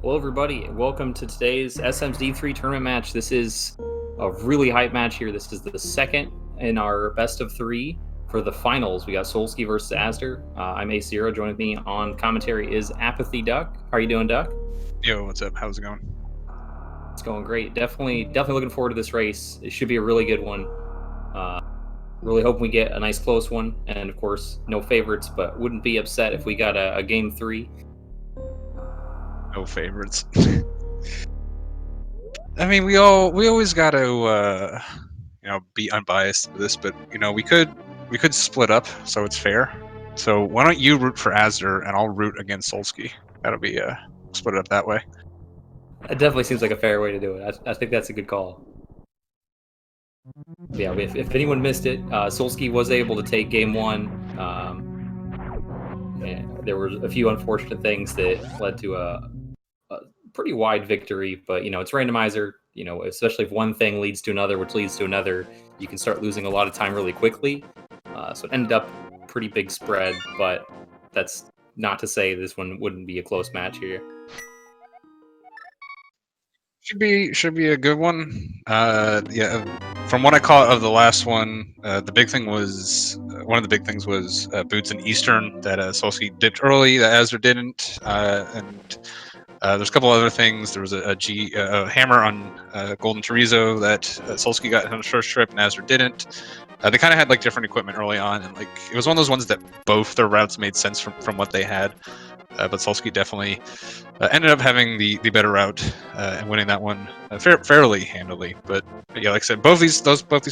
Hello, everybody. Welcome to today's SMZ3 tournament match. This is a really hype match here. This is the second in our best of three for the finals. We got Solski versus azder. I'm A0. Joining me on commentary is Apathy Duck. How are you doing, Duck? Yo, what's up? How's it going? It's going great. Definitely looking forward to this race. It should be a really good one. Really hoping we get a nice close one. And of course, no favorites, but wouldn't be upset if we got a game three. No favorites. I mean, we always got to be unbiased with this, but we could split up so it's fair. So why don't you root for azder and I'll root against Solski? That'll be split it up that way. It definitely seems like a fair way to do it. I think that's a good call. Yeah, if anyone missed it, Solski was able to take game one. There were a few unfortunate things that led to a pretty wide victory, but it's randomizer. Especially if one thing leads to another, which leads to another, you can start losing a lot of time really quickly. So it ended up pretty big spread, but that's not to say this one wouldn't be a close match here. Should be a good one. Yeah, from what I caught of the last one, the big thing was one of the big things was boots and Eastern that Solski dipped early that azder didn't, and there's a couple other things. There was a hammer on Golden Chorizo that Solski got on the first trip and azder didn't. They kind of had like different equipment early on, and like it was one of those ones that both their routes made sense from what they had. But Solski definitely ended up having the better route and winning that one fairly handily. But yeah, like I said, both these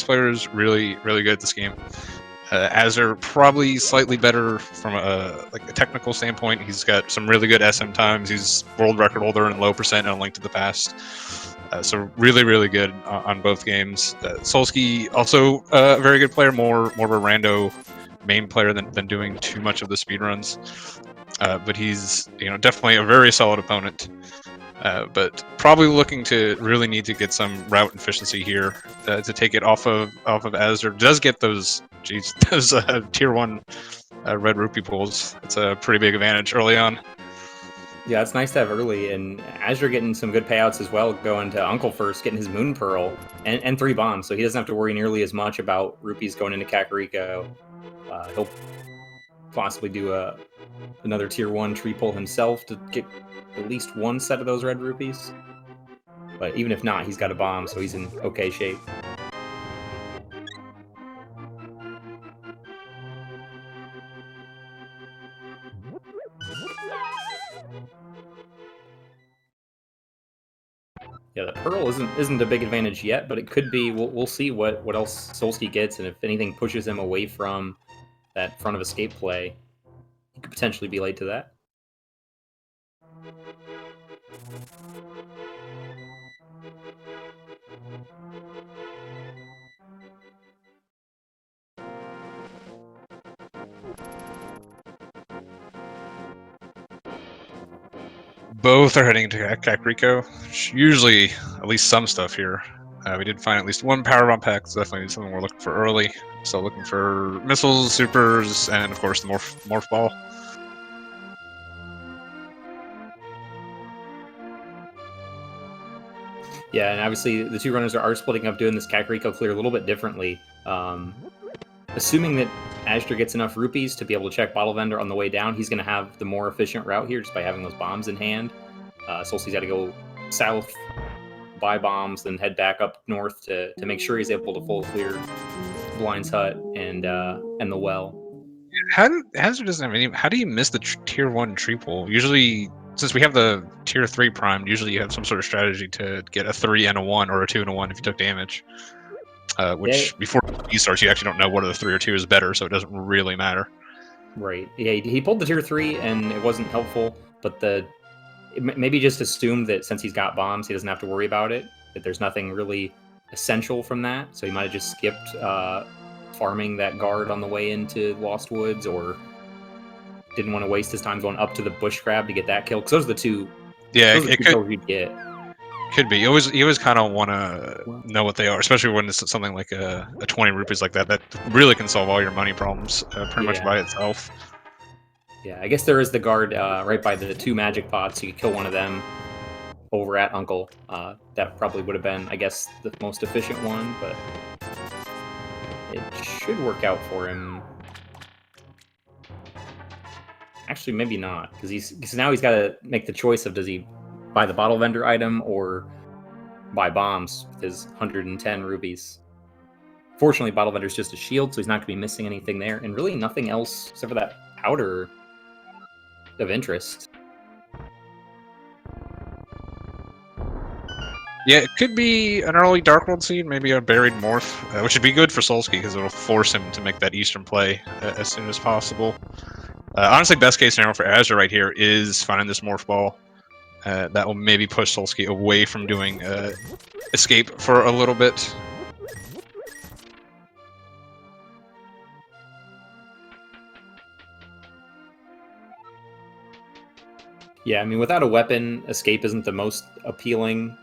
players really good at this game. azder probably slightly better from a technical standpoint. He's got some really good SM times. He's world record holder in low percent and A Link to the Past. So really good on both games. Solski also a very good player, more of a rando main player than doing too much of the speedruns. But he's definitely a very solid opponent. But probably looking to really need to get some route efficiency here to take it off of azder. Does get those tier 1 red rupee pulls. It's a pretty big advantage early on. Yeah, it's nice to have early, and azder getting some good payouts as well, going to Uncle first, getting his Moon Pearl, and 3 bombs, so he doesn't have to worry nearly as much about rupees going into Kakariko. He'll possibly do another tier 1 tree pull himself to get at least one set of those red rupees. But even if not, he's got a bomb, so he's in okay shape. Yeah, the Pearl isn't a big advantage yet, but it could be. We'll see what else Solski gets, and if anything pushes him away from that front of escape play, he could potentially be late to that. Both are heading to Kakariko. Usually, at least some stuff here. We did find at least one power bomb pack. So definitely something we're looking for early. So looking for missiles, supers, and of course the morph ball. Yeah, and obviously the two runners are splitting up, doing this Kakariko clear a little bit differently. Assuming that azder gets enough rupees to be able to check Bottle Vendor on the way down, he's going to have the more efficient route here just by having those bombs in hand. Solski's got to go south, buy bombs, then head back up north to make sure he's able to full clear Blind's Hut and the well. Azder doesn't have any. How do you miss the tier 1 tree pull? Usually, since we have the tier 3 primed, usually you have some sort of strategy to get a 3 and a 1 or a 2 and a 1 if you took damage. Which before he starts, you actually don't know what of the 3 or 2 is better, so it doesn't really matter. Right. Yeah, he pulled the tier 3 and it wasn't helpful, but maybe just assumed that since he's got bombs, he doesn't have to worry about it, that there's nothing really essential from that, so he might have just skipped farming that guard on the way into Lost Woods, or didn't want to waste his time going up to the bush crab to get that kill, because those are the two. Yeah, it could you'd get. Could be. You always kind of want to know what they are, especially when it's something like a 20 rupees like that. That really can solve all your money problems pretty much by itself. Yeah, I guess there is the guard right by the 2 magic pots. You could kill one of them, over at Uncle. That probably would have been, I guess, the most efficient one, but it should work out for him. Actually, maybe not, because now he's got to make the choice of does he buy the bottle vendor item or buy bombs with his 110 rubies. Fortunately, bottle vendor's just a shield, so he's not going to be missing anything there, and really nothing else except for that powder of interest. Yeah, it could be an early Dark World seed, maybe a buried morph, which would be good for Solski because it'll force him to make that Eastern play as soon as possible. Honestly, best case scenario for Azure right here is finding this morph ball. That will maybe push Solski away from doing escape for a little bit. Yeah, I mean, without a weapon, escape isn't the most appealing.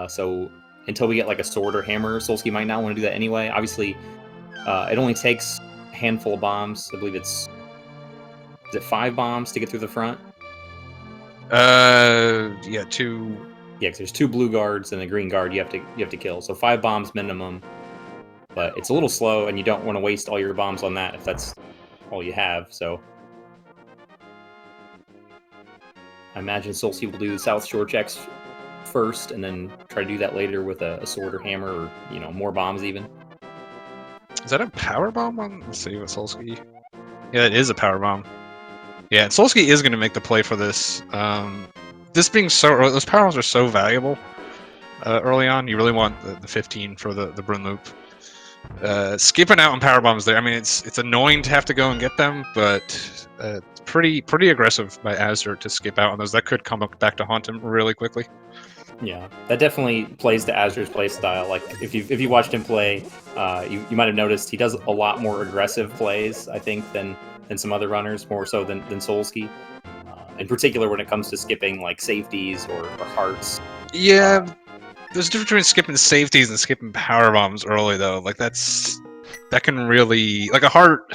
So until we get like a sword or hammer, Solski might not want to do that anyway. Obviously, it only takes a handful of bombs. I believe is it 5 bombs to get through the front? Yeah, 2. Yeah, because there's 2 blue guards and a green guard you have to kill. So 5 bombs minimum. But it's a little slow, and you don't want to waste all your bombs on that if that's all you have. So I imagine Solski will do South Shore checks first, and then try to do that later with a sword or hammer, or more bombs even. Is that a power bomb on? Let's see what Solski. Yeah, it is a power bomb. Yeah, Solski is going to make the play for this. This being so early, those power bombs are so valuable early on. You really want the 15 for the Brun Loop. Skipping out on power bombs there. I mean, it's annoying to have to go and get them, but pretty aggressive by Azder to skip out on those. That could come back to haunt him really quickly. Yeah, that definitely plays to Azder's play style. Like if you watched him play, you might have noticed he does a lot more aggressive plays, I think, than some other runners, more so than Solski. In particular, when it comes to skipping like safeties or hearts. Yeah, there's a difference between skipping safeties and skipping power bombs early, though. Like that can really, like a heart.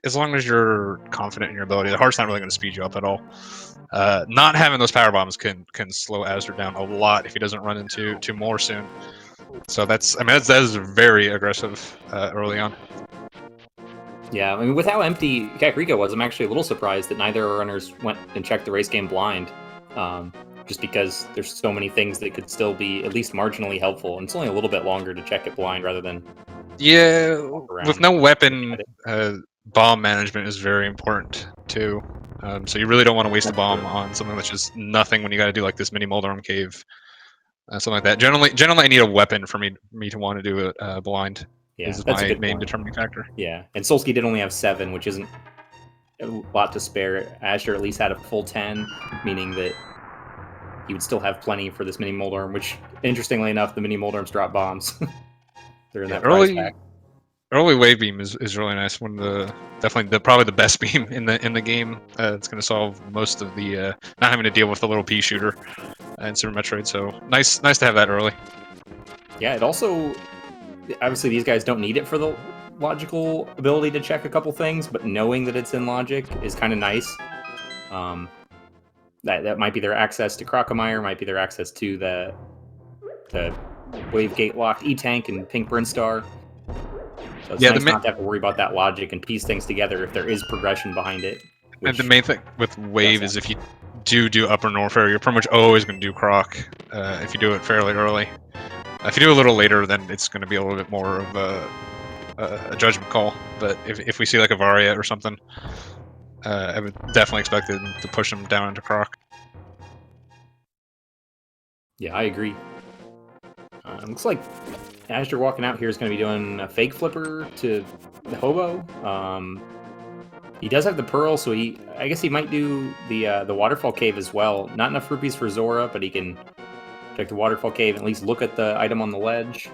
As long as you're confident in your ability, the heart's not really going to speed you up at all. Not having those power bombs can slow Azder down a lot if he doesn't run into more soon. So that is very aggressive early on. Yeah, I mean, with how empty Kakariko was, I'm actually a little surprised that neither runners went and checked the race game blind. Just because there's so many things that could still be at least marginally helpful, and it's only a little bit longer to check it blind rather than with no weapon. Bomb management is very important too. So you really don't want to waste a bomb on something that's just nothing when you got to do like this mini Moldarm cave, something like that. Generally, I need a weapon for me to want to do it blind. Yeah, is that's my a good main point. determining factor. Yeah, and Solski did only have 7, which isn't a lot to spare. Azure at least had a full 10, meaning that he would still have plenty for this mini Moldarm, which, interestingly enough, the mini Moldarms drop bombs. They're in that prize pack. Early wave beam is really nice. One of probably the best beam in the game. It's going to solve most of the not having to deal with the little pea shooter in Super Metroid. So nice to have that early. Yeah, it also obviously these guys don't need it for the logical ability to check a couple things, but knowing that it's in logic is kind of nice. That might be their access to Crocomire, might be their access to the Wave Gate locked E-Tank and Pink Brinstar. So it's nice not to have to worry about that logic and piece things together if there is progression behind it. And the main thing with Wave is if you do upper north area, you're pretty much always going to do Croc if you do it fairly early. If you do a little later, then it's going to be a little bit more of a judgment call. But if we see like a Varia or something, I would definitely expect it to push him down into Croc. Yeah, I agree. Looks like Azure walking out here is going to be doing a fake flipper to the Hobo. He does have the Pearl, so I guess he might do the Waterfall Cave as well. Not enough rupees for Zora, but he can check the Waterfall Cave and at least look at the item on the ledge.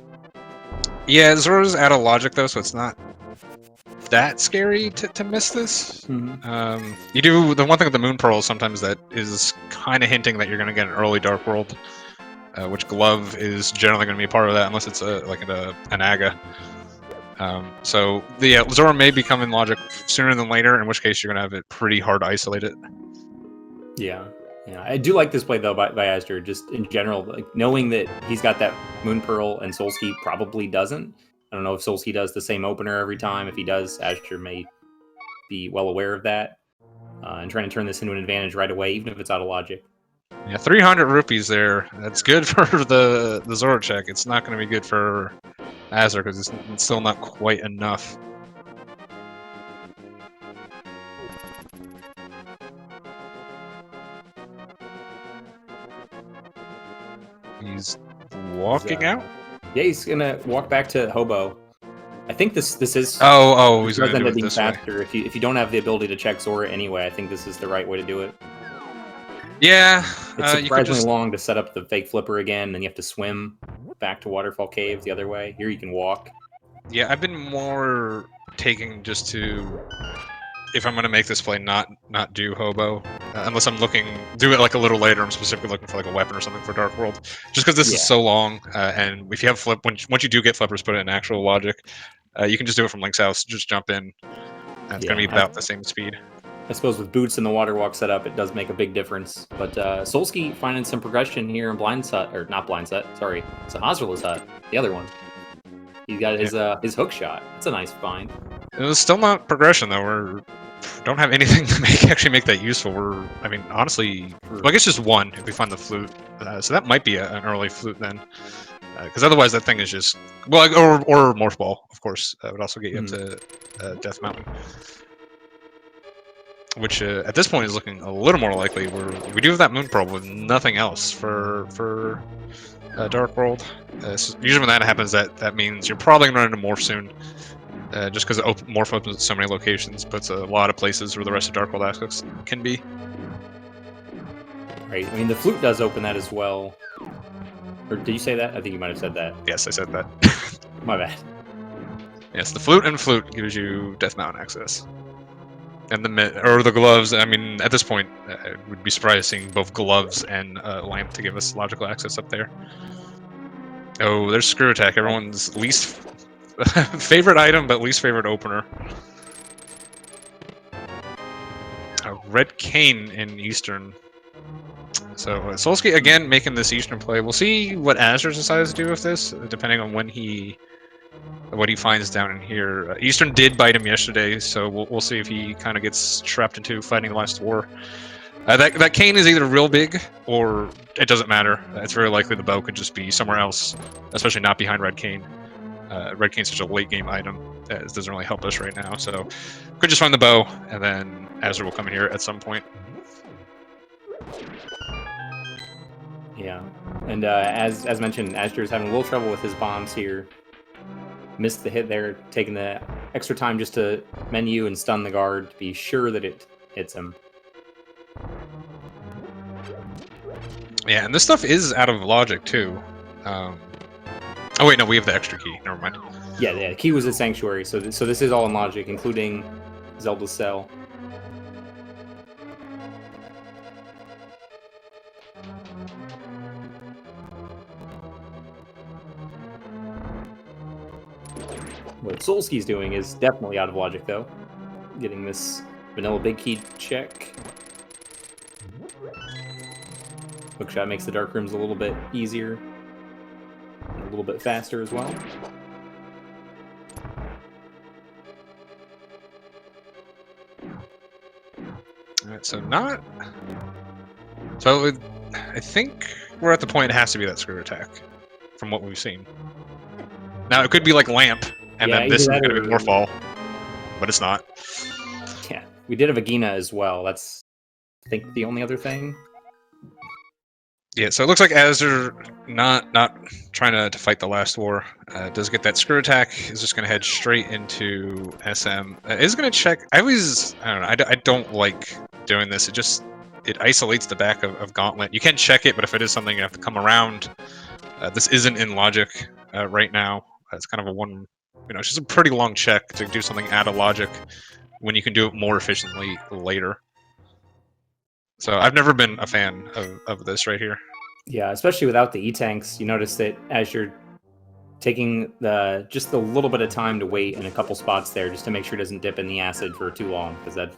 Yeah, Zora's out of logic though, so it's not that scary to miss this. Mm-hmm. You do the one thing with the Moon Pearl sometimes that is kind of hinting that you're going to get an early Dark World, which Glove is generally going to be a part of that unless it's an Aga. So Zora may become in logic sooner than later, in which case you're going to have it pretty hard to isolate it. Yeah. Yeah, I do like this play though by azder, just in general, like knowing that he's got that Moon Pearl and Solski probably doesn't. I don't know if Solski does the same opener every time. If he does, azder may be well aware of that and trying to turn this into an advantage right away, even if it's out of logic. Yeah, 300 rupees there. That's good for the Zora check. It's not going to be good for azder because it's still not quite enough. He's walking out. Yeah, he's gonna walk back to Hobo. I think this is. Oh, he's gonna do end up it being this way. faster if you don't have the ability to check Zora anyway. I think this is the right way to do it. Yeah, It's you could surprisingly just long to set up the fake flipper again, then you have to swim back to Waterfall Cave the other way. Here you can walk. yeah. I've been more taking just to, if I'm gonna make this play, not do Hobo, unless I'm do it like a little later. I'm specifically looking for like a weapon or something for Dark World, just because this is so long. And if you have flip, once you do get flippers put in actual logic, you can just do it from Link's house. Just jump in. And it's gonna be about the same speed. I suppose with boots and the water walk setup, it does make a big difference. But Solski finding some progression here in Blind's Hut, or not Blind's Hut, sorry, it's Azrael's Hut, the other one. He got his hook shot. That's a nice find. It was still not progression though. Don't have anything to actually make that useful. I mean, honestly, well, I guess just one if we find the flute. So that might be an early flute then, because otherwise that thing is just or Morph Ball, of course, would also get you up to Death Mountain, which at this point is looking a little more likely. We do have that Moon Pearl with nothing else for Dark World. So usually when that happens, that means you're probably gonna run into Morph soon. Just because Morph opens at so many locations, puts a lot of places where the rest of Dark World aspects can be. Right. I mean, the flute does open that as well. Or did you say that? I think you might have said that. Yes, I said that. My bad. Yes, the flute gives you Death Mountain access. And the gloves. I mean, at this point, I would be surprised seeing both gloves and lamp to give us logical access up there. Oh, there's Screw Attack. Everyone's least favorite item, but least favorite opener. Red Cane in Eastern. So Solski again making this Eastern play. We'll see what azder decides to do with this, depending on what he finds down in here. Eastern did bite him yesterday, so we'll see if he kind of gets trapped into fighting the last war. That cane is either real big or it doesn't matter. It's very likely the bow could just be somewhere else, especially not behind Red Cane. Red Cane's such a late game item that it doesn't really help us right now, so could just find the bow, and then azder will come in here at some point. Yeah, and as mentioned, azder is having a little trouble with his bombs here. Missed the hit there, taking the extra time just to menu and stun the guard to be sure that it hits him. Yeah, and this stuff is out of logic too. Oh wait, no, we have the extra key. Never mind. Yeah, the key was the Sanctuary, so this is all in logic, including Zelda's Cell. What Solski's doing is definitely out of logic, though. Getting this vanilla big key check. Hookshot makes the dark rooms a little bit easier. And a little bit faster as well. Alright, so I think we're at the point it has to be that Screw Attack, from what we've seen. Now, it could be like Lamp, and then this is going to be Morphball, but it's not. Yeah, we did have a Gina as well. That's, I think, the only other thing. Yeah, so it looks like azder not trying to fight the last war. Does get that Screw Attack. Is just going to head straight into SM. Is going to check. I don't know. I don't like doing this. It isolates the back of Gauntlet. You can check it, but if it is something you have to come around, this isn't in logic right now. It's kind of a one. It's just a pretty long check to do something out of logic when you can do it more efficiently later. So I've never been a fan of this right here. Yeah, especially without the E-Tanks, you notice that as you're taking just a little bit of time to wait in a couple spots there just to make sure it doesn't dip in the acid for too long, because that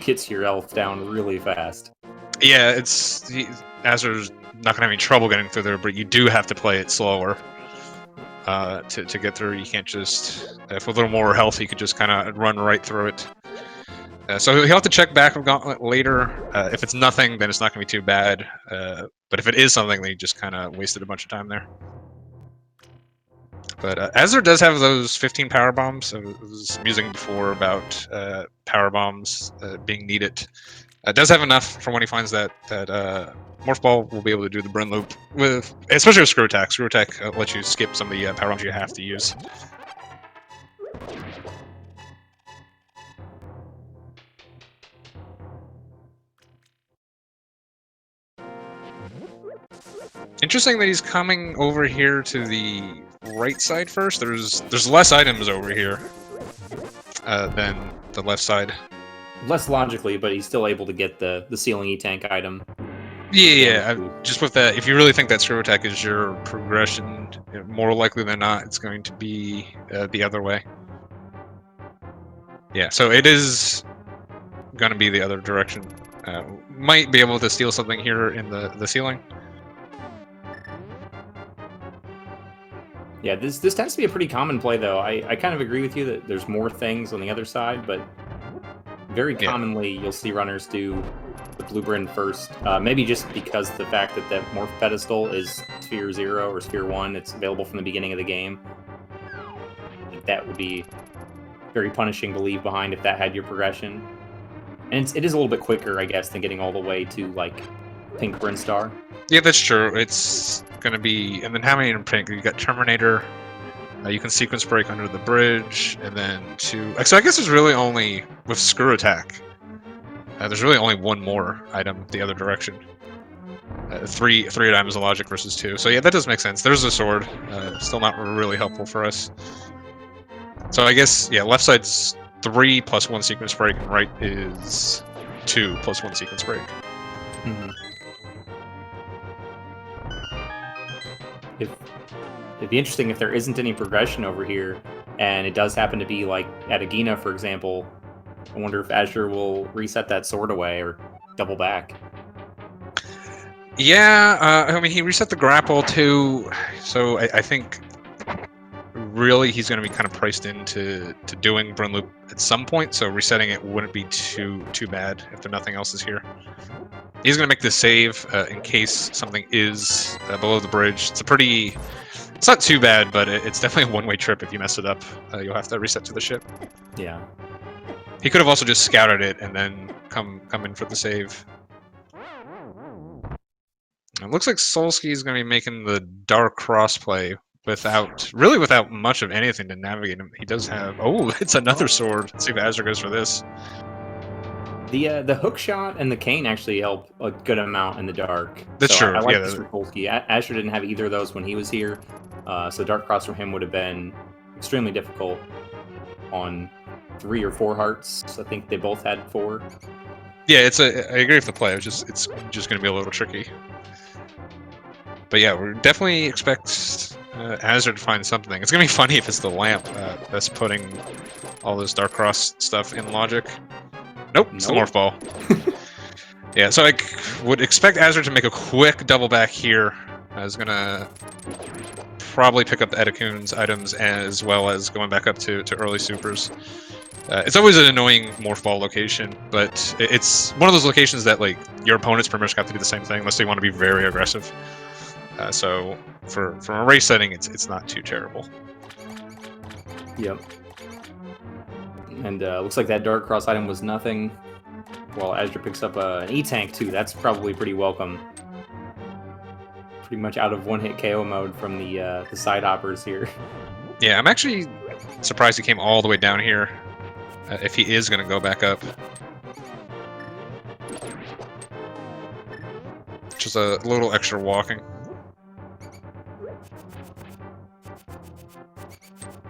gets your health down really fast. Yeah, Azer's not gonna have any trouble getting through there, but you do have to play it slower to get through. You can't just, if with a little more health, you could just kind of run right through it. So he'll have to check back of Gauntlet later. If it's nothing, then it's not gonna be too bad. But if it is something, then you just kind of wasted a bunch of time there. But Azure does have those 15 power bombs. I was musing before about power bombs being needed. Does have enough for when he finds that Morph Ball will be able to do the Bryn Loop with, especially with Screw Attack. Screw Attack lets you skip some of the power bombs you have to use. Interesting that he's coming over here to the right side first. There's less items over here than the left side. Less logically, but he's still able to get the ceiling E-Tank item. Yeah, just with that, if you really think that Screw Attack is your progression, more likely than not, it's going to be the other way. Yeah, so it is going to be the other direction. Might be able to steal something here in the ceiling. Yeah, this tends to be a pretty common play, though. I kind of agree with you that there's more things on the other side, but very commonly you'll see runners do the Blue Bryn first. Maybe just because the fact that that Morph Pedestal is Sphere 0 or Sphere 1, it's available from the beginning of the game. I think that would be very punishing to leave behind if that had your progression. And it is a little bit quicker, I guess, than getting all the way to, like, Pink Bryn Star. Yeah, that's true. It's going to be... And then how many in pink? You got Terminator. You can sequence break under the bridge, and then two... So I guess there's really only... With Screw Attack, there's really only one more item the other direction. Three items of logic versus two. So yeah, that does make sense. There's a sword. Still not really helpful for us. So I guess, yeah, left side's 3 plus 1 sequence break, and right is 2 plus 1 sequence break. Mm-hmm. It'd be interesting if there isn't any progression over here, and it does happen to be like at Agina, for example. I wonder if Azure will reset that sword away or double back. Yeah, I mean, he reset the grapple too, so I think really he's going to be kind of priced into doing Bryn Loop at some point, so resetting it wouldn't be too bad if there nothing else is here. He's going to make this save in case something is below the bridge. It's not too bad, but it's definitely a one-way trip if you mess it up. You'll have to reset to the ship. Yeah. He could have also just scouted it and then come in for the save. It looks like Solski is going to be making the dark crossplay without much of anything to navigate him. He does have... Oh, it's another sword. Let's see if Azure goes for this. The hook shot and the cane actually help a good amount in the dark. That's true. I like this from Solski. Azure didn't have either of those when he was here, so dark cross from him would have been extremely difficult on 3 or 4 hearts. I think they both had 4. Yeah, I agree with the play. It's just going to be a little tricky. But yeah, we definitely expect Azure to find something. It's going to be funny if it's the lamp that's putting all this dark cross stuff in logic. Nope, it's the Morph Ball. Yeah, so I would expect Azure to make a quick double back here. I was going to probably pick up the Edakun's items as well as going back up to early supers. It's always an annoying Morph Ball location, but it's one of those locations that like your opponents pretty much have to do the same thing unless they want to be very aggressive. So from a race setting, it's not too terrible. Yep. And looks like that dark cross item was nothing. Well, Azure picks up an E-Tank too. That's probably pretty welcome. Pretty much out of one-hit KO mode from the side hoppers here. Yeah, I'm actually surprised he came all the way down here. If he is going to go back up. Just a little extra walking.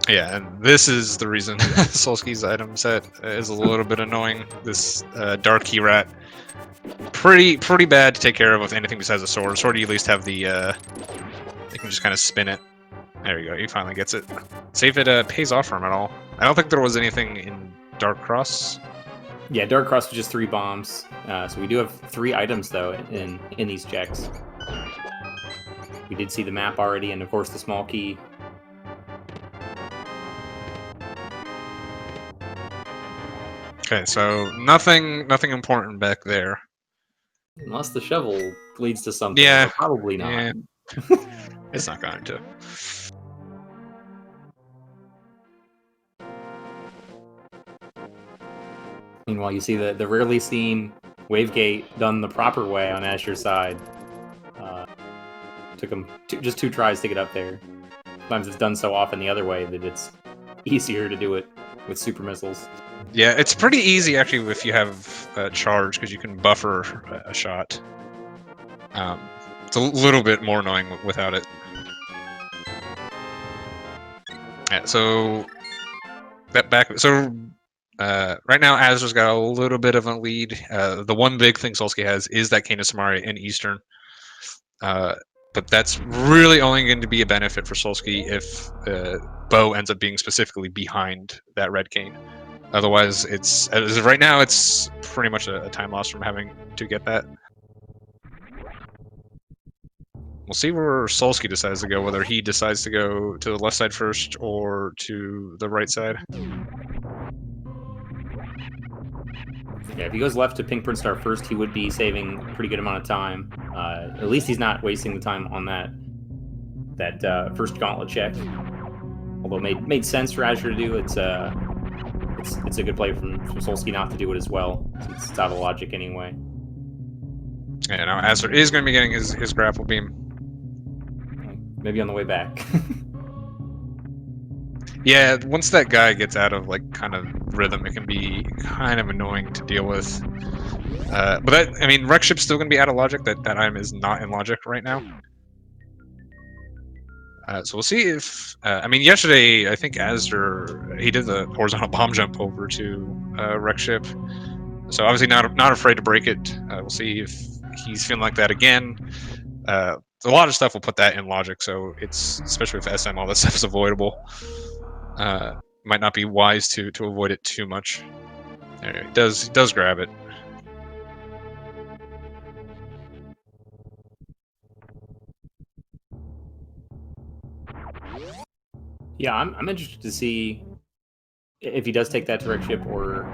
Yeah, and this is the reason Solski's item set is a little bit annoying. This Dark Key Rat, pretty bad to take care of with anything besides a sword. Sword, you at least have the, you can just kind of spin it. There you go, he finally gets it. See if it pays off for him at all. I don't think there was anything in Dark Cross. Yeah, Dark Cross was just 3 bombs. So we do have 3 items, though, in these checks. We did see the map already, and of course the small key. Okay, so nothing important back there. Unless the shovel leads to something, Yeah, but probably not. yeah. It's not going to. Meanwhile, you see the rarely seen wave gate done the proper way on Asher's side. Took him just 2 tries to get up there. Sometimes it's done so often the other way that it's easier to do it with super missiles. Yeah, it's pretty easy actually if you have charge, because you can buffer a shot. It's a little bit more annoying without it. Yeah, so right now Azer's got a little bit of a lead. The one big thing Solski has is that Cane of Samari in Eastern. But that's really only going to be a benefit for Solski if Bo ends up being specifically behind that red cane. Otherwise, as of right now, it's pretty much a time loss from having to get that. We'll see where Solski decides to go, whether he decides to go to the left side first or to the right side. Yeah, if he goes left to Pink Prince Star first, he would be saving a pretty good amount of time. At least he's not wasting the time on that first gauntlet check. Although it made sense for Azure to do, it's a good play from Solski not to do it as well, since it's out of logic anyway. Yeah, now Azure is going to be getting his grapple beam. Maybe on the way back. Yeah, once that guy gets out of kind of rhythm, it can be kind of annoying to deal with. But Wreck Ship's still going to be out of logic. That item is not in logic right now. So we'll see if yesterday I think Azder he did the horizontal bomb jump over to Wreck Ship. So obviously not afraid to break it. We'll see if he's feeling like that again. A lot of stuff will put that in logic, so it's especially with SM, all that stuff is avoidable. Might not be wise to avoid it too much. There, he does grab it. Yeah, I'm interested to see if he does take that direct ship or.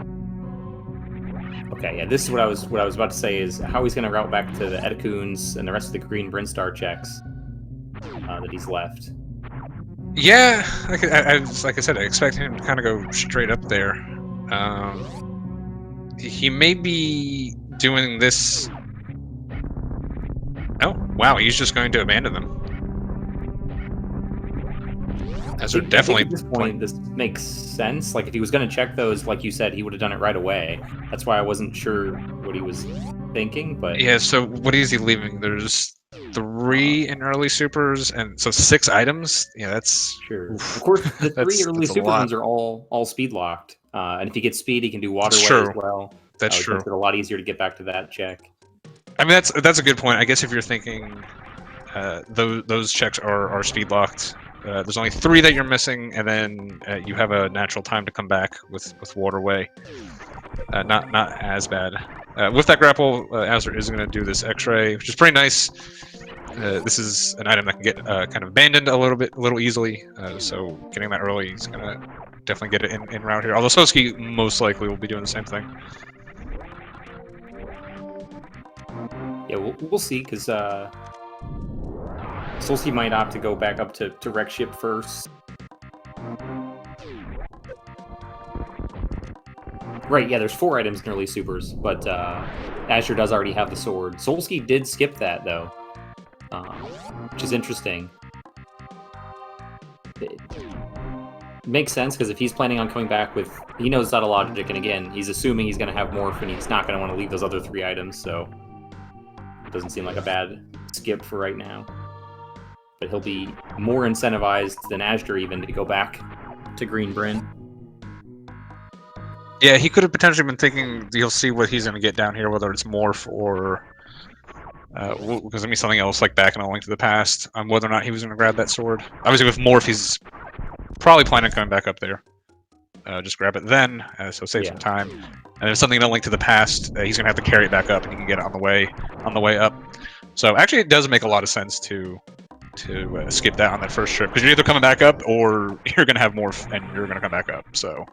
Okay, yeah, this is what I was about to say is how he's going to route back to the Edacoons and the rest of the Green Brinstar checks that he's left. Yeah, like I said, I expect him to kind of go straight up there. He may be doing this. Oh, wow, he's just going to abandon them. As they're definitely at this point, this makes sense. Like if he was going to check those, like you said, he would have done it right away. That's why I wasn't sure what he was thinking. But yeah, so what is he leaving? There's 3 in early supers, and so 6 items. Yeah, that's sure. Oof, Of course, the 3 early that's a super lot. ones are all speed locked, and if he gets speed, he can do waterway true. as well. That's which true. makes it a lot easier to get back to that check. That's a good point. I guess if you're thinking those checks are speed locked. There's only 3 that you're missing, and then you have a natural time to come back with waterway. Not as bad. With that grapple, Azure is going to do this X-ray, which is pretty nice. This is an item that can get kind of abandoned a little easily. So getting that early is going to definitely get it in route here. Although Solski most likely will be doing the same thing. Yeah, we'll see, because Solski might opt to go back up to Wreck Ship first. Right, yeah, there's 4 items in early supers, but Azure does already have the sword. Solski did skip that, though, which is interesting. It makes sense, because if he's planning on coming back with... He knows it's out of logic, and again, he's assuming he's going to have morph, and he's not going to want to leave those other 3 items, so... It doesn't seem like a bad skip for right now. But he'll be more incentivized than Azure even to go back to Green Bryn. Yeah, he could have potentially been thinking he'll see what he's going to get down here, whether it's morph or because there be something else like back in A Link to the Past on whether or not he was going to grab that sword. Obviously, with morph, he's probably planning on coming back up there. Just grab it then, so save some time. and if something in a Link to the Past, he's gonna have to carry it back up, and he can get it on the way up. So actually, it does make a lot of sense to skip that on that first trip, because you're either coming back up or you're gonna have morph and you're gonna come back up. So.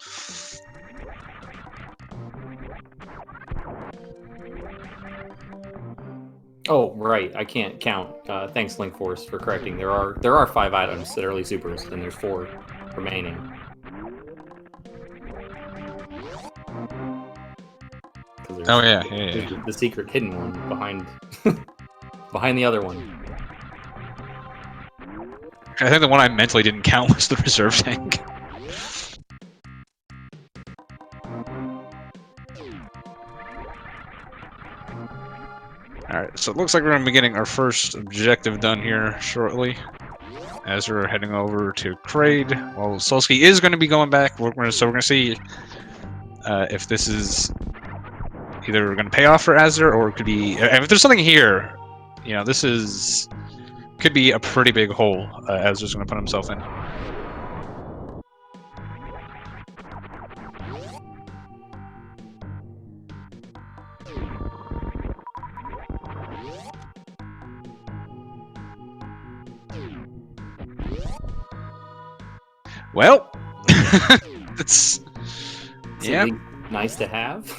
Oh, right. I can't count. Thanks, Link Force, for correcting. There are 5 items at early supers, and there's 4 remaining. Oh yeah. The secret hidden one behind behind the other one. I think the one I mentally didn't count was the reserve tank. Alright, so it looks like we're going to be getting our first objective done here shortly. As we're heading over to Kraid. Well, Solski is going to be going back. So we're going to see if this is either going to pay off for Azder, or it could be... If there's something here, you know, this is... could be a pretty big hole Azder's going to put himself in. Well, it's nice to have.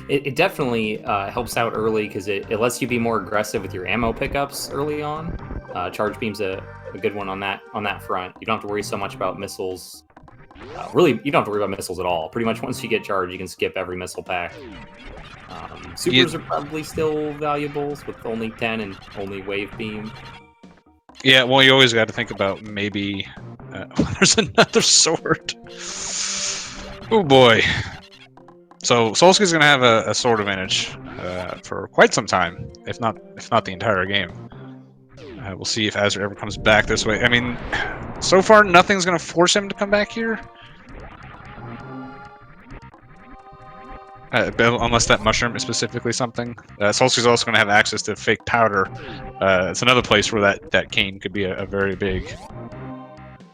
It definitely helps out early because it lets you be more aggressive with your ammo pickups early on. Charge beam's a good one on that front. You don't have to worry so much about missiles. Really, you don't have to worry about missiles at all. Pretty much once you get charged, you can skip every missile pack. Supers are probably still valuables with only 10 and only wave beam. Yeah, well, you always got to think about maybe... there's another sword. Oh boy. So Solski's gonna have a sword advantage for quite some time, if not the entire game. We'll see if Azder ever comes back this way. I mean, so far nothing's gonna force him to come back here. Unless that mushroom is specifically something. Solski's also going to have access to fake powder. It's another place where that cane could be a very big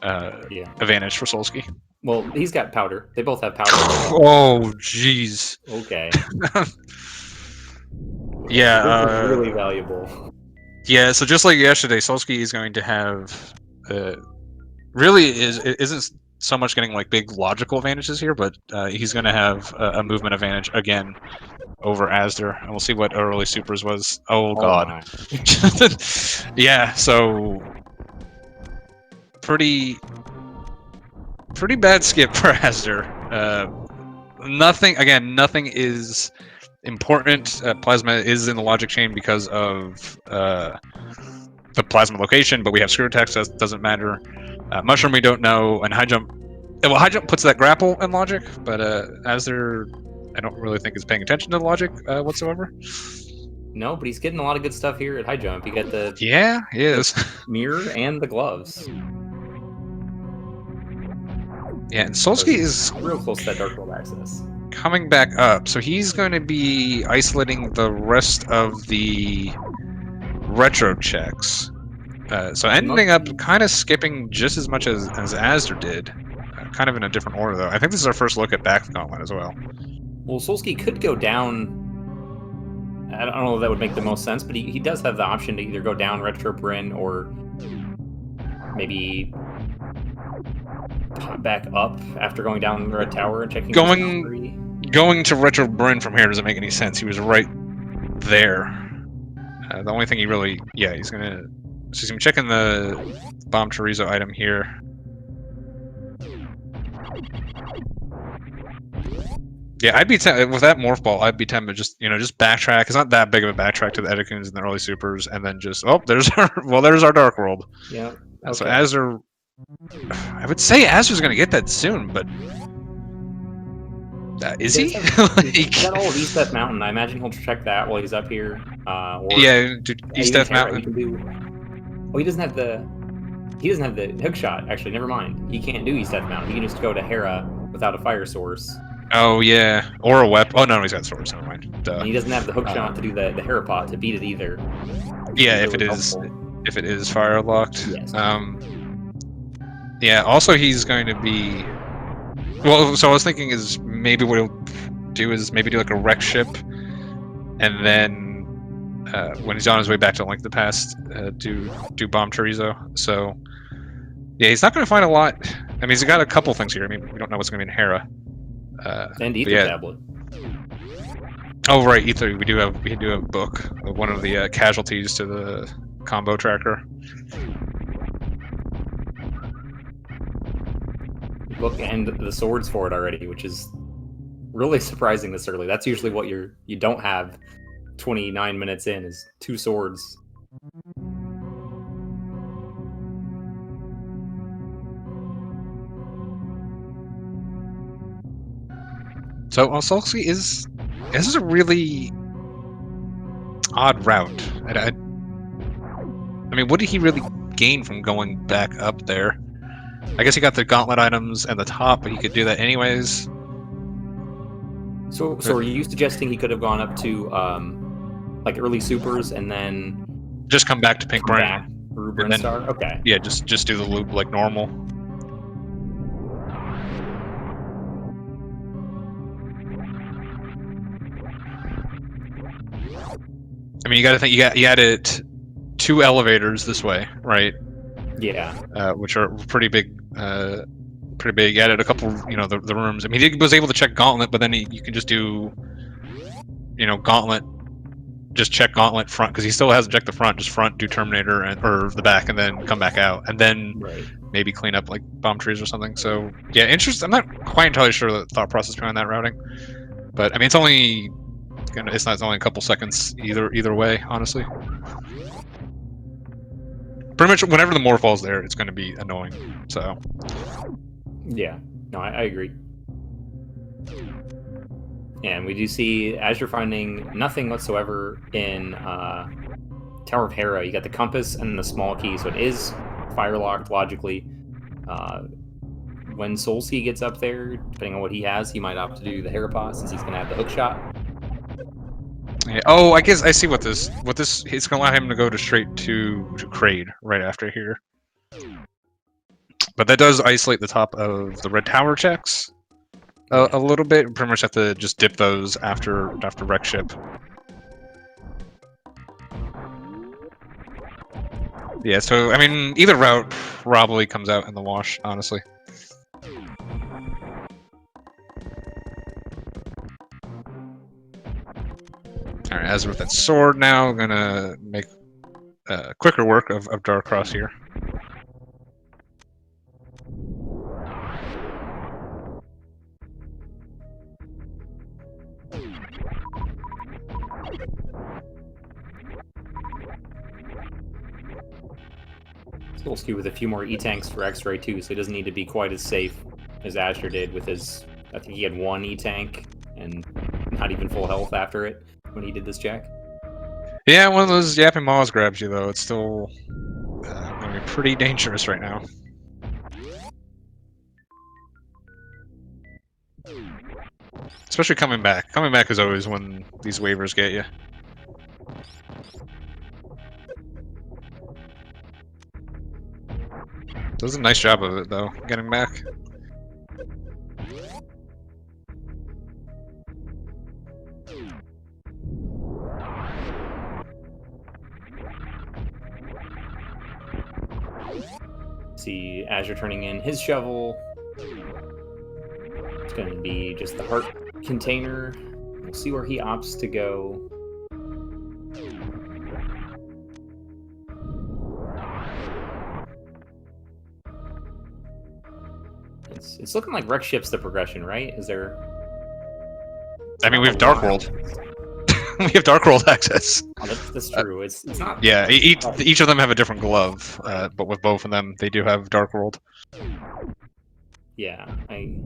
advantage for Solski. Well, he's got powder. They both have powder. Oh, jeez. Okay. Yeah. Really valuable. Yeah, so just like yesterday, Solski is going to have... really isn't so much getting like big logical advantages here, but he's going to have a movement advantage again over Azder, and we'll see what early supers was. Oh god. Yeah, so pretty bad skip for Azder. Nothing is important. Plasma is in the logic chain because of the plasma location, but we have screw attacks, so that doesn't matter. Mushroom we don't know, and high jump. Well, high jump puts that grapple in logic, but Azder, I don't really think is paying attention to the logic whatsoever. No, but he's getting a lot of good stuff here at high jump. You got the he is mirror and the gloves. Yeah, and Solski is real close to that Dark World access. Coming back up, so he's going to be isolating the rest of the retro checks. So ending up kind of skipping just as much as Azder did. Kind of in a different order, though. I think this is our first look at back gauntlet as well. Well, Solski could go down... I don't know if that would make the most sense, but he does have the option to either go down Retro Bryn or maybe pop back up after going down the Red Tower and checking... Going to Retro Bryn from here doesn't make any sense. He was right there. The only thing he really... Yeah, he's going to... So he's checking the Bomb Chorizo item here. Yeah, I'd be with that morph ball. I'd be tempted just backtrack. It's not that big of a backtrack to the Edikuns and the early supers, and then just there's our Dark World. Yeah. Okay. So Azder, I would say Azder's gonna get that soon, but is he? He's got all of East Death Mountain. I imagine he'll check that while he's up here. Yeah, dude, East Death Mountain. Oh, he doesn't have the hook shot. Actually, never mind. He can't do East Death Mountain. He can just go to Hera without a fire source. Oh yeah, or a weapon. Oh no, he's got swords. Never mind. Duh. And he doesn't have the hook shot to do the Hera pot to beat it either. Yeah, if it is fire locked. Yes. Yeah. Also, he's going to be Well, so I was thinking is maybe what he'll do is maybe do like a wreck ship, and then when he's on his way back to like the past, do bomb chorizo. So yeah, he's not going to find a lot. I mean, he's got a couple things here. I mean, we don't know what's going to be in Hera. And but ether yeah. tablet. Oh right, ether. We do have a book of one of the casualties to the combo tracker. Book and the swords for it already, which is really surprising this early. That's usually what you don't have 29 minutes in is 2 swords. So Solski this is a really odd route. I mean, what did he really gain from going back up there? I guess he got the gauntlet items and the top, but he could do that anyways. So are you suggesting he could have gone up to like early supers and then just come back to Pink Brain? Back through Brinstar? Okay. Yeah, just do the loop like normal. I mean, you got to think you added 2 elevators this way, right? Yeah. Which are pretty big. Pretty big. You added a couple, the rooms. I mean, he was able to check Gauntlet, but then you can just do, Gauntlet. Just check Gauntlet front because he still hasn't checked the front. Just front, do Terminator or the back, and then come back out, and then maybe clean up like bomb trees or something. So yeah, interesting. I'm not quite entirely sure the thought process behind that routing, but I mean, it's only a couple seconds either way, honestly. Pretty much whenever the morph falls there, it's going to be annoying. So yeah, no, I agree. And we do see Azure finding nothing whatsoever in Tower of Hera. You got the compass and the small key, so it is fire locked logically. When Solski gets up there, depending on what he has, he might opt to do the Hera pass since he's going to have the hook shot. Yeah. Oh, I guess I see what this it's gonna allow him to go straight to Kraid right after here. But that does isolate the top of the red tower checks a little bit. Pretty much have to just dip those after wreck ship. Yeah. So I mean, either route probably comes out in the wash, honestly. Alright, as with that sword now, I'm gonna make quicker work of Dark Cross here. Solski with a few more E-tanks for X-Ray too, so he doesn't need to be quite as safe as Azure did with his... I think he had 1 E-tank and not even full health after it when he did this check. Yeah, one of those yapping maws grabs you though. It's still going to be pretty dangerous right now. Especially coming back. Coming back is always when these waivers get you. Does a nice job of it though, getting back. See Azure turning in his shovel. It's going to be just the heart container. We'll see where he opts to go. It's looking like wreck ship's the progression, right? Is there... I mean, we have Dark World. We have Dark World access. Oh, that's true. It's not... Yeah, each of them have a different glove, but with both of them, they do have Dark World. Yeah, I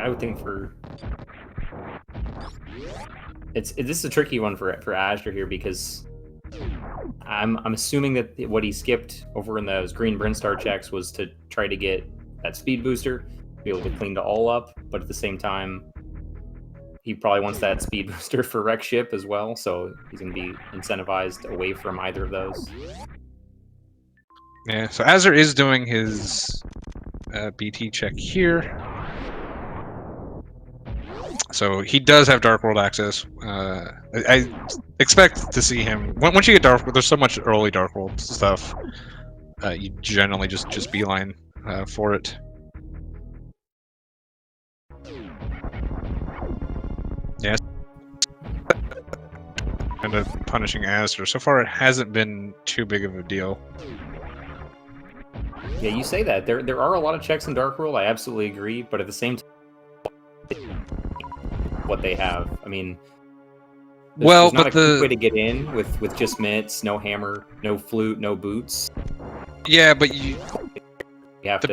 would think for... This is a tricky one for Azure here because I'm assuming that what he skipped over in those green Brinstar checks was to try to get that speed booster, be able to clean it all up, but at the same time, he probably wants that speed booster for wreck ship as well, so he's going to be incentivized away from either of those. Yeah, so Azure is doing his BT check here. So he does have Dark World access. I expect to see him once you get Dark World. There's so much early Dark World stuff. You generally just beeline for it. Yeah. Kind of punishing azder. So far, it hasn't been too big of a deal. Yeah, you say that. There are a lot of checks in Dark World. I absolutely agree, but at the same time, what they have, I mean, there's not a quick way to get in with just mitts, no hammer, no flute, no boots. Yeah, but you have the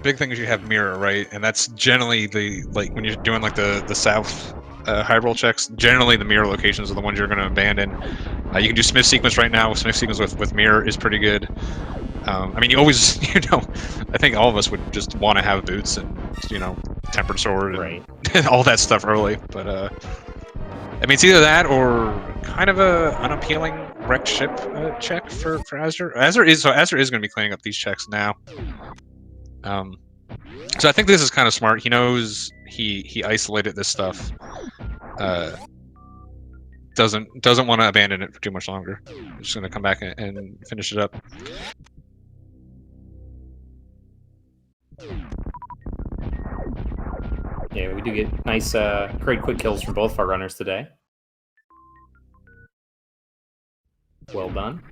big thing is you have mirror, right? And that's generally when you're doing like the south high roll checks. Generally, the mirror locations are the ones you're going to abandon. You can do Smith sequence right now. Smith sequence with mirror is pretty good. I mean, you always, I think all of us would just want to have boots and, tempered sword and all that stuff early. But, I mean, it's either that or kind of a unappealing wrecked ship check for azder. Azder is going to be cleaning up these checks now. So I think this is kind of smart. He knows he isolated this stuff. Doesn't want to abandon it for too much longer. Just going to come back and finish it up. Yeah, we do get nice, great quick kills from both of our runners today. Well done.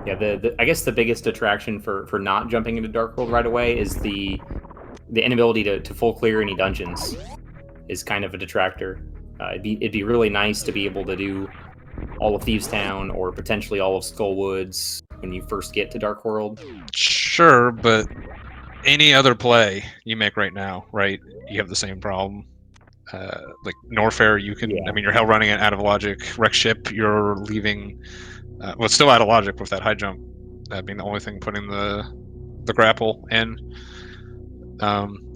Yeah, I guess the biggest attraction for not jumping into Dark World right away is the inability to full clear any dungeons is kind of a detractor. It'd be really nice to be able to do all of Thieves Town or potentially all of Skull Woods when you first get to Dark World. Sure, but any other play you make right now, right? You have the same problem. Like Norfair, you can. I mean, you're hell running it out of logic. Wreck ship, you're leaving. Well, it's still out of logic with that high jump being the only thing putting the grapple in.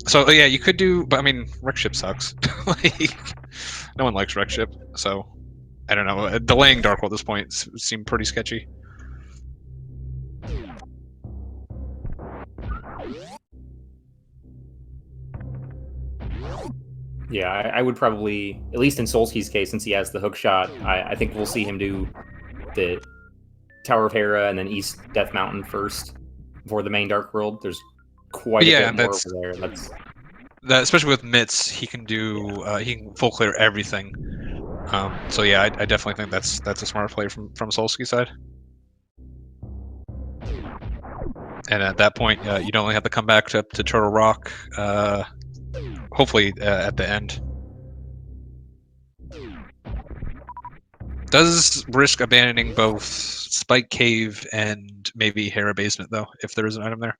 So yeah, you could do, but I mean, wreck ship sucks. Like, no one likes wreck ship, so I don't know. Delaying Dark World at this point seemed pretty sketchy. Yeah, I would probably, at least in Solski's case, since he has the hook shot, I think we'll see him do the Tower of Hera and then East Death Mountain first before the main Dark World. There's quite a bit more over there. That, especially with mitts, he can do he can full clear everything. So yeah, I definitely think that's a smart play from Solski's side. And at that point, you'd only have to come back to Turtle Rock, hopefully at the end. Does risk abandoning both Spike Cave and maybe Hera Basement, though, if there is an item there.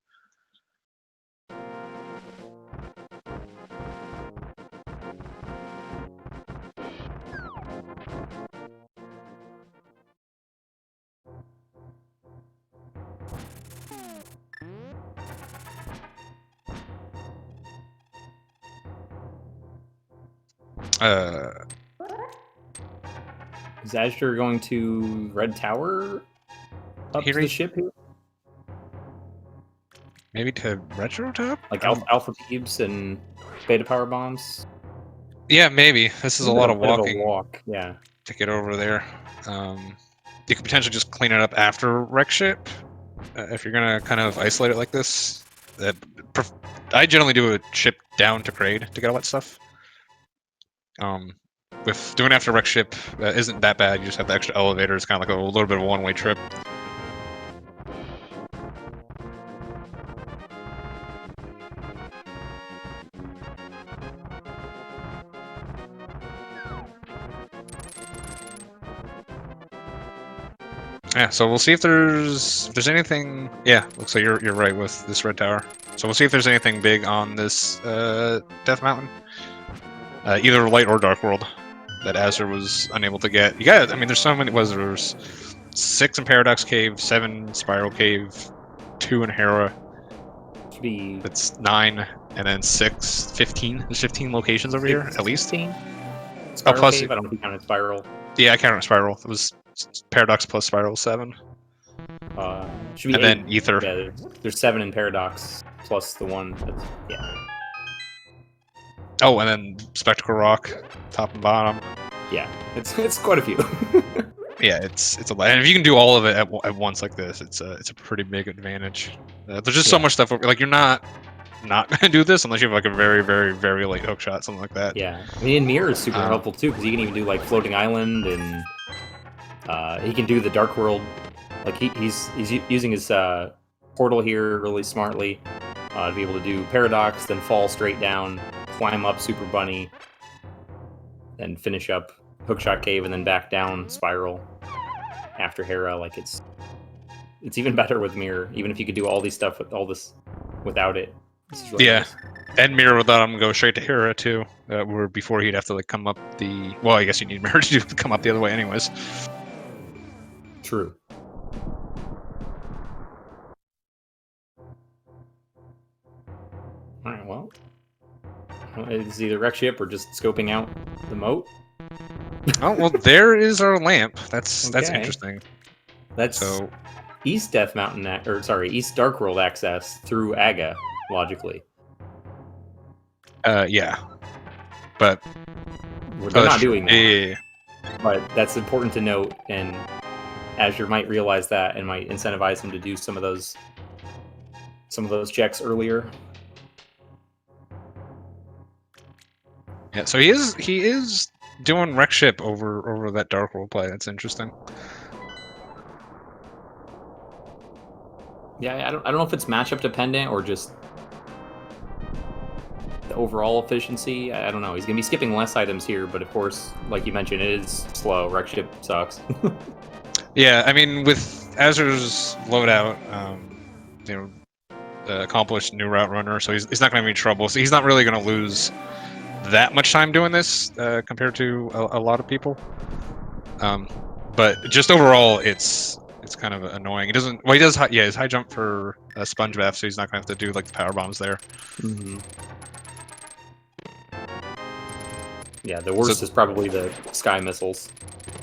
Is azder going to Red Tower up to the ship here? Maybe to Retro Top? Like Alpha Thebes and Beta Power Bombs? Yeah, maybe. This is a lot of walking yeah. to get over there. You could potentially just clean it up after wreck ship if you're going to kind of isolate it like this. I generally do a ship down to Kraid to get all that stuff. With doing after wreck ship isn't that bad. You just have the extra elevator. It's kind of like a little bit of a one-way trip. Yeah, so we'll see if there's anything. Yeah, looks like you're right with this red tower. So we'll see if there's anything big on this Death Mountain, either light or dark world that azder was unable to get. You got, I mean, there's so many. There's 6 in Paradox Cave, 7 Spiral Cave, 2 in Hera. That's 9, and then 6, 15. There's 15 locations over here at least. 15. Spiral Cave? I don't think I counted Spiral. Yeah, I counted Spiral. It was Paradox plus Spiral 7. Should be and 8. then Ether. Yeah, there's 7 in Paradox, plus the 1. That's, yeah. Oh, and then Spectacle Rock, top and bottom. Yeah, it's quite a few. Yeah, it's a lot. And if you can do all of it at once like this, it's a pretty big advantage. There's just so Yeah. much stuff. Like, you're not gonna do this unless you have like a very, very, very late hook shot, something like that. Yeah, I mean, and Mirror is super helpful too, because he can even do like Floating Island, and he can do the Dark World. Like he's using his portal here really smartly to be able to do Paradox, then fall straight down, climb up Super Bunny, then finish up Hookshot Cave, and then back down Spiral after Hera. Like it's even better with Mirror, even if you could do all these stuff with all this without it. This is really nice. And Mirror without him go straight to Hera too. Where before he'd have to like come up the. Well, I guess you need Mirror to come up the other way, anyways. True. All right. Well, it's either wreck ship or just scoping out the moat. Oh well, there is our lamp. That's Okay. interesting. That's So East Death Mountain, East Dark World access through Aga, logically. yeah, but They're not doing that. Yeah. But that's important to note, and Azure might realize that and might incentivize him to do some of those checks earlier. Yeah, so he is doing wreck ship over that Dark World play. That's interesting. Yeah, I don't know if it's matchup dependent or just the overall efficiency. I don't know. He's gonna be skipping less items here, but of course, like you mentioned, it is slow. Wreck ship sucks. Yeah, I mean, with Azur's loadout, accomplished new route runner, so he's not going to be in trouble. So he's not really going to lose that much time doing this compared to a lot of people. But just overall, it's kind of annoying. He doesn't. Well, he does. His high jump for a sponge bath, so he's not going to have to do like the power bombs there. Mm-hmm. Yeah, the worst is probably the sky missiles.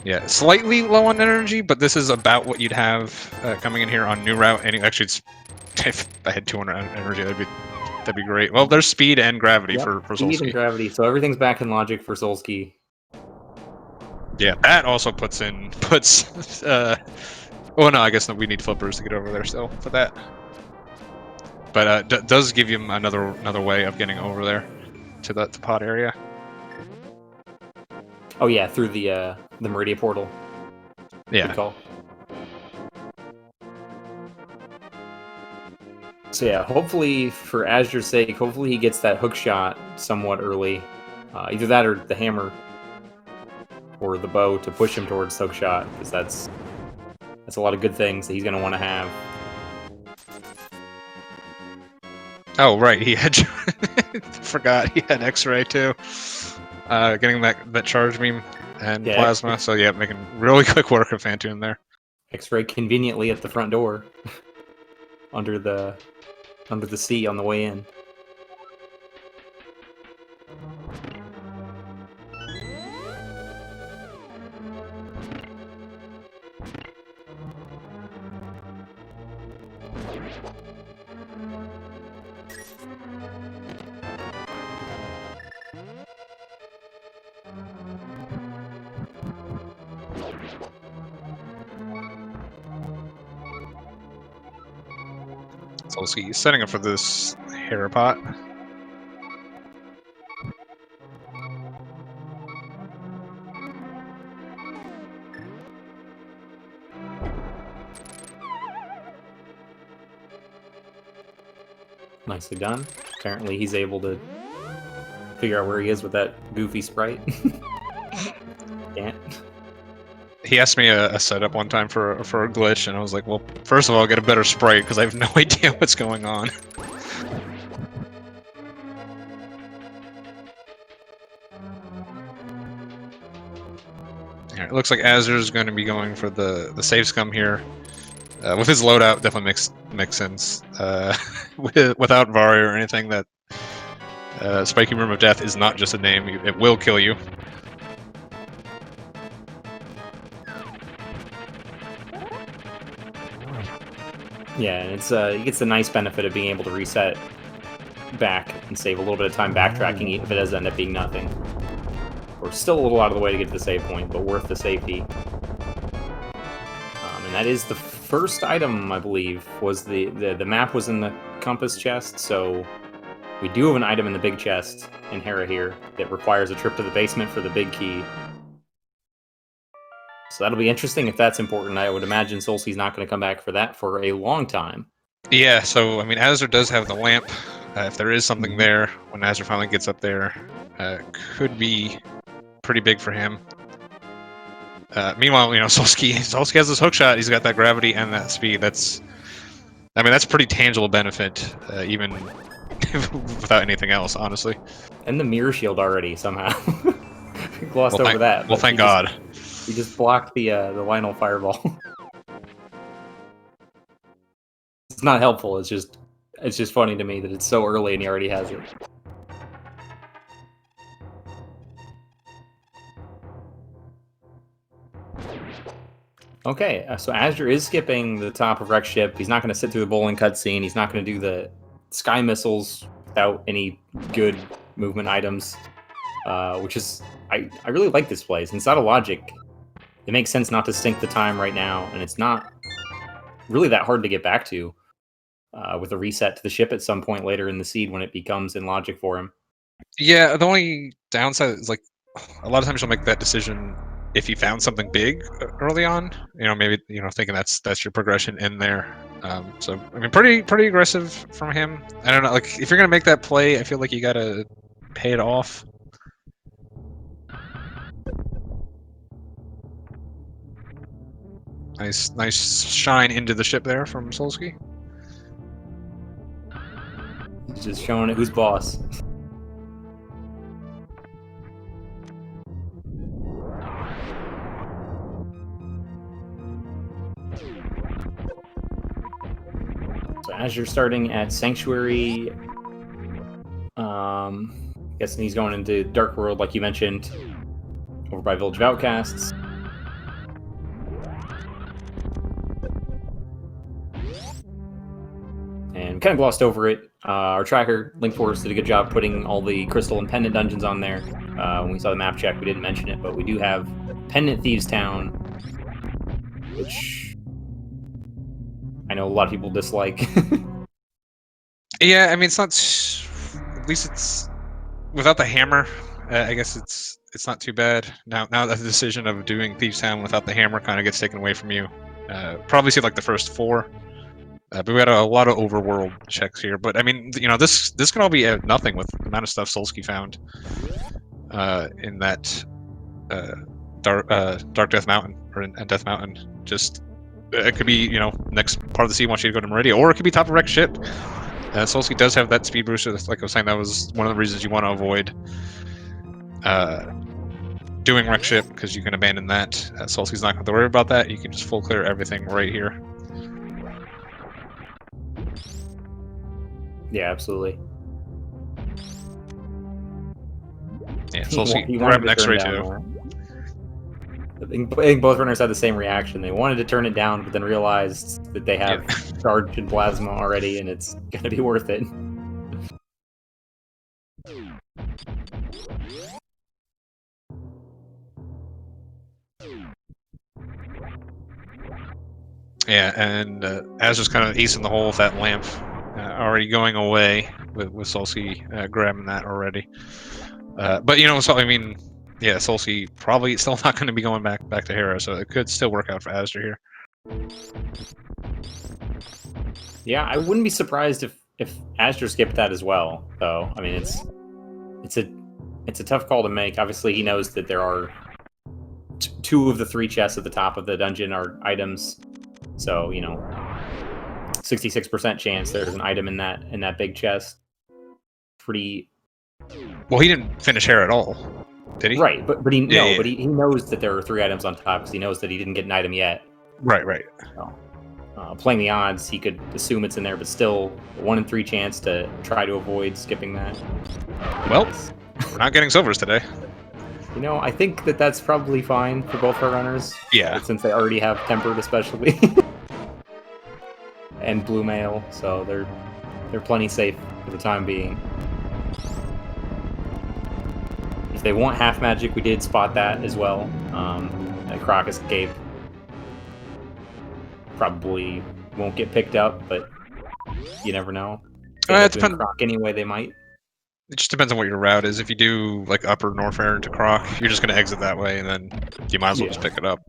Yeah, slightly low on energy, but this is about what you'd have coming in here on new route. And actually, if I had 200 energy, that'd be great. Well, there's speed and gravity for Solski. Speed and gravity, so everything's back in logic for Solski. Yeah, that also puts. Oh no, I guess we need flippers to get over there still for that. But does give you another way of getting over there to the pod area. Oh yeah, through the Meridia portal. Yeah. Good call. So yeah, hopefully for Azure's sake, hopefully he gets that hook shot somewhat early. Either that or the hammer or the bow to push him towards hook shot, because that's a lot of good things that he's going to want to have. Oh right, he had forgot he had X-ray too. Getting that charge beam and plasma, so yeah, making really quick work of Phantoon there. X-ray conveniently at the front door, under the sea on the way in. Solski setting up for this Hera pot. Nicely done. Apparently he's able to figure out where he is with that goofy sprite. Can't. He asked me a setup one time for a glitch, and I was like, well, first of all, get a better sprite, because I have no idea what's going on. It looks like Azur's going to be going for the save scum here. With his loadout, definitely makes sense. Without Vari or anything, that Spiky Room of Death is not just a name, it will kill you. Yeah, and it's he gets the nice benefit of being able to reset back and save a little bit of time backtracking, even if it does end up being nothing. We're still a little out of the way to get to the save point, but worth the safety. And that is the first item, I believe, was the map was in the compass chest, so we do have an item in the big chest in Hera here that requires a trip to the basement for the big key. So that'll be interesting if that's important. I would imagine Solski's not going to come back for that for a long time. Yeah, so I mean, Azder does have the lamp. If there is something there when Azder finally gets up there, could be pretty big for him. Meanwhile, you know, Solski has this hook shot. He's got that gravity and that speed. That's pretty tangible benefit, even without anything else, honestly. And the mirror shield already somehow glossed over that. Well, thank God. He just blocked the Lionel fireball. It's not helpful. It's just funny to me that it's so early and he already has it. Okay, so Azder is skipping the top of Rex ship. He's not going to sit through the bowling cutscene. He's not going to do the sky missiles without any good movement items, which is I really like this play. Since it's out of logic, it makes sense not to sync the time right now, and it's not really that hard to get back to with a reset to the ship at some point later in the seed when it becomes in logic for him. Yeah, the only downside is, like, a lot of times you'll make that decision if you found something big early on. You know, maybe, you know, thinking that's your progression in there. So I mean, pretty aggressive from him. I don't know, like, if you're gonna make that play, I feel like you gotta pay it off. Nice shine into the ship there from Solski. He's just showing it who's boss. So as you're starting at Sanctuary, guessing he's going into Dark World, like you mentioned, over by Village of Outcasts. And kind of glossed over it. Our tracker, Link Force, did a good job putting all the Crystal and Pendant dungeons on there. When we saw the map check, we didn't mention it, but we do have Pendant Thieves Town, which I know a lot of people dislike. Yeah, I mean, it's not. At least it's without the hammer. I guess it's not too bad. Now that the decision of doing Thieves Town without the hammer kind of gets taken away from you. Probably see like the first 4. But we got a lot of overworld checks here. But I mean, you know, this can all be nothing with the amount of stuff Solski found in that Dark Death Mountain or in Death Mountain. Just it could be, you know, next part of the sea wants you to go to Meridia, or it could be top of Rex ship. Solski does have that speed booster. Like I was saying, that was one of the reasons you want to avoid doing Rex ship, because you can abandon that. Solski's not going to worry about that. You can just full clear everything right here. Yeah, absolutely. Yeah, Solski grabbing X-ray too. I think both runners had the same reaction. They wanted to turn it down, but then realized that they have charge and plasma already, and it's going to be worth it. Yeah, and Azder's kind of acing the hole with that lamp, already going away with Solski grabbing that already. But you know, so I mean, yeah, Solski probably still not going to be going back to Hera, so it could still work out for Azder here. Yeah, I wouldn't be surprised if Azder skipped that as well, though. I mean, it's a tough call to make. Obviously, he knows that there are 2 of the 3 chests at the top of the dungeon are items, so you know, 66% chance there's an item in that big chest. Pretty. Well, he didn't finish Hera at all, did he? Right, but he knows that there are 3 items on top because he knows that he didn't get an item yet. Right. So, playing the odds, he could assume it's in there, but still, 1 in 3 chance to try to avoid skipping that. Well, we're not getting silvers today. You know, I think that's probably fine for both our runners. Yeah. Since they already have tempered, especially. and blue mail, so they're plenty safe for the time being. If they want half magic, we did spot that as well. A Croc escape probably won't get picked up, but you never know. If they end up doing Croc anyway, they might. It just depends on what your route is. If you do like upper Norfair into Croc, you're just going to exit that way, and then you might as well just pick it up.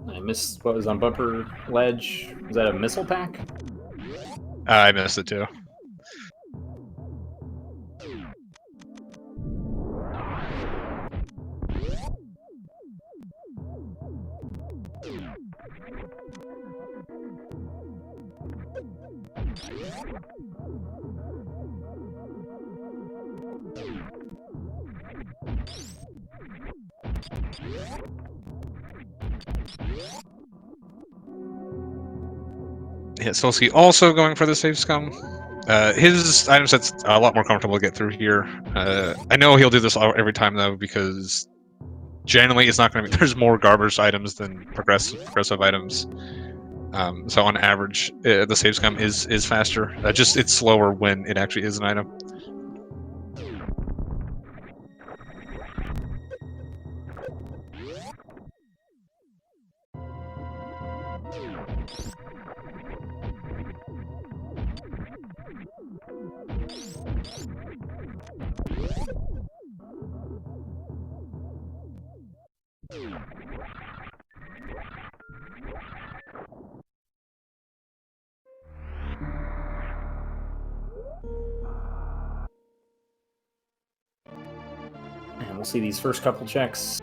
I missed what was on bumper ledge. Was that a missile pack? I missed it too. Yeah, Solski also going for the safe scum. His item set's a lot more comfortable to get through here. I know he'll do this every time though, because generally it's not going to be. There's more garbage items than progressive items. So on average, the safe scum is faster. Just it's slower when it actually is an item. And we'll see these first couple checks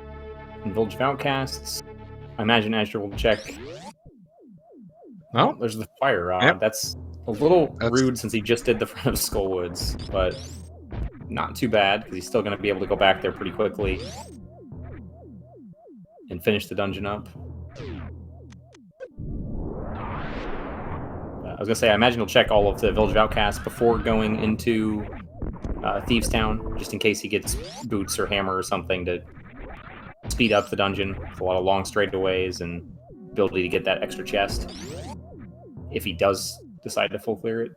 in Village of Outcasts. I imagine Azure will check. Oh, there's the fire rod. Yep. That's a little rude since he just did the front of Skullwoods, but not too bad because he's still going to be able to go back there pretty quickly and finish the dungeon up. I was going to say, I imagine he'll check all of the Village of Outcasts before going into Thieves Town, just in case he gets boots or hammer or something to speed up the dungeon with a lot of long straightaways and ability to get that extra chest if he does decide to full clear it.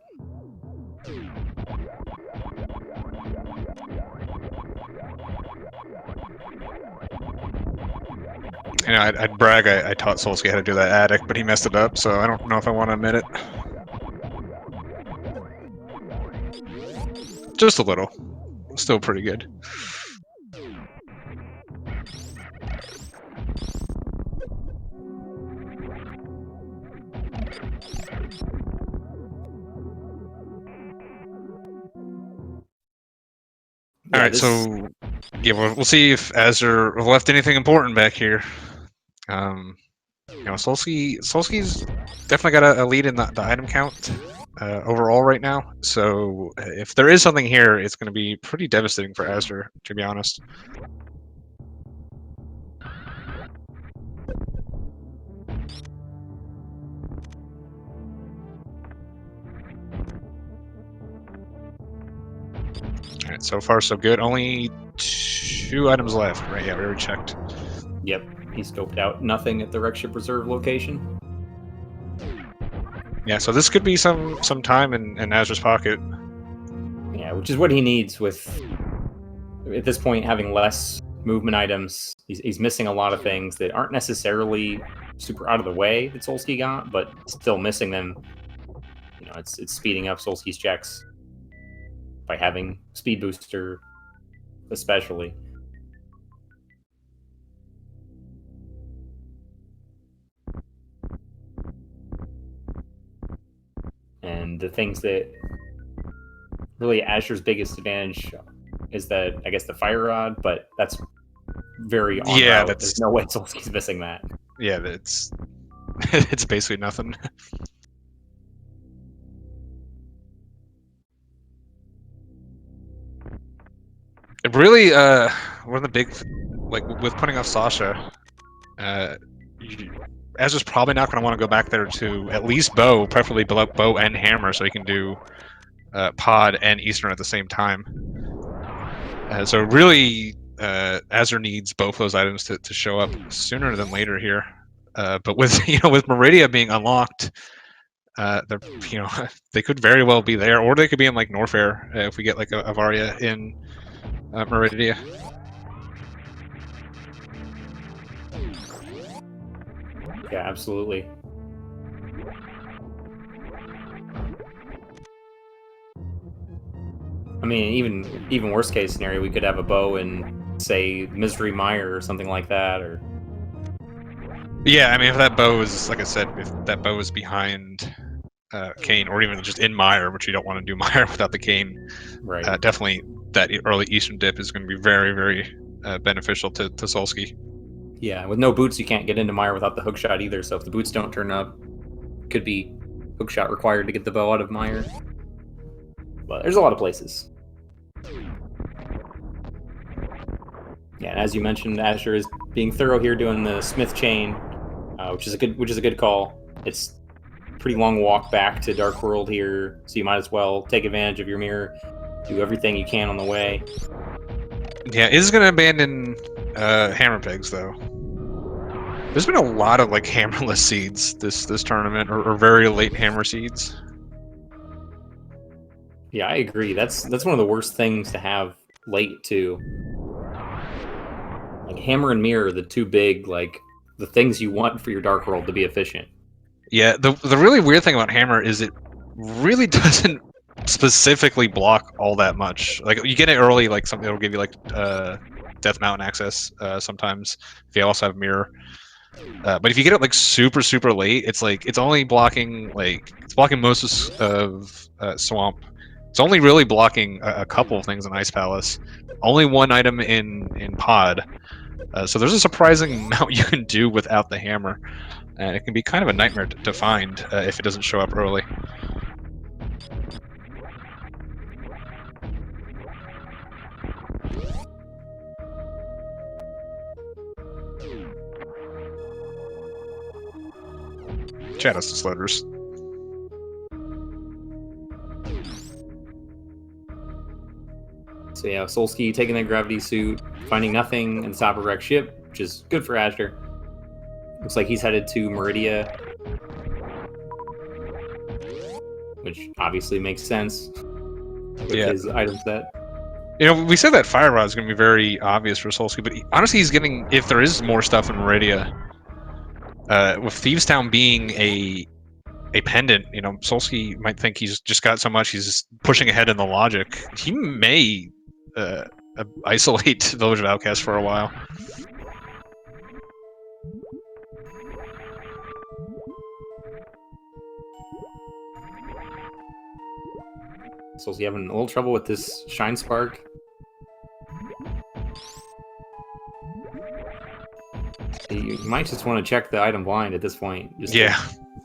You know, I'd brag I taught Solski how to do that attic, but he messed it up, so I don't know if I want to admit it. Just a little. Still pretty good. All right, so yeah, we'll see if Azure left anything important back here. You know, Solski's definitely got a lead in the item count overall right now. So if there is something here, it's going to be pretty devastating for Azure, to be honest. All right, so far so good. Only 2 items left, right? Yeah, we already checked. Yep, he scoped out nothing at the Wreck Ship Reserve location. Yeah, so this could be some time in Azure's pocket. Yeah, which is what he needs with, at this point, having less movement items. He's missing a lot of things that aren't necessarily super out of the way that Solski got, but still missing them. You know, it's speeding up Solski's checks by having speed booster, especially. And the things that really Azure's biggest advantage is that, I guess, the fire rod, but that's very on route. There's no way Solski's missing that. Yeah, it's it's basically nothing. It really, one of the big like with putting off Sasha, Ezra's probably not going to want to go back there to at least bow, preferably bow and hammer, so he can do pod and Eastern at the same time. So really, Azure needs both those items to show up sooner than later here. But with with Meridia being unlocked, they're they could very well be there, or they could be in like Norfair if we get like a Avaria in Meridia. Yeah, absolutely. I mean, even worst case scenario, we could have a bow in, say, Misery Mire or something like that, or Yeah, I mean, if that bow is, like I said, if that bow is behind Kane, or even just in Mire, which you don't want to do Mire without the Kane, right. Definitely that early Eastern dip is going to be very, very beneficial to Solski. Yeah, with no boots, you can't get into Mire without the hookshot either. So if the boots don't turn up, could be hookshot required to get the bow out of Mire. But there's a lot of places. Yeah, and as you mentioned, Asher is being thorough here, doing the Smith chain, which is a good call. It's a pretty long walk back to Dark World here, so you might as well take advantage of your mirror, do everything you can on the way. Yeah, is going to abandon hammer pegs though. There's been a lot of like hammerless seeds this tournament, or very late hammer seeds. Yeah, I agree. That's one of the worst things to have late too. Like hammer and mirror, the two big the things you want for your Dark World to be efficient. Yeah, the really weird thing about hammer is it really doesn't specifically block all that much. Like you get it early, like something that'll give you like Death Mountain access sometimes if you also have mirror. But if you get it like super late, it's like it's only blocking it's blocking most of swamp. It's only really blocking a couple of things in Ice Palace. Only one item in pod. So there's a surprising amount you can do without the hammer, and it can be kind of a nightmare to find if it doesn't show up early. Chat us to sliders. So yeah, Solski taking that gravity suit, finding nothing in the top of wrecked ship, which is good for Azure. Looks like he's headed to Meridia, which obviously makes sense with his item set. We said that Fire Rod is going to be very obvious for Solski, but honestly, he's getting, if there is more stuff in Meridia, with Thieves Town being a pendant, Solski might think he's just got so much, he's pushing ahead in the logic. He may isolate Village of Outcasts for a while. Solski having a little trouble with this Shine Spark. You might just want to check the item blind at this point, just to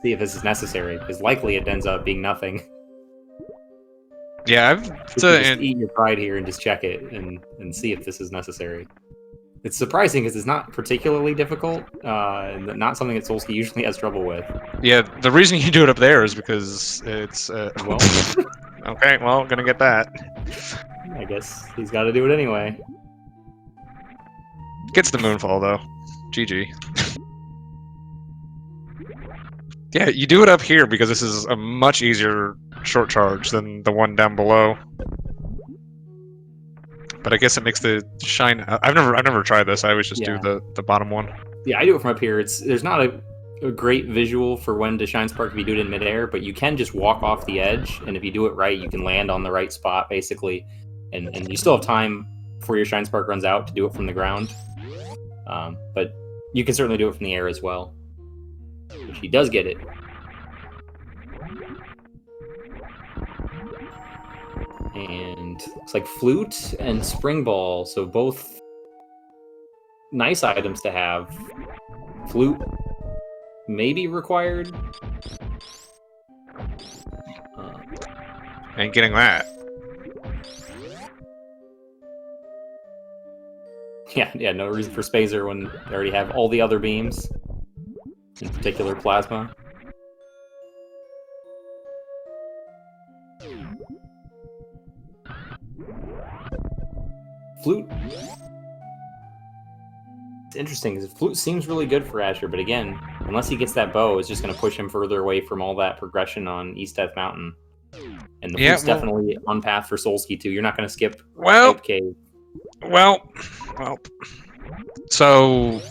see if this is necessary, because likely it ends up being nothing. Yeah, just eat your pride here and just check it and see if this is necessary. It's surprising because it's not particularly difficult, not something that Solski usually has trouble with. Yeah, the reason you do it up there is because it's well. Okay, well, gonna get that. I guess he's got to do it anyway. Gets the Moonfall though. GG. Yeah, you do it up here because this is a much easier short charge than the one down below. But I guess it makes the shine. I've never tried this. I always just do the bottom one. Yeah, I do it from up here. There's not a great visual for when to Shine Spark if you do it in midair, but you can just walk off the edge, and if you do it right, you can land on the right spot basically, and you still have time before your Shine Spark runs out to do it from the ground. But you can certainly do it from the air as well. Which he does get it. And looks like Flute and Spring Ball, so both nice items to have. Flute may be required. Ain't getting that. Yeah, no reason for Spazer when they already have all the other beams, in particular Plasma. Flute. It's interesting because Flute seems really good for Azure, but again, unless he gets that bow, it's just going to push him further away from all that progression on East Death Mountain. And the Flute's definitely on path for Solski too. You're not going to skip Hype Cave. Well. So,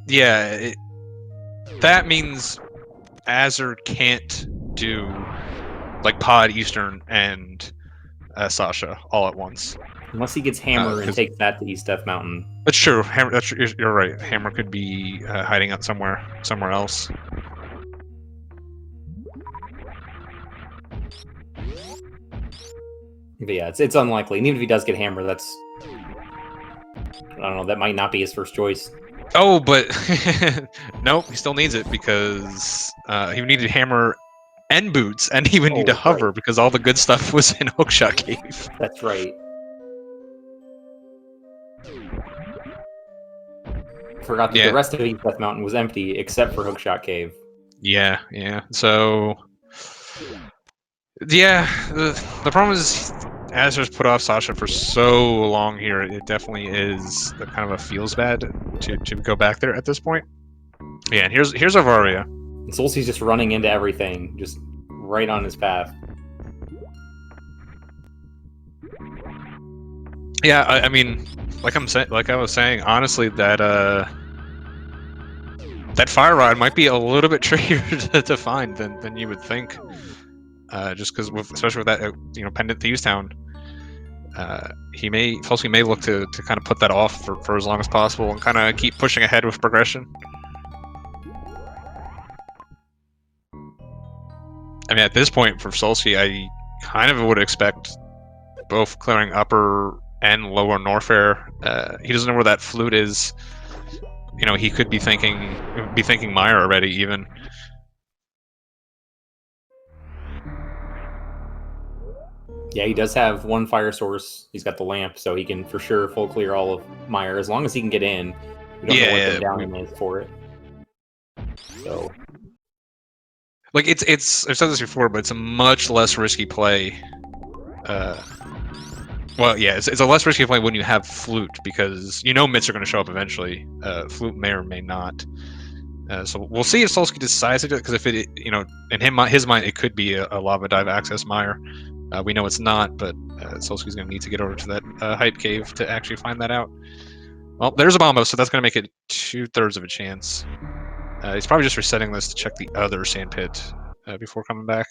yeah, that means Azure can't do like Pod, Eastern, and Sasha all at once. Unless he gets Hammer and takes that to East Death Mountain. That's true. Hammer, you're right. Hammer could be hiding out somewhere else. But yeah, it's unlikely. And even if he does get Hammer, that's... I don't know, that might not be his first choice. Oh, but nope, he still needs it because he needed Hammer and Boots, and he would need to hover because all the good stuff was in Hookshot Cave. That's right. Forgot that the rest of East Death Mountain was empty except for Hookshot Cave. Yeah. So, yeah, the problem is Azur's put off Sasha for so long here. It definitely is kind of a feels bad to go back there at this point. Yeah, and here's Avaria. And Solski's just running into everything, just right on his path. Yeah, I mean, like I was saying, honestly, that Fire Rod might be a little bit trickier to find than you would think. Just because, especially with that, pendant Thieves Town, Solski may look to kind of put that off for as long as possible and kind of keep pushing ahead with progression. I mean, at this point for Solski, I kind of would expect both clearing upper and lower Norfair. He doesn't know where that flute is. He could be thinking Meyer already, even. Yeah, he does have one fire source. He's got the lamp, so he can for sure full clear all of Meyer as long as he can get in. We don't know what the downing is for it. So, like I've said this before, but it's a much less risky play. Well, yeah, it's a less risky play when you have Flute because Mitts are going to show up eventually. Flute may or may not. So we'll see if Solski decides to do it, because if it, in his mind, it could be a Lava Dive Access Meyer. We know it's not, but Solski's going to need to get over to that Hype Cave to actually find that out. Well, there's a Bombo, so that's going to make it 2/3 of a chance. He's probably just resetting this to check the other sand pit before coming back.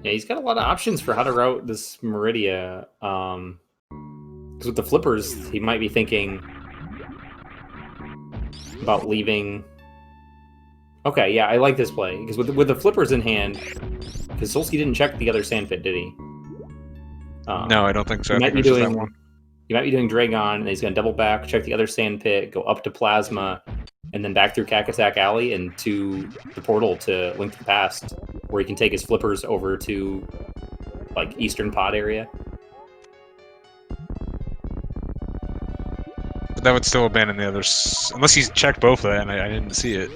Yeah, he's got a lot of options for how to route this Meridia. Because with the flippers, he might be thinking about leaving. Okay, yeah, I like this play because with the flippers in hand, because Solski didn't check the other sand pit, did he? No, I don't think so. He might be doing Dragon, and he's going to double back, check the other sand pit, go up to Plasma, and then back through Cactusack Alley and to the portal to Link to the Past, where he can take his flippers over to like Eastern Pod area. But that would still abandon the others, unless he's checked both of that, and I didn't see it.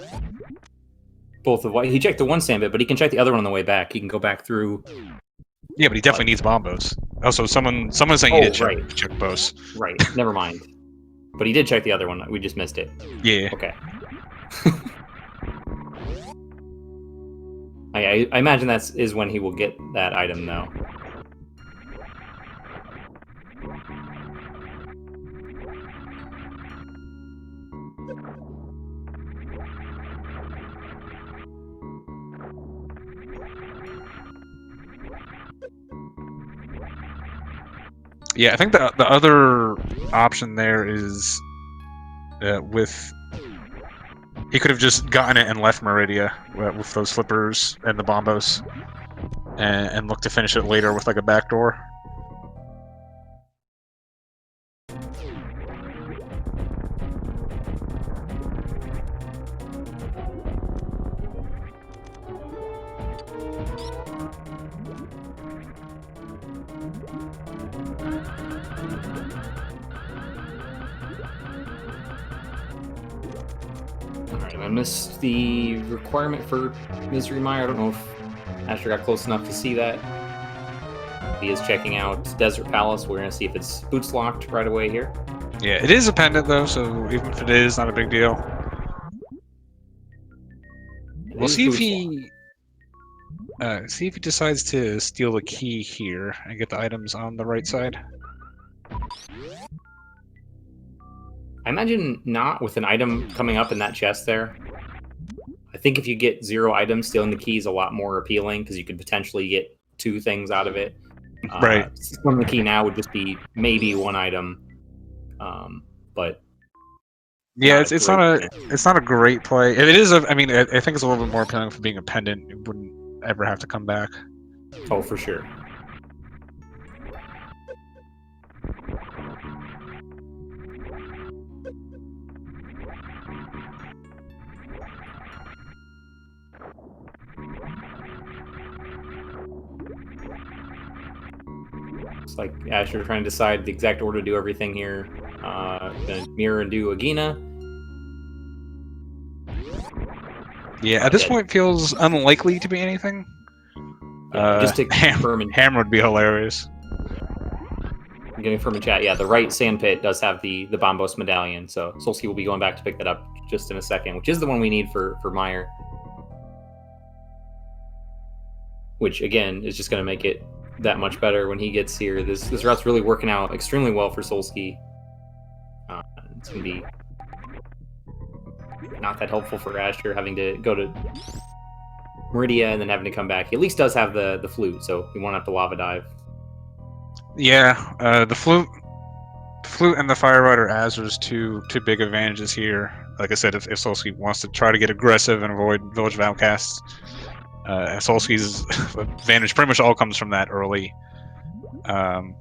Both of what he checked the one sand pit, but he can check the other one on the way back. He can go back through. Yeah, but he definitely needs Bombos. Also, someone's saying he did check both. Right, never mind. But he did check the other one. We just missed it. Yeah. Okay. I imagine that is when he will get that item, though. Yeah, I think the other option there is with... He could have just gotten it and left Meridia with those flippers and the Bombos and look to finish it later with like a backdoor. Alright, I missed the requirement for Misery Mire. I don't know if Asher got close enough to see that. He is checking out Desert Palace. We're going to see if it's boots locked right away here. Yeah, it is a pendant though, so even if it is, not a big deal. We'll see if he decides to steal the key here and get the items on the right side. I imagine not with an item coming up in that chest there. I think if you get 0 items, stealing the key is a lot more appealing because you could potentially get 2 things out of it. Right. Stealing the key now would just be maybe 1 item, but yeah, it's not a great play. It is I mean, I think it's a little bit more appealing for being a pendant. It wouldn't ever have to come back. Oh, for sure. It's like Asher trying to decide the exact order to do everything here. Gonna mirror and do Agina. Yeah, at this point feels unlikely to be anything. Just to confirm, Hammer would be hilarious. I'm getting from a chat. Yeah, the right sand pit does have the Bombos medallion, so Solski will be going back to pick that up just in a second, which is the one we need for Meyer. Which again is just going to make it that much better when he gets here. This route's really working out extremely well for Solski. It's going to be not that helpful for Asher having to go to Meridia and then having to come back. He at least does have the flute, so he won't have to lava dive. Yeah, the flute and the Fire Rider Azer's two big advantages here. Like I said, if Solski wants to try to get aggressive and avoid Village of Outcasts, Solski's advantage pretty much all comes from that early, that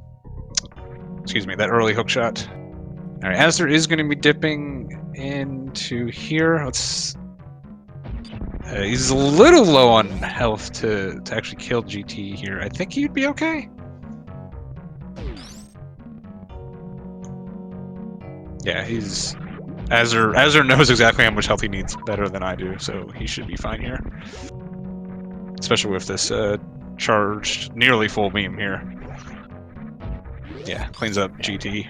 early hook shot. All right, Azder is going to be dipping into here. Let's. He's a little low on health to actually kill GT here. I think he'd be okay. Yeah, he's Azder knows exactly how much health he needs better than I do, so he should be fine here. Especially with this charged, nearly full beam here. Yeah, cleans up GT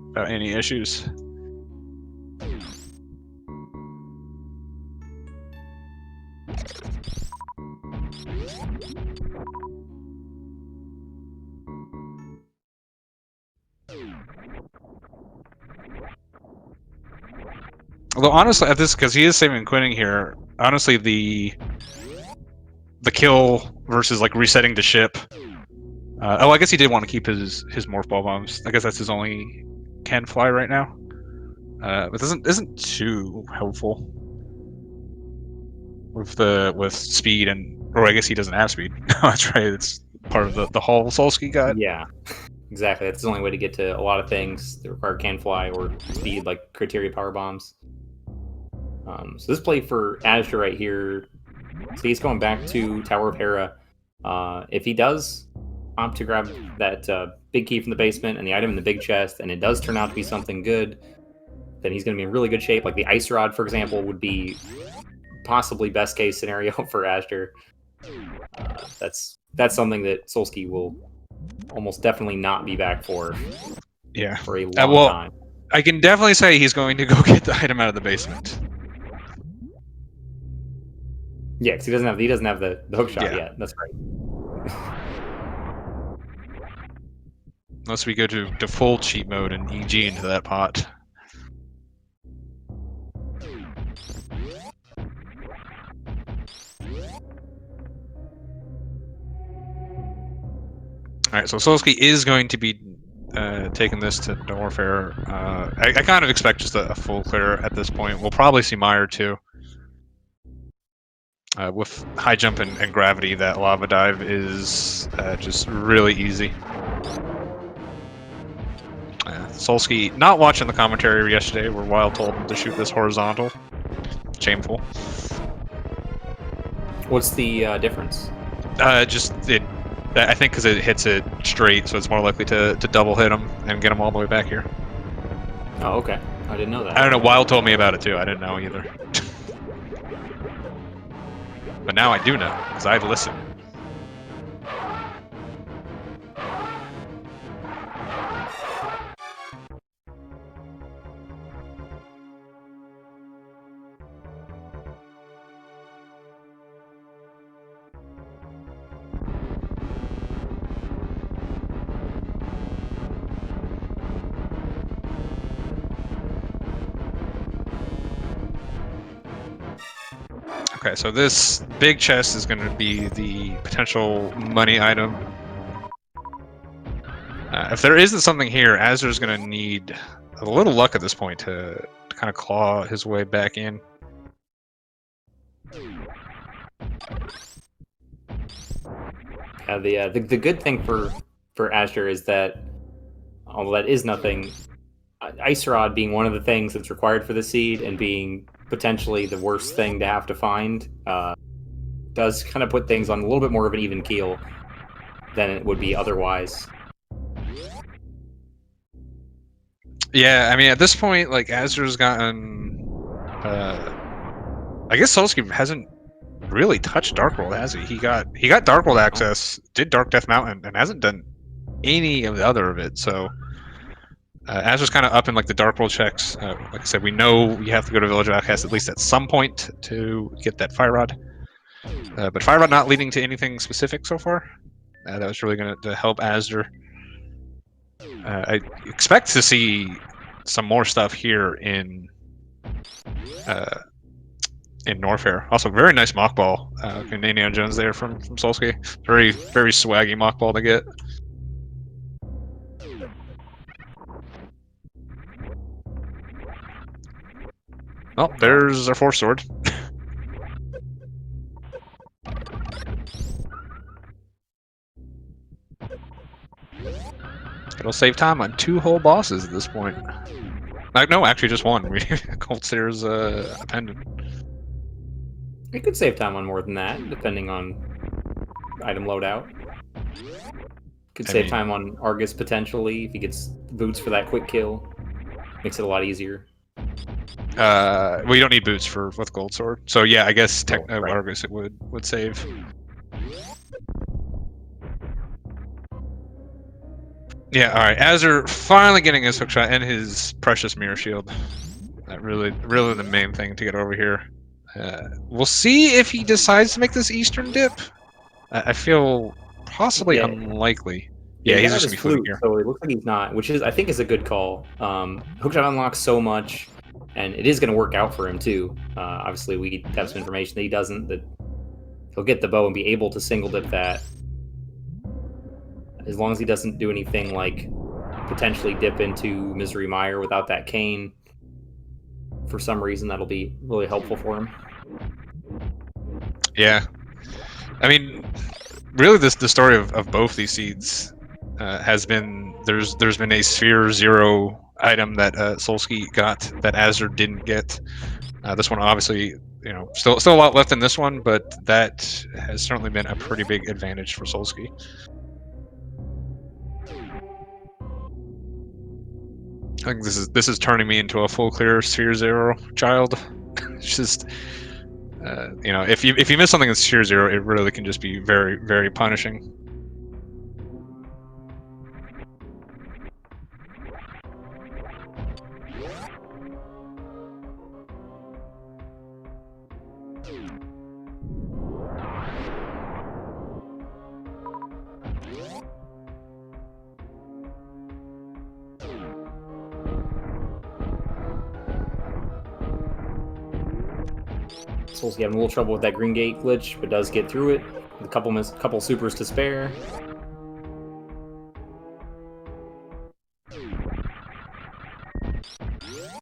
without any issues. Although honestly, at this, because he is saving and quitting here, honestly, the kill versus like resetting the ship. I guess he did want to keep his morph ball bombs. I guess that's his only can fly right now. But isn't too helpful with speed or I guess he doesn't have speed. That's right. It's part of the hull Solski got. Yeah, exactly. That's the only way to get to a lot of things that require can fly or speed, like criteria power bombs. So this play for Azure right here. So he's going back to Tower of Hera. If he does opt to grab that big key from the basement and the item in the big chest, and it does turn out to be something good, then he's going to be in really good shape. Like the Ice Rod, for example, would be possibly best case scenario for Azure. That's something that Solski will almost definitely not be back for. Yeah, for a long time. I can definitely say he's going to go get the item out of the basement. Yeah, because he doesn't have the hook shot yet. That's right. Unless we go to full cheat mode and EG into that pot. Alright, so Solski is going to be taking this to Warfare. I kind of expect just a full clear at this point. We'll probably see Meyer too. With high jump and gravity, that lava dive is just really easy. Solski not watching the commentary yesterday where Wild told him to shoot this horizontal. Shameful. What's the difference? Just I think because it hits it straight, so it's more likely to double hit him and get him all the way back here. Oh, okay. I didn't know that. I don't know. Wild told me about it too. I didn't know either. But now I do know because I've listened. Okay, so this big chest is going to be the potential money item. If there isn't something here, Azder's going to need a little luck at this point to kind of claw his way back in. The good thing for Azder is that, although that is nothing, Ice Rod being one of the things that's required for the seed and being potentially the worst thing to have to find, does kind of put things on a little bit more of an even keel than it would be otherwise. Yeah, I mean, at this point, like, Azder's gotten... I guess Solski hasn't really touched Dark World, has he? He got Dark World access, did Dark Death Mountain, and hasn't done any of the other of it, so... Azder's kind of up in like the Dark World checks. Like I said, we know you have to go to Village of Outcasts at least at some point to get that Fire Rod. But Fire Rod not leading to anything specific so far. That was really going to help Azder. I expect to see some more stuff here in Norfair. Also, very nice mock ball in Indiana Jones there from Solski. Very swaggy mock ball to get. Oh, there's our fourth sword. It'll save time on 2 whole bosses at this point. No, actually just 1. Cold Seer's a pendant. It could save time on more than that, depending on item loadout. Could save time on Argus potentially if he gets boots for that quick kill. Makes it a lot easier. Well, you don't need boots with Gold Sword. So yeah, I guess right. Argus it would save. Yeah, all right. Azder finally getting his hookshot and his precious mirror shield. That really the main thing to get over here. We'll see if he decides to make this Eastern dip. I feel possibly unlikely. Yeah, he's just gonna be floating here. So it looks like he's not, which I think is a good call. Hookshot unlocks so much, and it is going to work out for him too. Obviously, we have some information that he doesn't. That he'll get the bow and be able to single dip that, as long as he doesn't do anything like potentially dip into Misery Mire without that cane. For some reason, that'll be really helpful for him. Yeah, I mean, really, the story of both these seeds has been there's been a Sphere 0 item that Solski got that Azder didn't get. This one, obviously, still a lot left in this one, but that has certainly been a pretty big advantage for Solski. I think this is turning me into a full clear Sphere 0 child. It's just, if you miss something in Sphere 0, it really can just be very punishing. Solski having a little trouble with that green gate glitch, but does get through it. A couple supers to spare.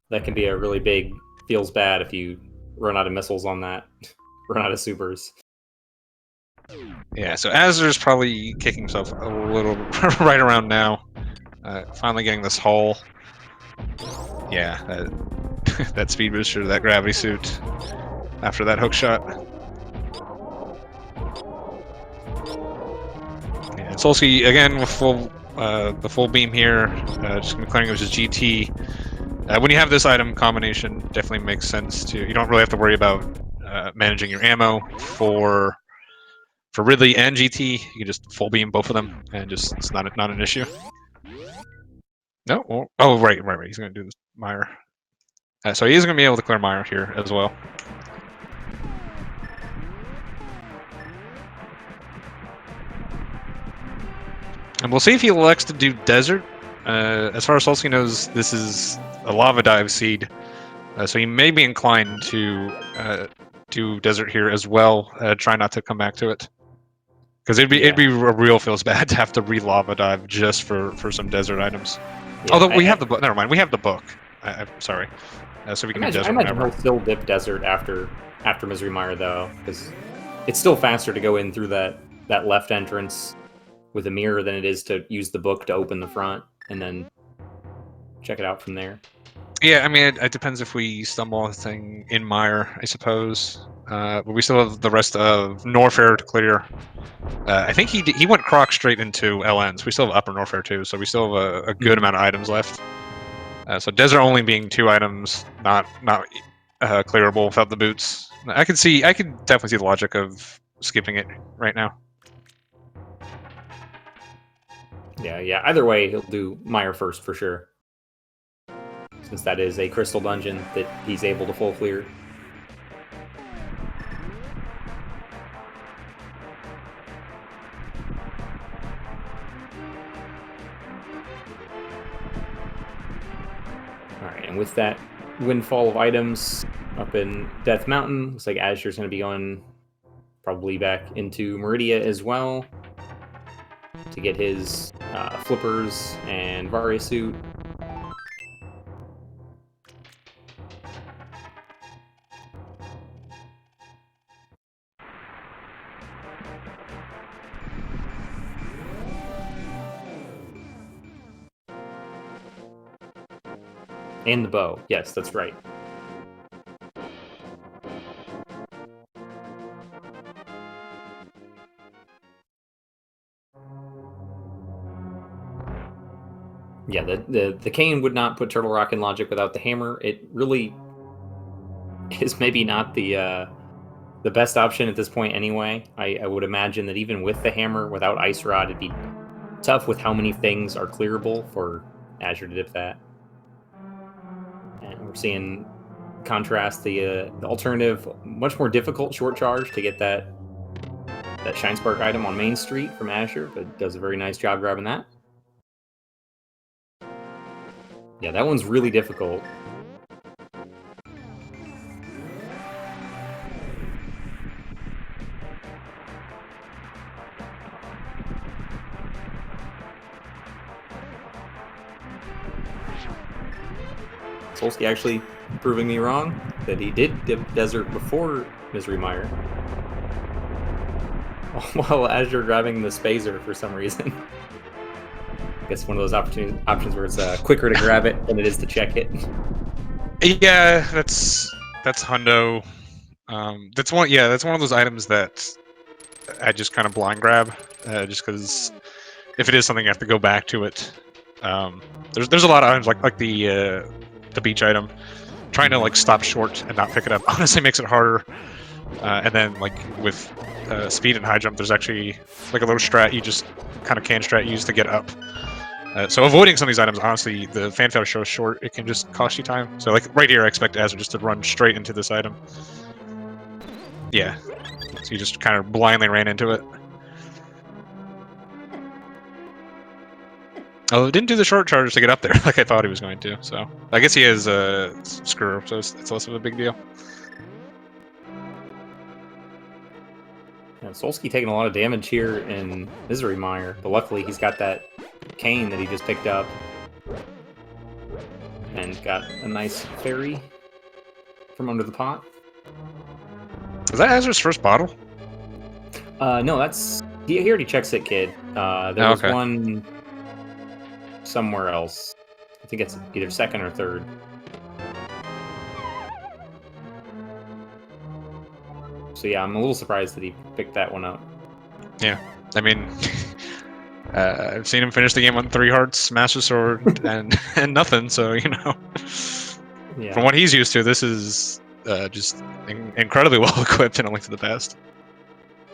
That can be a really big, feels bad if you run out of missiles on that, run out of supers. Yeah, so Azder's probably kicking himself a little right around now. Finally getting this haul. Yeah, that speed booster, that gravity suit. After that hook shot. Yeah, Solski again with the full beam here. Just gonna be clearing with his GT. When you have this item combination, definitely makes sense to. You don't really have to worry about managing your ammo for Ridley and GT. You can just full beam both of them, and just it's not an issue. No, oh right. He's gonna do this Meyer. So he is gonna be able to clear Meyer here as well. And we'll see if he elects to do desert. As far as Solski knows, this is a lava dive seed, so he may be inclined to do desert here as well. Try not to come back to it, because it'd be a real feels bad to have to re-lava dive just for some desert items. Yeah, although we have the book. Never mind, we have the book. I'm sorry. So we can do desert. I imagine he'll still dip desert after Misery Mire though, because it's still faster to go in through that left entrance with a mirror than it is to use the book to open the front and then check it out from there. Yeah, I mean, it depends if we stumble on a thing in Mire, I suppose. But we still have the rest of Norfair to clear. I think he went Croc straight into LNs. We still have Upper Norfair too, so we still have a good amount of items left. So Desert only being 2 items, not clearable without the boots. I could definitely see the logic of skipping it right now. Yeah. Either way, he'll do Mire first for sure, since that is a crystal dungeon that he's able to full clear. Alright, and with that windfall of items up in Death Mountain, looks like Azur's going to be going probably back into Meridia as well to get his flippers and Varia suit. And the bow. Yes, that's right. Yeah, the cane would not put Turtle Rock in logic without the hammer. It really is maybe not the best option at this point anyway. I would imagine that even with the hammer, without Ice Rod, it'd be tough with how many things are clearable for Azure to dip that. And we're seeing contrast the alternative, much more difficult short charge to get that Shine Spark item on Main Street from Azure, but does a very nice job grabbing that. Yeah, that one's really difficult. Solski actually proving me wrong, that he did dip Desert before Misery Mire. While Azure grabbing the Spazer for some reason. I guess one of those options where it's quicker to grab it than it is to check it. Yeah, that's hundo. That's one of those items that I just kind of blind grab, just because if it is something I have to go back to it. There's a lot of items like the beach item. Trying to like stop short and not pick it up honestly makes it harder. And then like with speed and high jump, there's actually like a little strat you just kind of can strat use to get up. So avoiding some of these items, honestly, the fanfare show short, it can just cost you time. So like right here, I expect Azure just to run straight into this item. Yeah, so you just kind of blindly ran into it. Oh, it didn't do the short charge to get up there like I thought he was going to. So I guess he has screw, so it's less of a big deal. Yeah, Solski taking a lot of damage here in Misery Mire, but luckily he's got that cane that he just picked up and got a nice fairy from under the pot. Is that Azur's first bottle? No, that's he already checks it, kid. There was one somewhere else. I think it's either second or third. So yeah, I'm a little surprised that he picked that one up. Yeah, I mean, I've seen him finish the game on 3 hearts, Master Sword, and nothing. So Yeah. from what he's used to, this is just incredibly well equipped in A Link to the Past.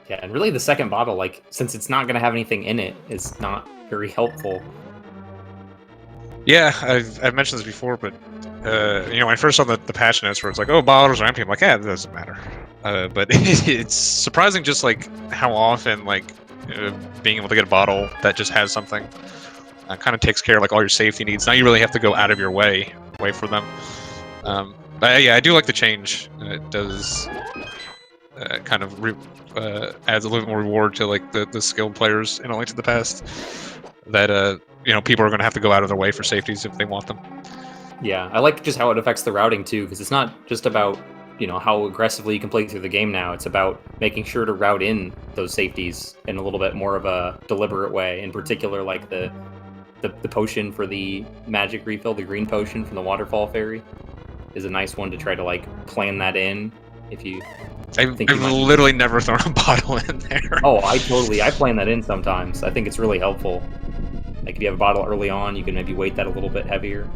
Yeah, and really the second bottle, like, since it's not going to have anything in it, is not very helpful. Yeah, I've mentioned this before, but when I first saw the patch notes where it's like, oh, bottles are empty, I'm like, yeah, that doesn't matter. But it's surprising just like how often being able to get a bottle that just has something kind of takes care of like all your safety needs. Now you really have to go out of your way for them. But yeah, I do like the change. It does kind of adds a little bit more reward to like the skilled players in A Link to the Past. That people are going to have to go out of their way for safeties if they want them. Yeah, I like just how it affects the routing too, because it's not just about how aggressively you can play through the game now. It's about making sure to route in those safeties in a little bit more of a deliberate way. In particular, like the potion for the magic refill, the green potion from the waterfall fairy, is a nice one to try to like plan that in. If you I've literally never thrown a bottle in there. Oh, I plan that in sometimes. I think it's really helpful. Like if you have a bottle early on, you can maybe weight that a little bit heavier.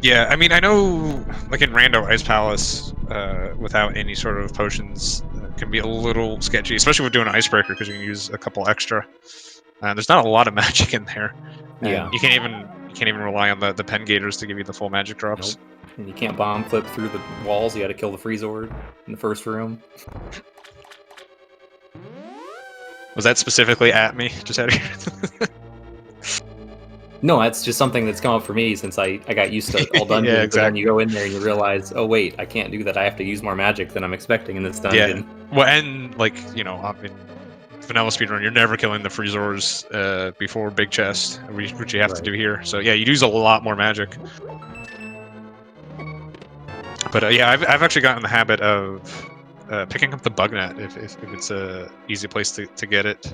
Yeah, I mean, I know, like in Rando Ice Palace, without any sort of potions, can be a little sketchy, especially with doing an icebreaker because you can use a couple extra. There's not a lot of magic in there. Yeah, you can't even rely on the pen gators to give you the full magic drops. Nope. And you can't bomb clip through the walls. You got to kill the Freezord in the first room. Was that specifically at me? Just out of here. No, that's just something that's come up for me since I got used to all dungeons. Yeah, exactly. But then you go in there and you realize, oh wait, I can't do that. I have to use more magic than I'm expecting in this dungeon. Yeah. Well, and in vanilla speedrun, you're never killing the Freezors before big chest, which you have to do here. So yeah, you use a lot more magic. But yeah, I've actually gotten in the habit of picking up the bug net if it's a easy place to get it.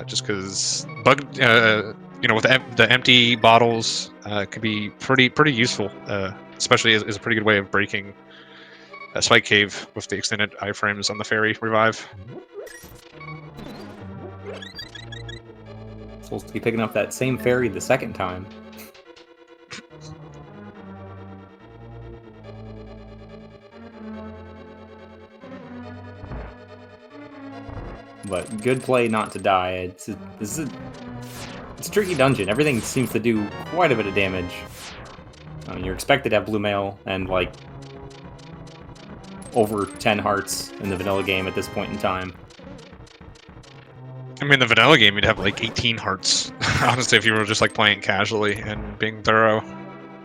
Just because bug, with the empty bottles could be pretty useful, especially as a pretty good way of breaking a Spike Cave with the extended iframes on the fairy revive. Supposed to be picking up that same fairy the second time. But good play not to die. It's a tricky dungeon. Everything seems to do quite a bit of damage. I mean, you're expected to have blue mail and like over 10 hearts in the vanilla game at this point in time. I mean, the vanilla game, you'd have like 18 hearts, honestly, if you were just like playing casually and being thorough.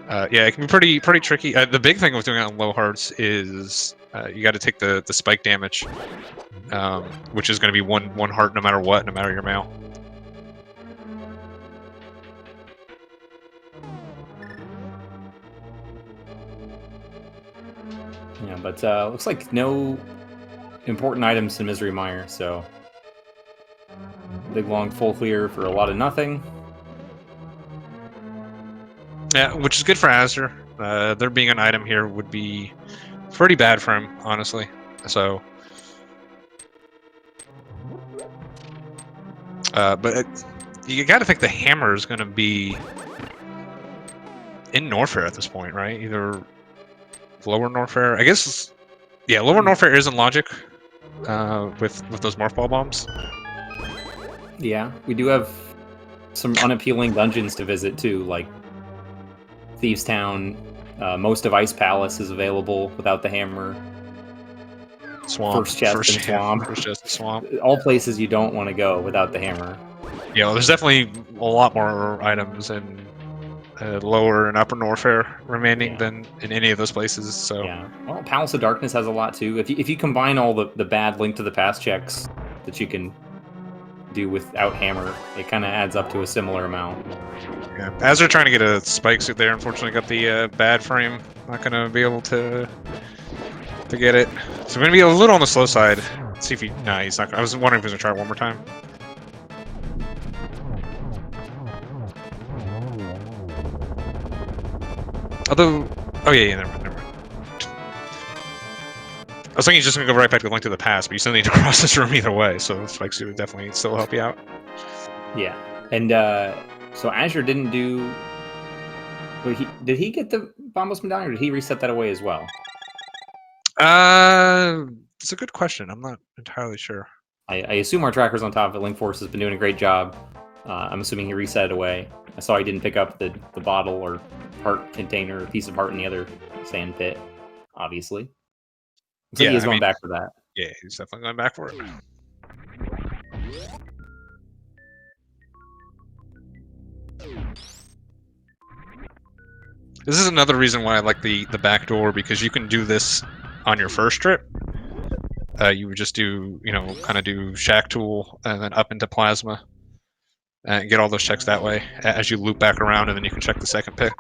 Yeah, it can be pretty tricky. The big thing with doing it on low hearts is you got to take the spike damage, which is going to be one heart no matter what, no matter your mail. Yeah, but looks like no important items in Misery Mire, so big long full clear for a lot of nothing. Yeah, which is good for Azder. There being an item here would be pretty bad for him, honestly. So, but you got to think the hammer is going to be in Norfair at this point, right? Either lower Norfair, I guess. Yeah, lower Norfair is in logic with those morph ball bombs. Yeah, we do have some unappealing dungeons to visit too, like Thieves Town. Most of Ice Palace is available without the hammer. Swamp. First chest and swamp. First chest and swamp. All places you don't want to go without the hammer. Yeah, well, there's definitely a lot more items in lower and upper Norfair remaining than in any of those places. So yeah, well, Palace of Darkness has a lot too. If you combine all the bad Link to the Past checks that you can do without hammer, it kind of adds up to a similar amount. Yeah, as they're trying to get a spike suit there, unfortunately got the bad frame. Not gonna be able to get it. So we're gonna be a little on the slow side. Let's see if he. Nah, he's not. I was wondering if he's gonna try it one more time. Although, oh yeah, never mind. I was thinking he's just gonna go right back to Link to the Past, but you still need to cross this room either way, so the spike suit would definitely still help you out. Yeah, and so Azure didn't do. Wait, did he get the Bombos medallion, or did he reset that away as well? It's a good question. I'm not entirely sure. I assume our tracker's on top of it. Link Force has been doing a great job. I'm assuming he reset it away. I saw he didn't pick up the bottle or heart container or piece of heart in the other sand pit, obviously. So Yeah, he is I going mean, back for that. Yeah, he's definitely going back for it. This is another reason why I like the back door, because you can do this on your first trip. You would just do, kind of do Shack Tool and then up into Plasma and get all those checks that way as you loop back around, and then you can check the second pick.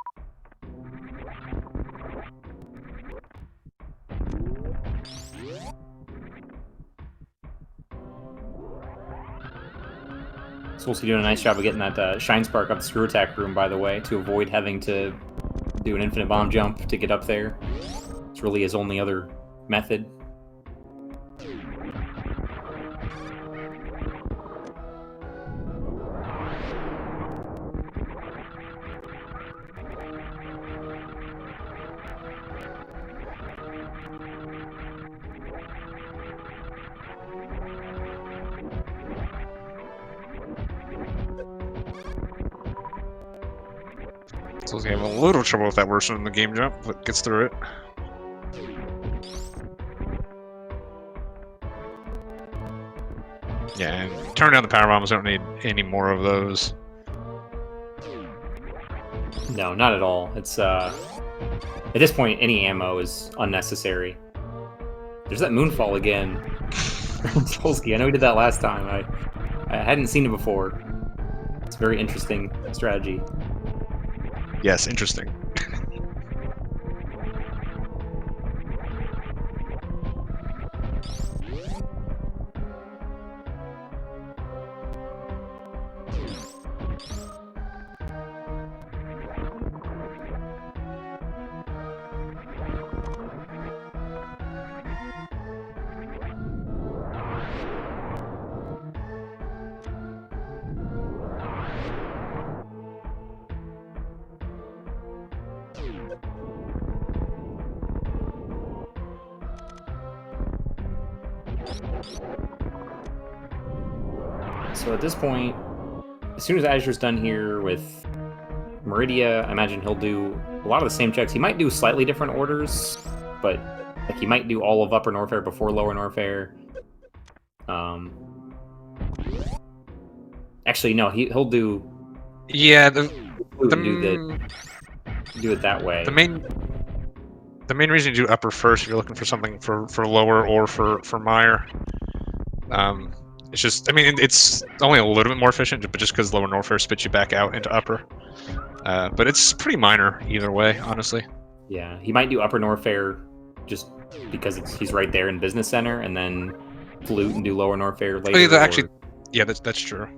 Solski doing a nice job of getting that Shine Spark up the Screw Attack room, by the way, to avoid having to do an infinite bomb jump to get up there. It's really his only other method. So he's having a little trouble with that version in the game jump, but gets through it. Yeah, and turn down the power bombs. Don't need any more of those. No, not at all. It's at this point, any ammo is unnecessary. There's that moonfall again. Solski, I know we did that last time. I hadn't seen it before. It's a very interesting strategy. Yes, interesting. So at this point, as soon as Azure's done here with Meridia, I imagine he'll do a lot of the same checks. He might do slightly different orders, but like he might do all of Upper Norfair before Lower Norfair. Actually, no, he'll do. Yeah, do it that way. The main reason you do upper first, if you're looking for something for lower or for Meyer. It's just, I mean, it's only a little bit more efficient, but just because lower Norfair spits you back out into upper. But it's pretty minor either way, honestly. Yeah, he might do Upper Norfair just because he's right there in Business Center, and then flute and do Lower Norfair later. Oh, yeah, actually, yeah, that's true.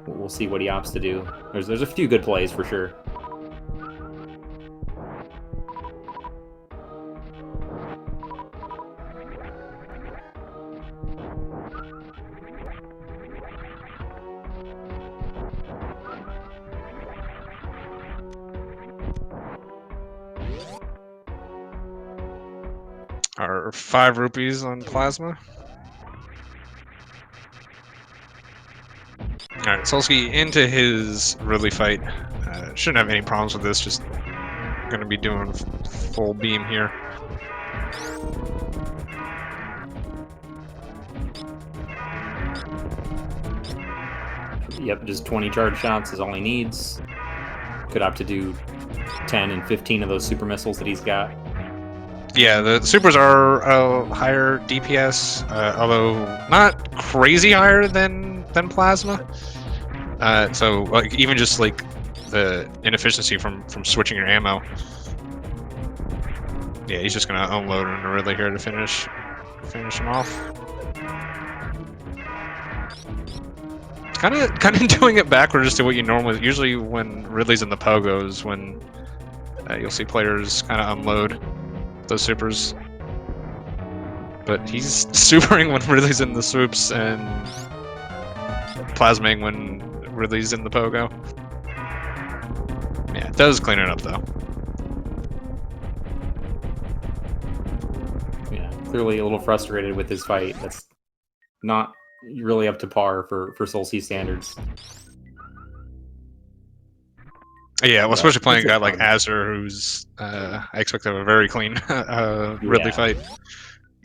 We'll see what he opts to do. There's a few good plays for sure. Our 5 rupees on Plasma. Alright, Solski into his Ridley fight. Shouldn't have any problems with this, just gonna be doing full beam here. Yep, just 20 charge shots is all he needs. Could opt to do 10 and 15 of those super missiles that he's got. Yeah, the supers are higher DPS, although not crazy higher than Plasma. So like even just like the inefficiency from switching your ammo. Yeah, he's just gonna unload into Ridley here to finish him off. It's kind of doing it backwards to what you normally. Usually when Ridley's in the pogos, when you'll see players kind of unload those supers, but he's supering when Ridley's in the swoops, and plasming when Ridley's in the pogo. Yeah, it does clean it up though. Yeah, clearly a little frustrated with his fight. That's not really up to par for Solski standards. Yeah, well, especially playing a guy like fun. Azzer, who's I expect to have a very clean Ridley Yeah. fight.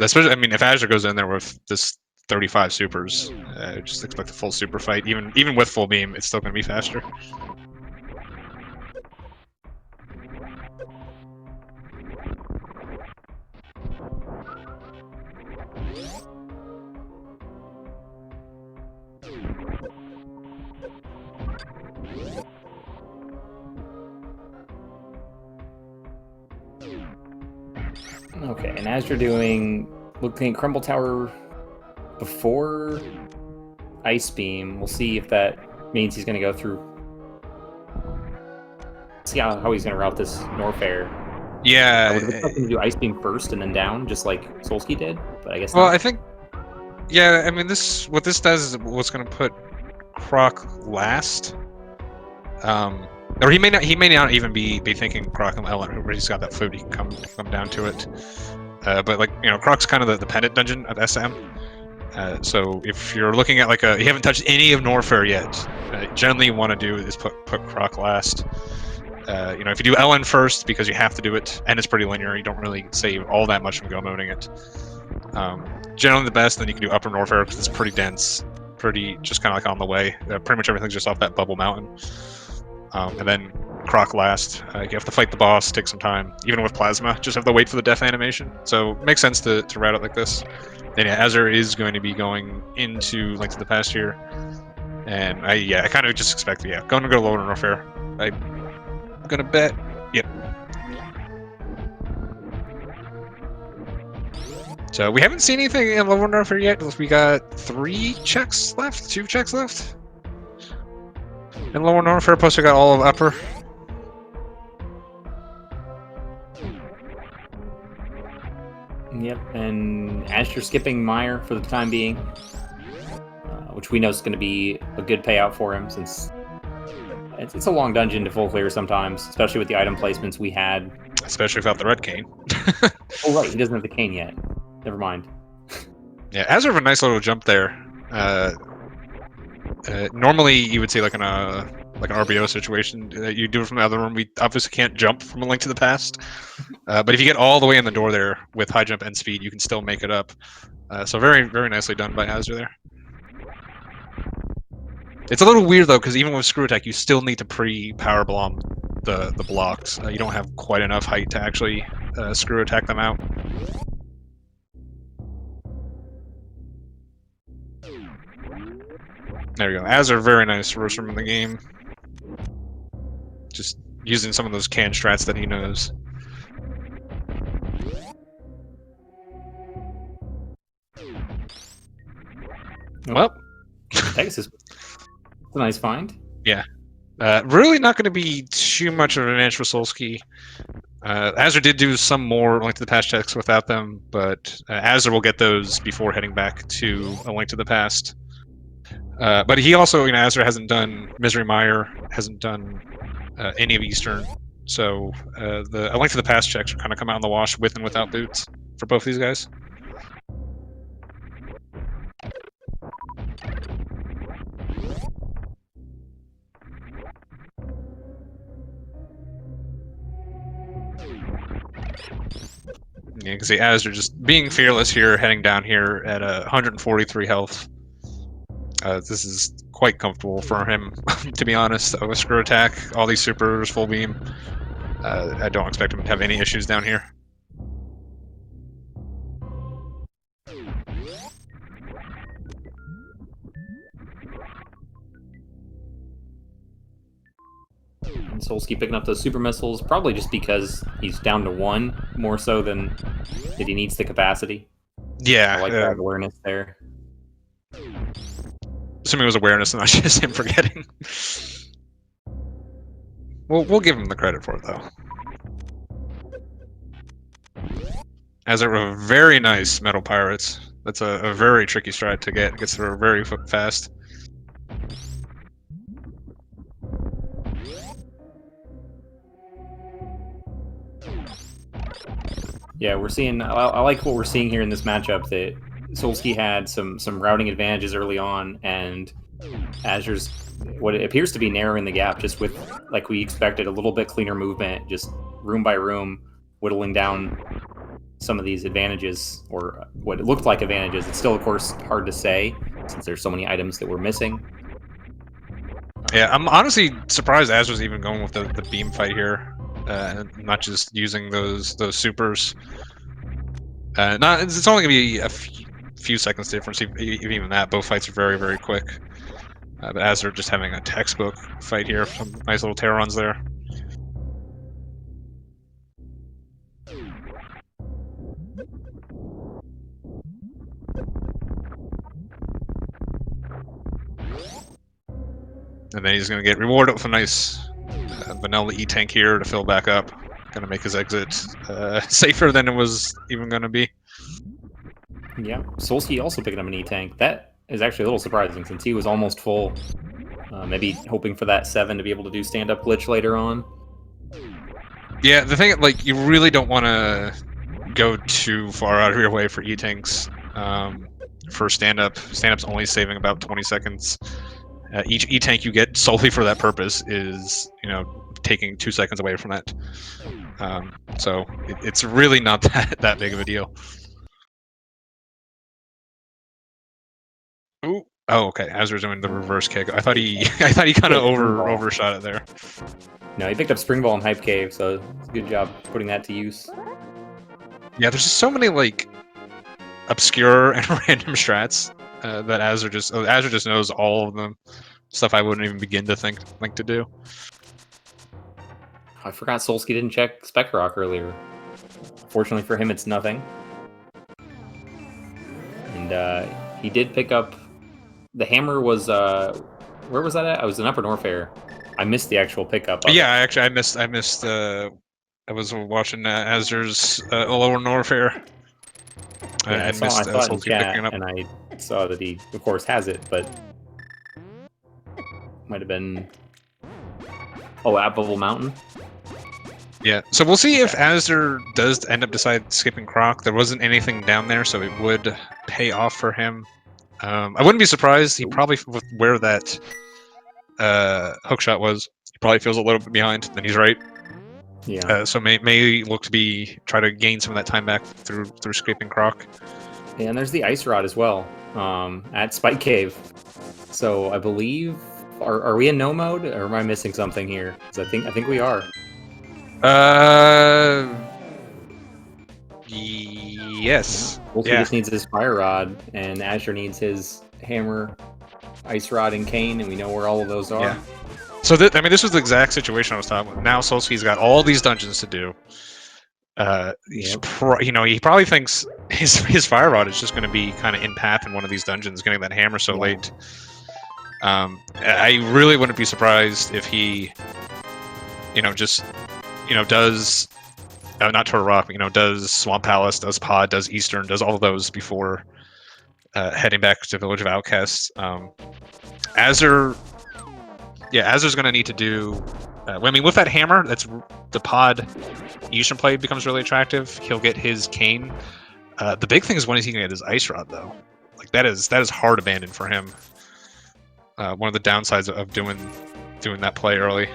Especially, I mean, if Azzer goes in there with this 35 supers, just expect a full super fight. Even with full beam, it's still going to be faster. Okay, and as you're looking at Crumble Tower before Ice Beam, we'll see if that means he's going to go through. See how he's going to route this Norfair. I would have expected him to do Ice Beam first and then down, just like Solski did, but I guess Well, not. I think, yeah, I mean, what this does is what's going to put Croc last. Or he may not even be thinking Croc and Ellen, where he's got that food, he can come down to it. But like, you know, Croc's kind of the pendant dungeon of SM. So if you're looking at like you haven't touched any of Norfair yet, generally you want to do is put Croc last. You know, if you do Ellen first because you have to do it, and it's pretty linear, you don't really save all that much from go moding it. Generally the best, then you can do Upper Norfair because it's pretty dense, pretty just kind of like on the way. Pretty much everything's just off that bubble mountain. And then Croc last. You have to fight the boss, take some time. Even with Plasma, just have to wait for the death animation. So it makes sense to route it like this. Then yeah, Azzer is going to be going into Link to the Past here. And I kind of just expect, going to go lower Norfair. I'm going to bet, yep. So we haven't seen anything in lower Norfair yet. We got 2 checks left. And lower Norfair, plus we got all of upper. Yep, and Asher skipping Meyer for the time being, which we know is going to be a good payout for him since it's a long dungeon to full clear sometimes, especially with the item placements we had. Especially without the red cane. Oh right, he doesn't have the cane yet. Never mind. Yeah, Azzer have a nice little jump there. Normally you would say like an RBO situation, you do it from the other room. We obviously can't jump from A Link to the Past, but if you get all the way in the door there with high jump and speed, you can still make it up. So very, very nicely done by Azzer there. It's a little weird though, because even with screw attack, you still need to pre-power bomb the blocks. You don't have quite enough height to actually screw attack them out. There we go. Azzer, very nice first room in the game. Just using some of those can strats that he knows. Well, Pegasus. It's a nice find. Yeah. Really not going to be too much of an advantage for Solski. Azzer did do some more Link to the Past checks without them, but Azzer will get those before heading back to A Link to the Past. But he also, Azzer hasn't done Misery Mire, hasn't done any of Eastern, so the A Link to the Past checks are kind of come out in the wash with and without boots for both these guys. Yeah, you can see Azzer just being fearless here, heading down here at 143 health. This is quite comfortable for him, to be honest. With screw attack, all these supers, full beam. I don't expect him to have any issues down here. And Solski picking up those super missiles, probably just because he's down to 1, more so than that he needs the capacity. Yeah. I like that awareness there. Assuming it was awareness and not just him forgetting. We'll give him the credit for it, though. As a very nice Metal Pirates. That's a very tricky strat to get. It gets through very fast. Yeah, we're seeing. I like what we're seeing here in this matchup. That Solski had some routing advantages early on, and Azur's what it appears to be narrowing the gap, just with like we expected, a little bit cleaner movement, just room by room, whittling down some of these advantages, or what it looked like advantages. It's still, of course, hard to say since there's so many items that we're missing. Yeah, I'm honestly surprised Azur's even going with the beam fight here, and not just using those supers. It's only gonna be a few seconds difference, even that. Both fights are very quick. But Azur just having a textbook fight here, some nice little tail runs there. And then he's going to get rewarded with a nice vanilla E-tank here to fill back up. Going to make his exit safer than it was even going to be. Yeah, Solski also picking up an E-tank. That is actually a little surprising since he was almost full. Maybe hoping for that 7 to be able to do stand-up glitch later on. Yeah, the thing, like, you really don't want to go too far out of your way for E-tanks. For stand-up, stand-up's only saving about 20 seconds. Each E-tank you get solely for that purpose is, taking 2 seconds away from that. So it's really not that big of a deal. Ooh. Oh, okay. Azur's doing the reverse kick. I thought he kind of overshot it there. No, he picked up Spring Ball and Hype Cave, so it's a good job putting that to use. Yeah, there's just so many like obscure and random strats that Azur just knows all of them. Stuff I wouldn't even begin to think to do. I forgot Solski didn't check Spec Rock earlier. Fortunately for him, it's nothing. And he did pick up... The hammer was... where was that at? I was in Upper Norfair. I missed the actual pickup. Yeah, I missed... I was watching Azur's Lower Norfair. Yeah, I saw it in chat, and I saw that he, of course, has it, but... Might have been... Oh, at Bubble Mountain? Yeah, so we'll see if Azur does end up skipping Croc. There wasn't anything down there, so it would pay off for him. I wouldn't be surprised. He probably, with where that hookshot was, he probably feels a little bit behind. Then he's right. Yeah. So may look to try to gain some of that time back through skipping Croc. Yeah, and there's the Ice Rod as well at Spike Cave. So I believe, are we in no mode, or am I missing something here? 'Cause I think we are. Yes. Solski just needs his Fire Rod, and Azur needs his Hammer, Ice Rod, and Cane, and we know where all of those are. Yeah. So this was the exact situation I was talking about. Now Solski's got all these dungeons to do. He probably thinks his Fire Rod is just going to be kind of in path in one of these dungeons, getting that hammer so late. I really wouldn't be surprised if he, does not Tour Rock, does Swamp Palace, does Pod, does Eastern, does all of those before heading back to Village of Outcasts. Azur's going to need to do. With that hammer, that's the Pod Eastern play becomes really attractive. He'll get his Cane. The big thing is, when is he going to get his Ice Rod, though? Like that is hard abandoned for him. One of the downsides of doing that play early.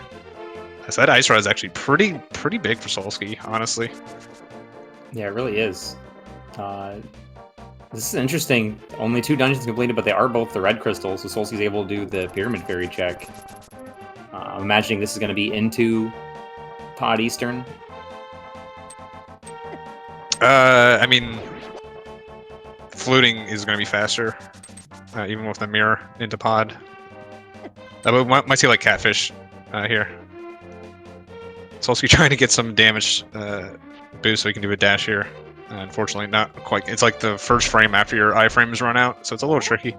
So that Ice Rod is actually pretty big for Solski, honestly. Yeah, it really is. This is interesting. Only 2 dungeons completed, but they are both the red crystals, so Solski's able to do the Pyramid Fairy check. I'm imagining this is going to be into Pod Eastern. Fluting is going to be faster, even with the mirror into Pod. We might see like Catfish here. Solski trying to get some damage boost so he can do a dash here. Unfortunately, not quite. It's like the first frame after your iframes run out, so it's a little tricky.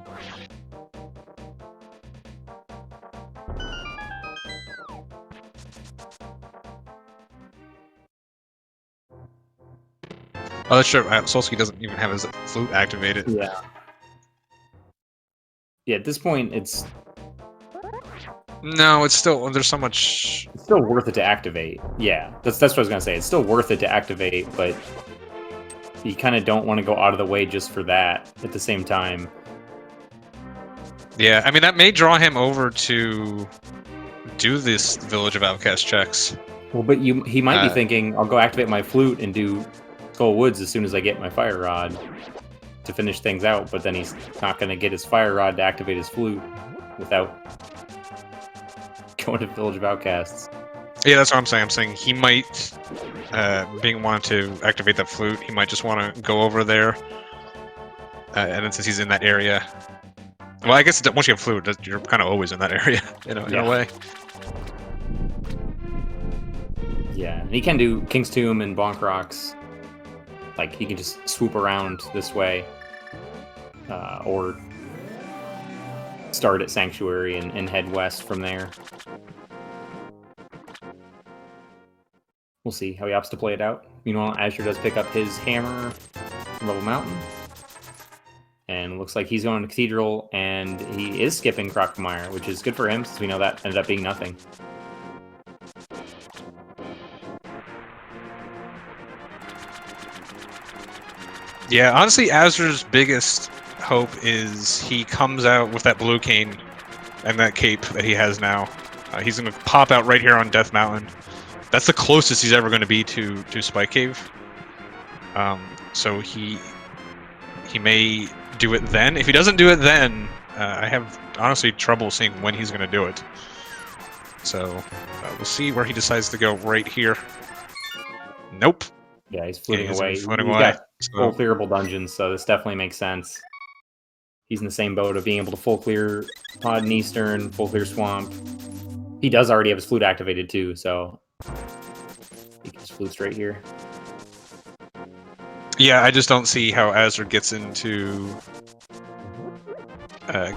Oh, that's true. Solski doesn't even have his flute activated. Yeah. Yeah, at this point, it's... No, it's still... There's so much... It's still worth it to activate. Yeah, that's what I was going to say. It's still worth it to activate, but you kind of don't want to go out of the way just for that at the same time. Yeah, I mean, that may draw him over to do this Village of Outcast checks. Well, but he might be thinking, I'll go activate my flute and do Skull Woods as soon as I get my Fire Rod to finish things out, but then he's not going to get his Fire Rod to activate his flute without going to Village of Outcasts. Yeah, that's what I'm saying. I'm saying he might, being wanting to activate that flute, he might just want to go over there. And then since he's in that area... Well, I guess once you have flute, you're kind of always in that area, in a way. Yeah, and he can do King's Tomb and Bonk Rocks. Like, he can just swoop around this way. Or start at Sanctuary and head west from there. We'll see how he opts to play it out. Meanwhile, Azure does pick up his hammer from Level Mountain. And looks like he's going to Cathedral, and he is skipping Crocomire, which is good for him, since we know that ended up being nothing. Yeah, honestly, Azur's biggest hope is he comes out with that blue cane and that cape that he has now. He's going to pop out right here on Death Mountain. That's the closest he's ever going to be to Spike Cave. So he may do it then. If he doesn't do it then, I have honestly trouble seeing when he's going to do it. So we'll see where he decides to go right here. Nope. Yeah, he's floating away. He's floating away. Got full clearable dungeons, so this definitely makes sense. He's in the same boat of being able to full clear Pod and Eastern, full clear Swamp. He does already have his flute activated too, so he can just flute straight here. Yeah, I just don't see how Azure gets into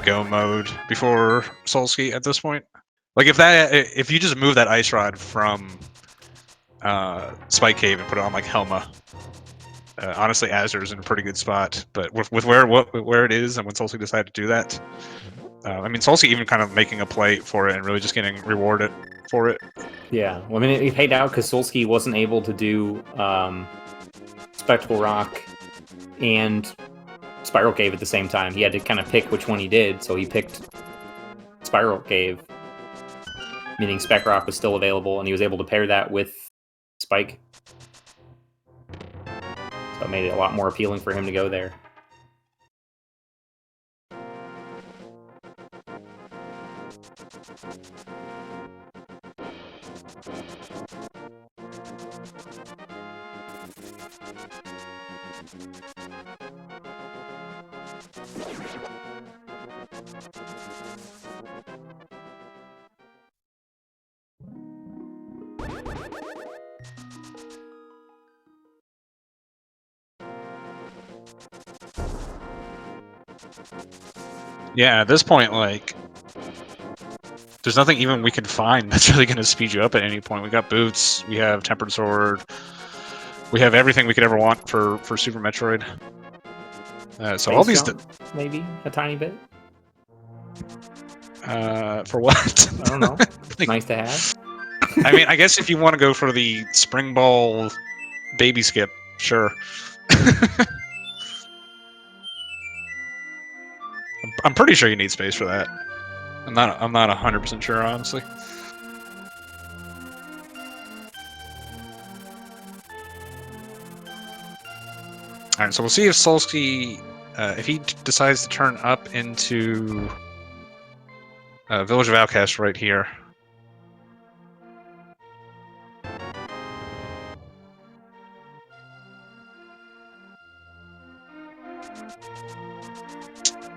go mode before Solski at this point. Like if you just move that Ice Rod from Spike Cave and put it on like Helma, honestly, Azure's in a pretty good spot. But with where it is and when Solski decided to do that, I mean, Solski even kind of making a play for it and really just getting rewarded for it. Yeah, well, I mean, it paid out because Solski wasn't able to do Spectacle Rock and Spiral Cave at the same time. He had to kind of pick which one he did, so he picked Spiral Cave, meaning Spec Rock was still available, and he was able to pair that with Spike. So it made it a lot more appealing for him to go there. Yeah, at this point, like, there's nothing even we can find that's really going to speed you up at any point. We got boots, we have Tempered Sword, we have everything we could ever want for Super Metroid. So all these, maybe a tiny bit. For what? I don't know. Like, nice to have. I mean, I guess if you want to go for the Spring Ball baby skip, sure. I'm pretty sure you need space for that. I'm not 100% sure, honestly. All right, so we'll see if Solski, if he decides to turn up into Village of Outcast right here.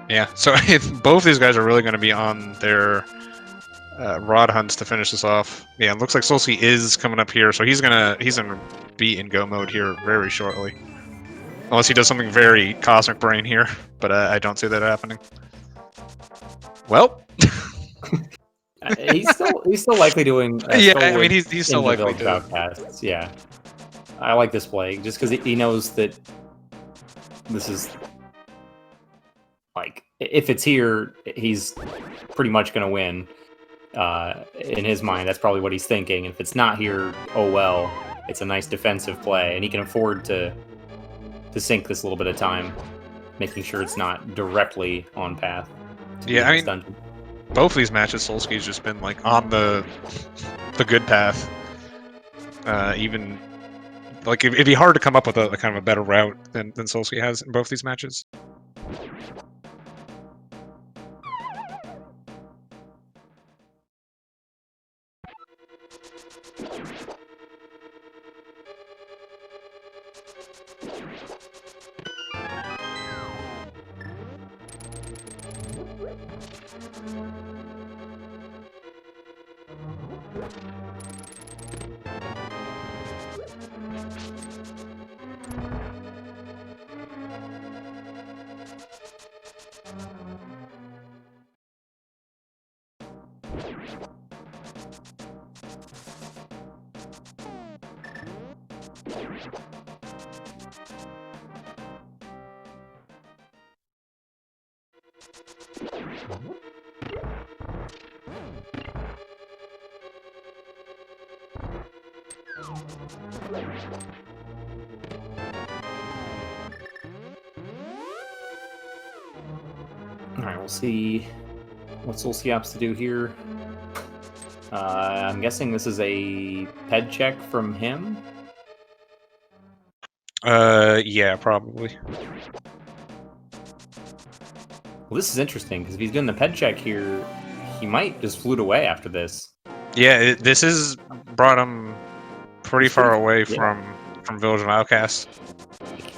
Yeah, so both these guys are really going to be on their rod hunts to finish this off. Yeah, it looks like Solski is coming up here, so he's gonna be in go mode here very shortly, unless he does something very Cosmic Brain here. But I don't see that happening. Well, he's still likely doing. Yeah, I mean he's still likely to. Outcasts. Yeah, I like this play just because he knows that this is. Like, if it's here, he's pretty much going to win. In his mind, that's probably what he's thinking. If it's not here, oh well. It's a nice defensive play, and he can afford to sink this little bit of time, making sure it's not directly on path. Yeah, I mean, dungeon. both of these matches, Solski's just been like on the good path. Even like it'd be hard to come up with a kind of a better route than Solski has in both these matches. Alright, we'll see what Solski opts to do here. I'm guessing this is a ped check from him. Yeah, probably. Well, this is interesting, because if he's doing the ped check here, he might just flute away after this. Yeah, this has brought him pretty far away from Village of Outcasts.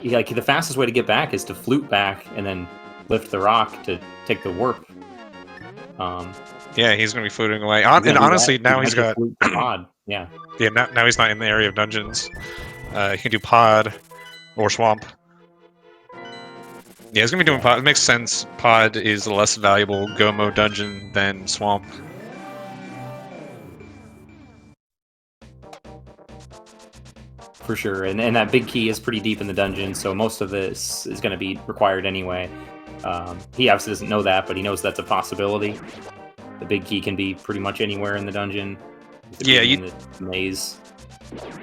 Like, the fastest way to get back is to flute back and then lift the rock to take the warp. Yeah, he's gonna be fluting away. And honestly, now he's got pod. Yeah. Yeah, now he's not in the area of dungeons. He can do pod or swamp. Yeah, he's gonna be doing pod. It makes sense. Pod is a less valuable go mode dungeon than swamp. For sure, and that big key is pretty deep in the dungeon, so most of this is going to be required anyway. He obviously doesn't know that, but he knows that's a possibility. The big key can be pretty much anywhere in the dungeon. Yeah, in the maze.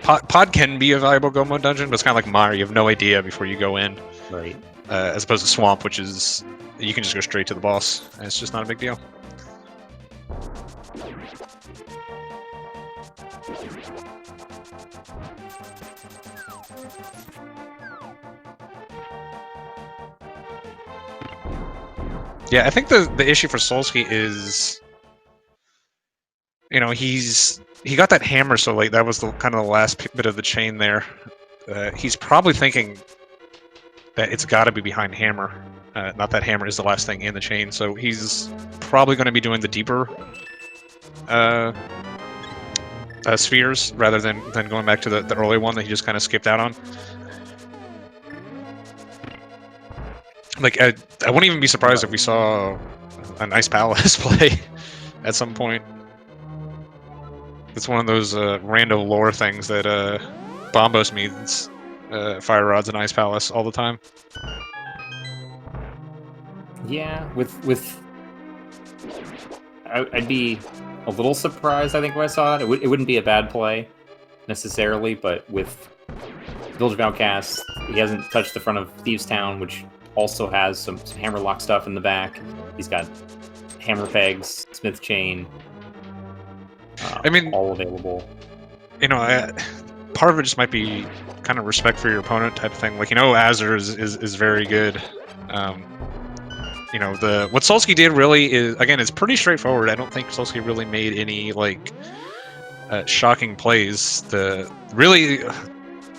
Pod can be a valuable go mode dungeon, but it's kind of like Mire. You have no idea before you go in. Right. As opposed to swamp, which is you can just go straight to the boss, and it's just not a big deal. Yeah, I think the issue for Solski is, you know, he got that hammer so late. That was the kind of the last bit of the chain there. He's probably thinking that it's got to be behind hammer. Not that hammer is the last thing in the chain, so he's probably going to be doing the deeper spheres rather than going back to the early one that he just kind of skipped out on. Like, I wouldn't even be surprised if we saw an Ice Palace play at some point. It's one of those random lore things that Bombos means Fire Rods and Ice Palace all the time. Yeah, I'd be a little surprised, I think, when I saw it. It wouldn't be a bad play, necessarily, but with Village of Outcasts, he hasn't touched the front of Thieves' Town, which also has some hammerlock stuff in the back. He's got hammer pegs, smith chain. I mean, all available. You know, part of it just might be kind of respect for your opponent type of thing. Like, you know, azder is very good. You know, what Solski did really is, again, it's pretty straightforward. I don't think Solski really made any like shocking plays. Really,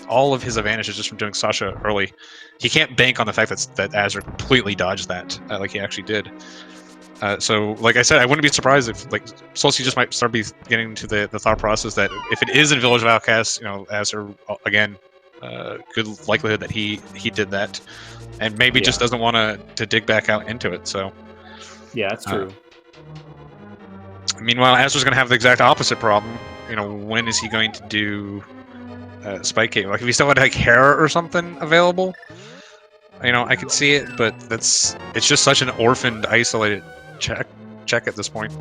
all of his advantage is just from doing Sasha early. He can't bank on the fact that azder completely dodged that, like he actually did. So, like I said, I wouldn't be surprised if like Solski just might start getting into the thought process that if it is in Village of Outcasts, you know, azder again, good likelihood that he did that, and maybe just doesn't want to dig back out into it. So, yeah, that's true. Meanwhile, azder's going to have the exact opposite problem. You know, when is he going to do Spike Cave? Like, if he still had like hair or something available, you know, I could see it, but it's just such an orphaned, isolated check at this point.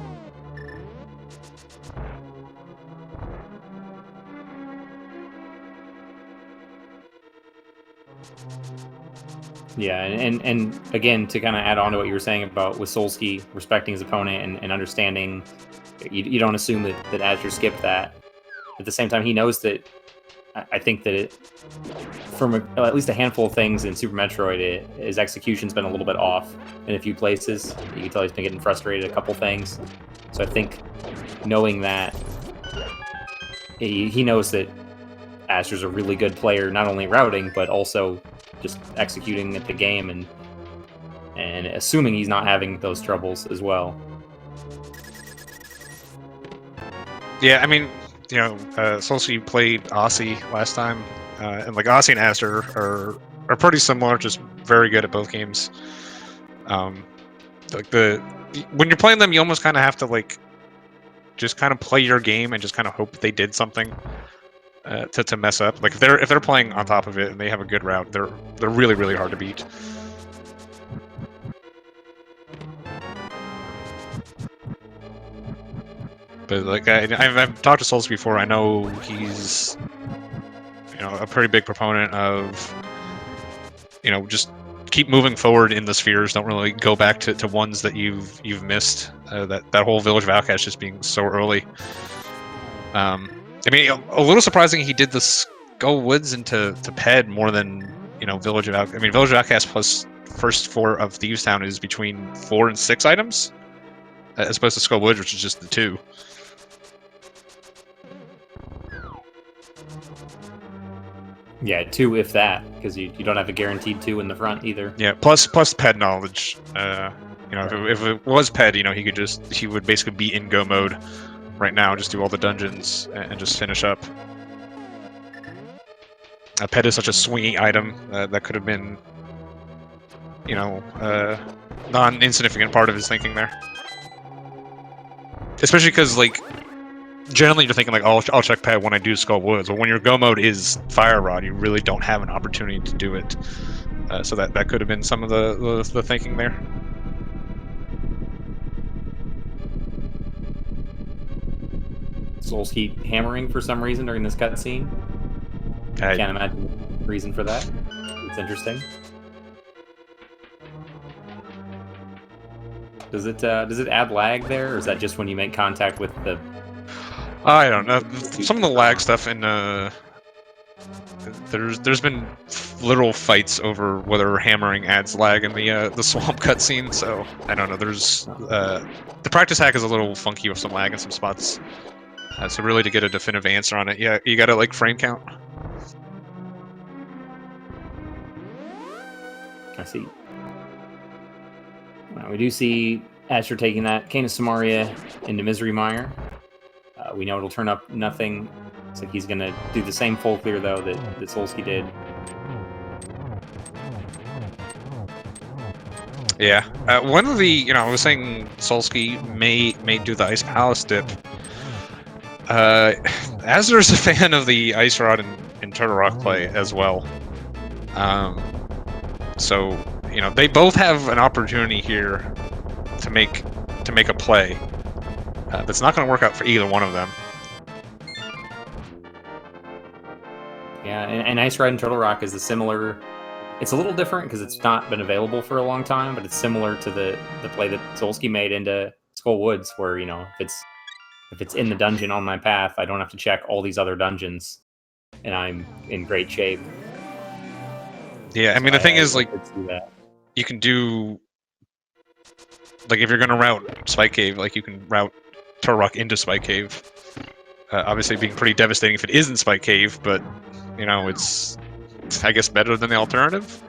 Yeah, and again, to kind of add on to what you were saying about with Solski respecting his opponent and understanding, you don't assume that Azure skipped that. At the same time, he knows that. I think that from at least a handful of things in Super Metroid, his execution's been a little bit off in a few places. You can tell he's been getting frustrated at a couple things. So I think knowing that, he knows that Aster's a really good player, not only routing, but also just executing at the game, and assuming he's not having those troubles as well. Yeah, I mean, you know, Solski played Aussie last time, and like Aussie and Aster are pretty similar, just very good at both games. Like when you're playing them, you almost kind of have to like just kind of play your game and just kind of hope they did something to mess up. Like if they're playing on top of it and they have a good route, they're really hard to beat. But like I've talked to Souls before. I know he's a pretty big proponent of just keep moving forward in the spheres. Don't really go back to ones that you've missed. That whole Village of Outcasts just being so early. I mean, a little surprising he did the Skull Woods into Ped more than Village of Outcasts. I mean, Village of Outcasts plus first 4 of Thieves Town is between 4 and 6 items, as opposed to Skull Woods, which is just the 2. Yeah, 2 if that, because you don't have a guaranteed 2 in the front either. Yeah, plus Ped knowledge. If it was Ped, he would basically be in go mode right now, just do all the dungeons and just finish up. Ped is such a swingy item that could have been, non-insignificant part of his thinking there. Especially because, like, generally you're thinking, like, I'll check Ped when I do Skull Woods. But when your go mode is Fire Rod, you really don't have an opportunity to do it. So that could have been some of the thinking there. Solski hammering for some reason during this cutscene. I can't imagine the reason for that. It's interesting. Does it add lag there, or is that just when you make contact with the? I don't know. Some of the lag stuff in there's been literal fights over whether hammering adds lag in the swamp cutscene. So I don't know. There's the practice hack is a little funky with some lag in some spots. So really, to get a definitive answer on it, yeah, you gotta like frame count. I see. We do see Asher taking that Cane of Samaria into Misery Mire. We know it'll turn up nothing. So he's going to do the same full clear, though, that Solski did. Yeah. One of the, I was saying Solski may do the Ice Palace dip. Azder's a fan of the Ice Rod and Turtle Rock play as well. So, they both have an opportunity here to make a play that's not going to work out for either one of them. Yeah, and Ice Ride and Turtle Rock is a similar. It's a little different because it's not been available for a long time, but it's similar to the play that Solski made into Skull Woods, where if it's in the dungeon on my path, I don't have to check all these other dungeons, and I'm in great shape. Yeah, I mean, the thing is, like, you can do, like, if you're going to route Spike Cave, like, you can route Turtle Rock into Spike Cave. Obviously being pretty devastating if it isn't Spike Cave, but, it's, I guess, better than the alternative.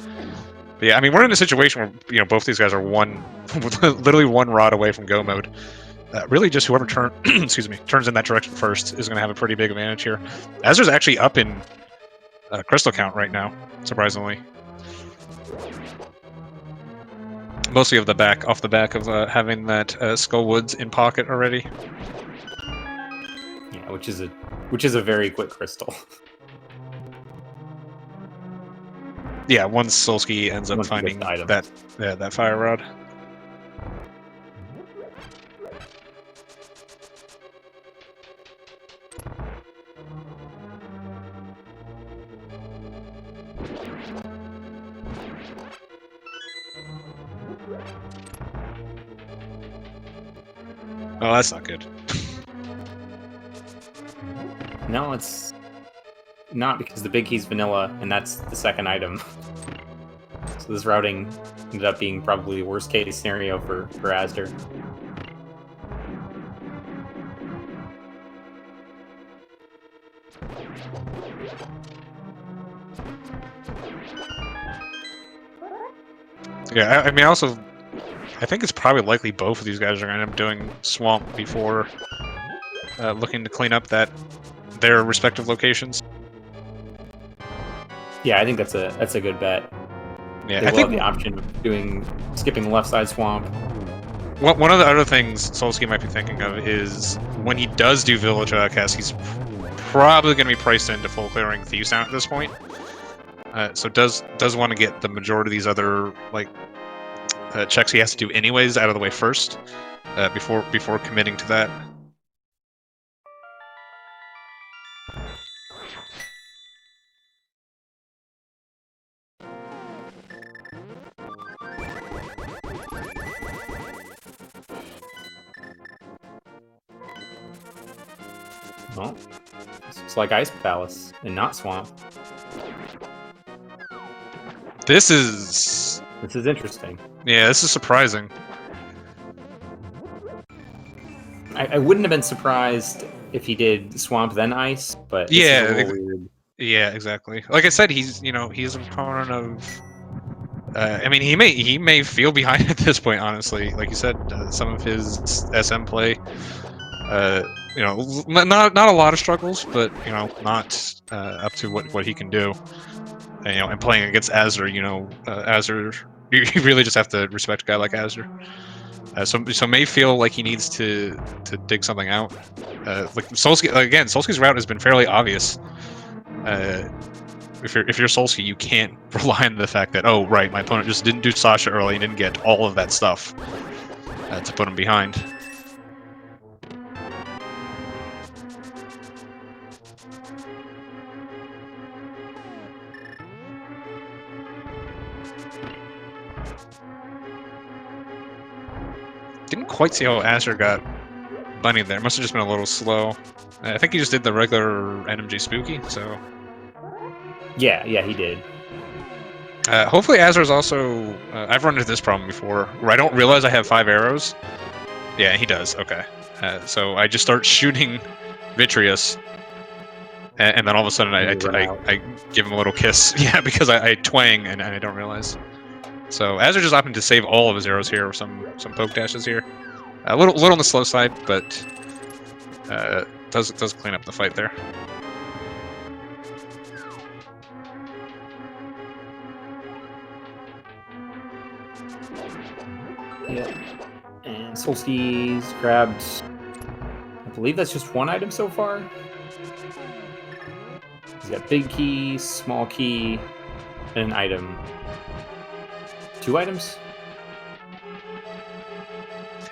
But yeah, I mean, we're in a situation where, both these guys are literally one rod away from go mode. Really, just whoever turns in that direction first is going to have a pretty big advantage here. Azer's actually up in crystal count right now, surprisingly. Mostly off the back of having that Skull Woods in pocket already. Yeah, which is a very quick crystal. Yeah, once Solski ends up finding that Fire Rod. Oh, that's not good. No, it's not, because the big key's vanilla, and that's the second item. So this routing ended up being probably the worst case scenario for azder. Yeah, I mean, I think it's probably likely both of these guys are going to end up doing Swamp before looking to clean up their respective locations. Yeah, I think that's a good bet. Yeah, They I will think have the option of skipping the left side swamp. one of the other things Solski might be thinking of is when he does do Village Outcast, he's probably going to be priced into full clearing Thieves Sound at this point. So does want to get the majority of these other checks he has to do anyways out of the way first before committing to that. Well, this looks like Ice Palace and not Swamp. This is interesting. Yeah, this is surprising. I wouldn't have been surprised if he did Swamp then Ice, but this is a little weird. Yeah, exactly. Like I said, he's he's an opponent of. I mean, he may feel behind at this point. Honestly, like you said, some of his SM play. Not a lot of struggles, but not up to what he can do. And playing against azder, azder, you really just have to respect a guy like azder. So may feel like he needs to dig something out. Like Solski's route has been fairly obvious. If you're Solski, you can't rely on the fact that, oh right, my opponent just didn't do Sasha early and didn't get all of that stuff to put him behind. Didn't quite see how azder got bunny there. Must have just been a little slow. I think he just did the regular NMG Spooky, so... Yeah, he did. Hopefully azder's also... I've run into this problem before, where I don't realize I have 5 arrows. Yeah, he does, okay. So I just start shooting Vitreous, and then all of a sudden I give him a little kiss. Yeah, because I twang and I don't realize. So azder just opting to save all of his arrows here, or some poke dashes here. A little on the slow side, but does clean up the fight there. Yeah. And Solski's grabbed, I believe that's just one item so far. He's got big key, small key, and an item. 2 items?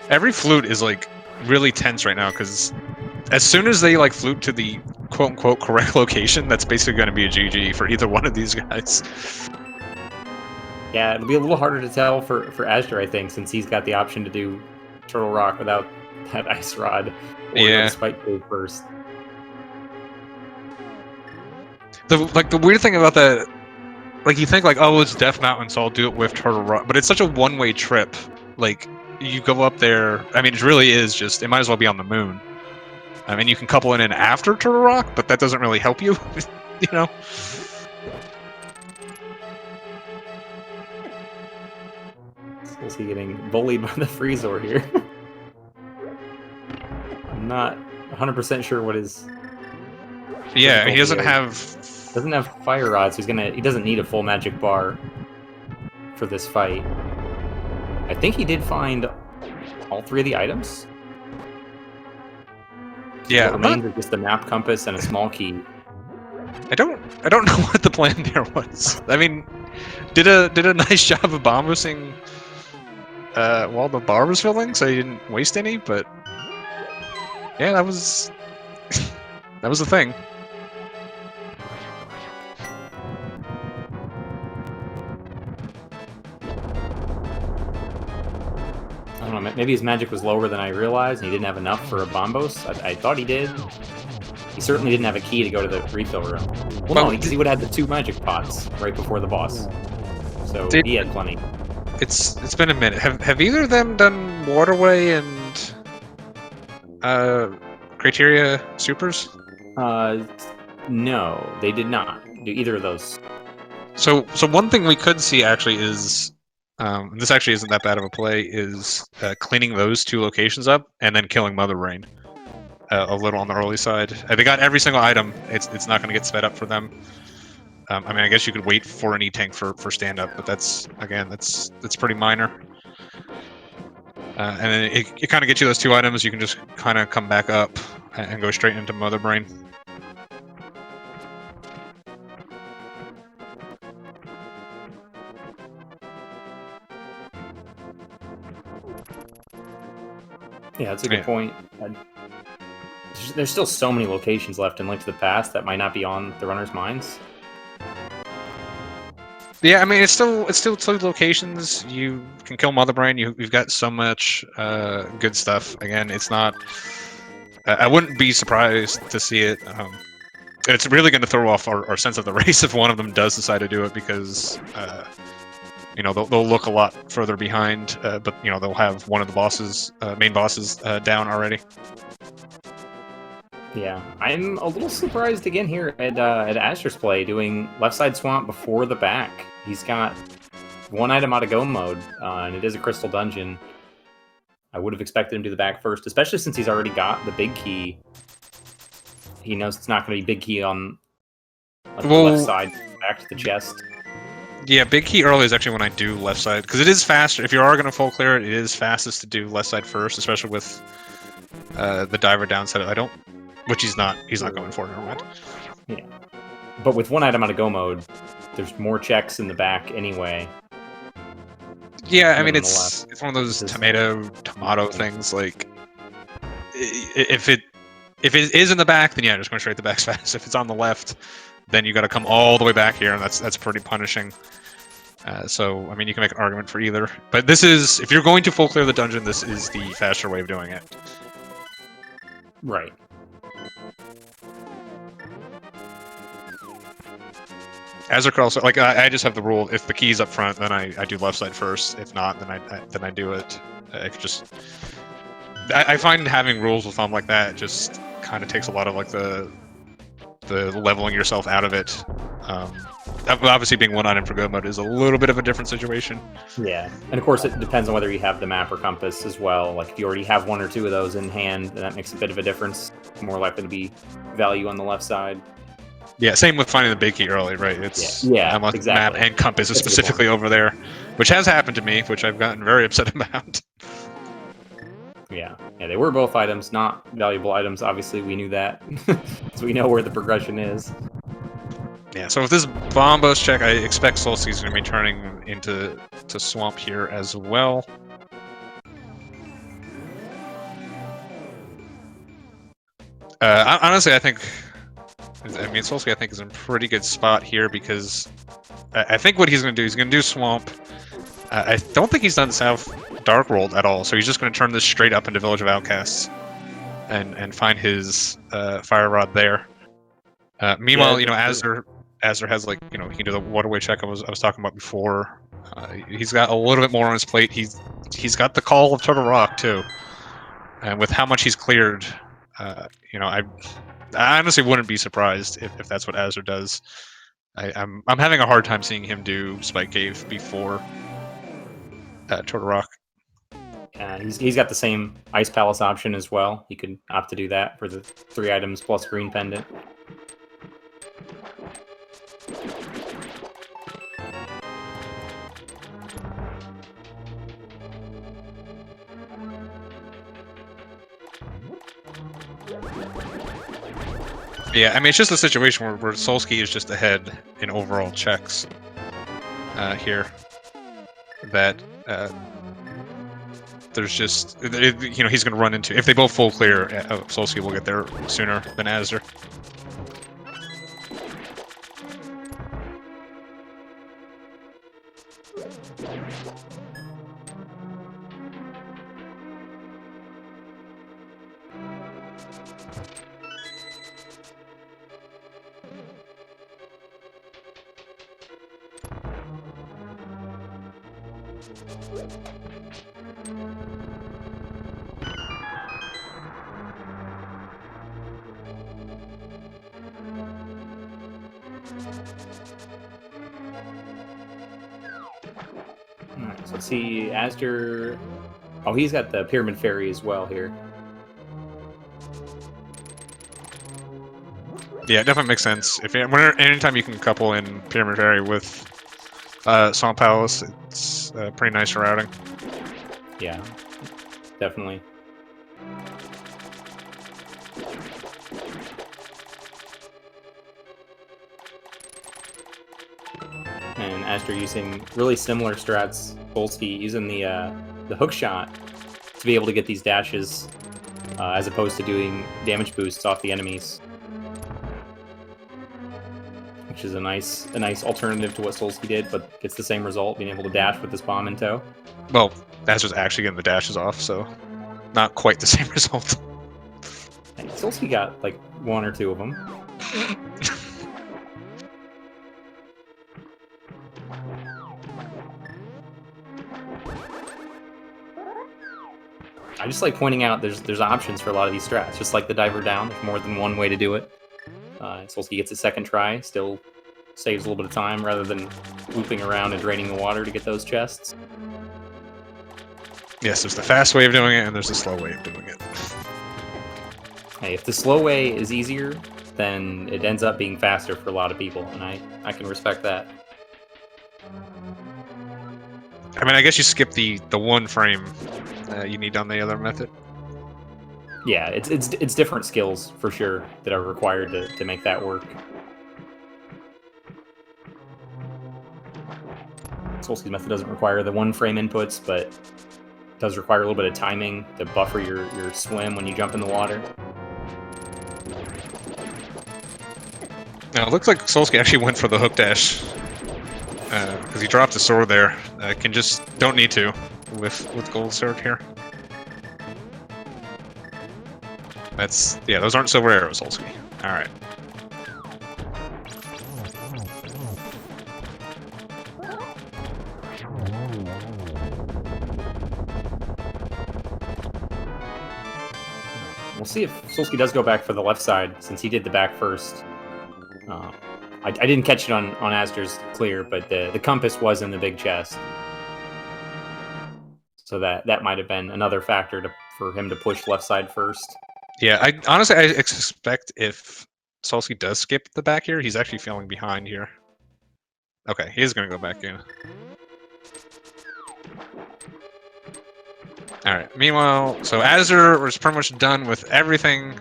Every flute is like really tense right now because as soon as they like flute to the quote-unquote correct location, that's basically going to be a GG for either one of these guys. Yeah, it'll be a little harder to tell for azder, I think, since he's got the option to do Turtle Rock without that Ice Rod. Or yeah. Spike Cave first. The weird thing about that, like you think like, oh, it's Death Mountain, so I'll do it with Turtle Rock, but it's such a one-way trip. Like, you go up there, I mean, it really is just, it might as well be on the moon. I mean, you can couple it in after Turtle Rock, but that doesn't really help you, you know? Solski getting bullied by the Freezor here. I'm not 100% sure what his... Yeah, he doesn't have fire rods, so he doesn't need a full magic bar for this fight. I think he did find all 3 of the items. Yeah, what remains is just a map compass and a small key. I don't know what the plan there was. I mean, did a nice job of bomb boosting while the bar was filling, so he didn't waste any. But yeah, that was the thing. don't know, maybe his magic was lower than I realized, and he didn't have enough for a Bombos. I thought he did. He certainly didn't have a key to go to the refill room. Well, no, because he would have had the 2 magic pots right before the boss. So he had plenty. It's been a minute. Have either of them done Waterway and Criteria Supers? No, they did not do either of those. So one thing we could see actually is, this actually isn't that bad of a play, is cleaning those 2 locations up and then killing Mother Brain a little on the early side. They got every single item. It's not going to get sped up for them. I mean, I guess you could wait for an E-Tank for stand-up, but that's pretty minor. And then it kind of gets you those 2 items. You can just kind of come back up and go straight into Mother Brain. Yeah, that's a good point. There's still so many locations left in Link to the Past that might not be on the runners' minds. Yeah, I mean, it's still 2 locations. You can kill Mother Brain. You've got so much good stuff. Again, it's not. I wouldn't be surprised to see it. It's really going to throw off our sense of the race if one of them does decide to do it, because you know, they'll look a lot further behind, but you know, they'll have one of the bosses, main bosses, down already. Yeah, I'm a little surprised again here at Azder's play doing left side swamp before the back. He's got 1 item out of go mode, and it is a crystal dungeon. I would have expected him to do the back first, especially since he's already got the big key. He knows it's not going to be big key on the left side, back to the chest. Yeah, big key early is actually when I do left side, because it is faster. If you are going to full clear it, it is fastest to do left side first, especially with the diver downside. Which he's not going for, never mind. Yeah, but with 1 item out of go mode, there's more checks in the back anyway. Yeah, I mean, it's one of those tomato things. Like, if it is in the back, then yeah, just going straight to the back's fast. If it's on the left, then you got to come all the way back here, and that's pretty punishing. So, I mean, you can make an argument for either. But this is, if you're going to full clear the dungeon, this is the faster way of doing it. Right. Azder could also, like, I just have the rule: if the key's up front, then I do left side first. If not, then I do it. I could just. I find having rules with them like that just kind of takes a lot of like the leveling yourself out of it. Obviously, being 1 item for go mode is a little bit of a different situation. Yeah, and of course it depends on whether you have the map or compass as well. Like if you already have 1 or 2 of those in hand, then that makes a bit of a difference. More likely to be value on the left side. Yeah, same with finding the big key early, right? It's unless exactly. Map and compass is specifically over there, which has happened to me, which I've gotten very upset about. Yeah, they were both items, not valuable items. Obviously, we knew that, so we know where the progression is. Yeah, so with this Bombos check, I expect Solski's going to be turning into Swamp here as well. Honestly, I mean, Solski, I think, is in a pretty good spot here, because I think what he's going to do, he's going to do Swamp. I don't think he's done South Dark World at all, so he's just going to turn this straight up into Village of Outcasts and find his Fire Rod there. Meanwhile, you know, Azder has, like, you know, he can do the Waterway check I was talking about before. He's got a little bit more on his plate. He's got the Call of Turtle Rock too, and with how much he's cleared, you know, I honestly wouldn't be surprised if that's what Azder does. I'm having a hard time seeing him do Spike Cave before Turtle Rock. He's got the same Ice Palace option as well. He could opt to do that for the 3 items plus green pendant. Yeah, I mean, it's just a situation where Solski is just ahead in overall checks here. That there's just, you know, he's going to run into, if they both full clear, Solski will get there sooner than Azder. Alright, so let's see, Azder... Oh, he's got the Pyramid Fairy as well here. Yeah, it definitely makes sense. Anytime you can couple in Pyramid Fairy with Song Palace, it's pretty nice routing. Yeah, definitely. And Azder using really similar strats. Solski using the hook shot to be able to get these dashes, as opposed to doing damage boosts off the enemies, which is a nice alternative to what Solski did, but gets the same result, being able to dash with this bomb in tow. Well, that's just actually getting the dashes off, so not quite the same result. Hey, Solski got like one or two of them. I just like pointing out there's options for a lot of these strats, just like the diver down. There's more than one way to do it. Solski gets a second try, still saves a little bit of time rather than looping around and draining the water to get those chests. Yes, there's the fast way of doing it, and there's the slow way of doing it. Hey, if the slow way is easier, then it ends up being faster for a lot of people, and I can respect that. I mean, I guess you skip the one frame you need on the other method. Yeah, it's different skills for sure that are required to make that work. Solski's method doesn't require the one frame inputs, but does require a little bit of timing to buffer your swim when you jump in the water. Now, it looks like Solski actually went for the hook dash because he dropped the sword there. Don't need to with gold sword here. Those aren't silver arrows, Solski. All right. We'll see if Solski does go back for the left side, since he did the back first. I didn't catch it on Azder's clear, but the compass was in the big chest. So that might have been another factor for him to push left side first. Yeah, I expect if Solski does skip the back here, he's actually falling behind here. Okay, he is going to go back in. Alright, meanwhile, so Azder was pretty much done with everything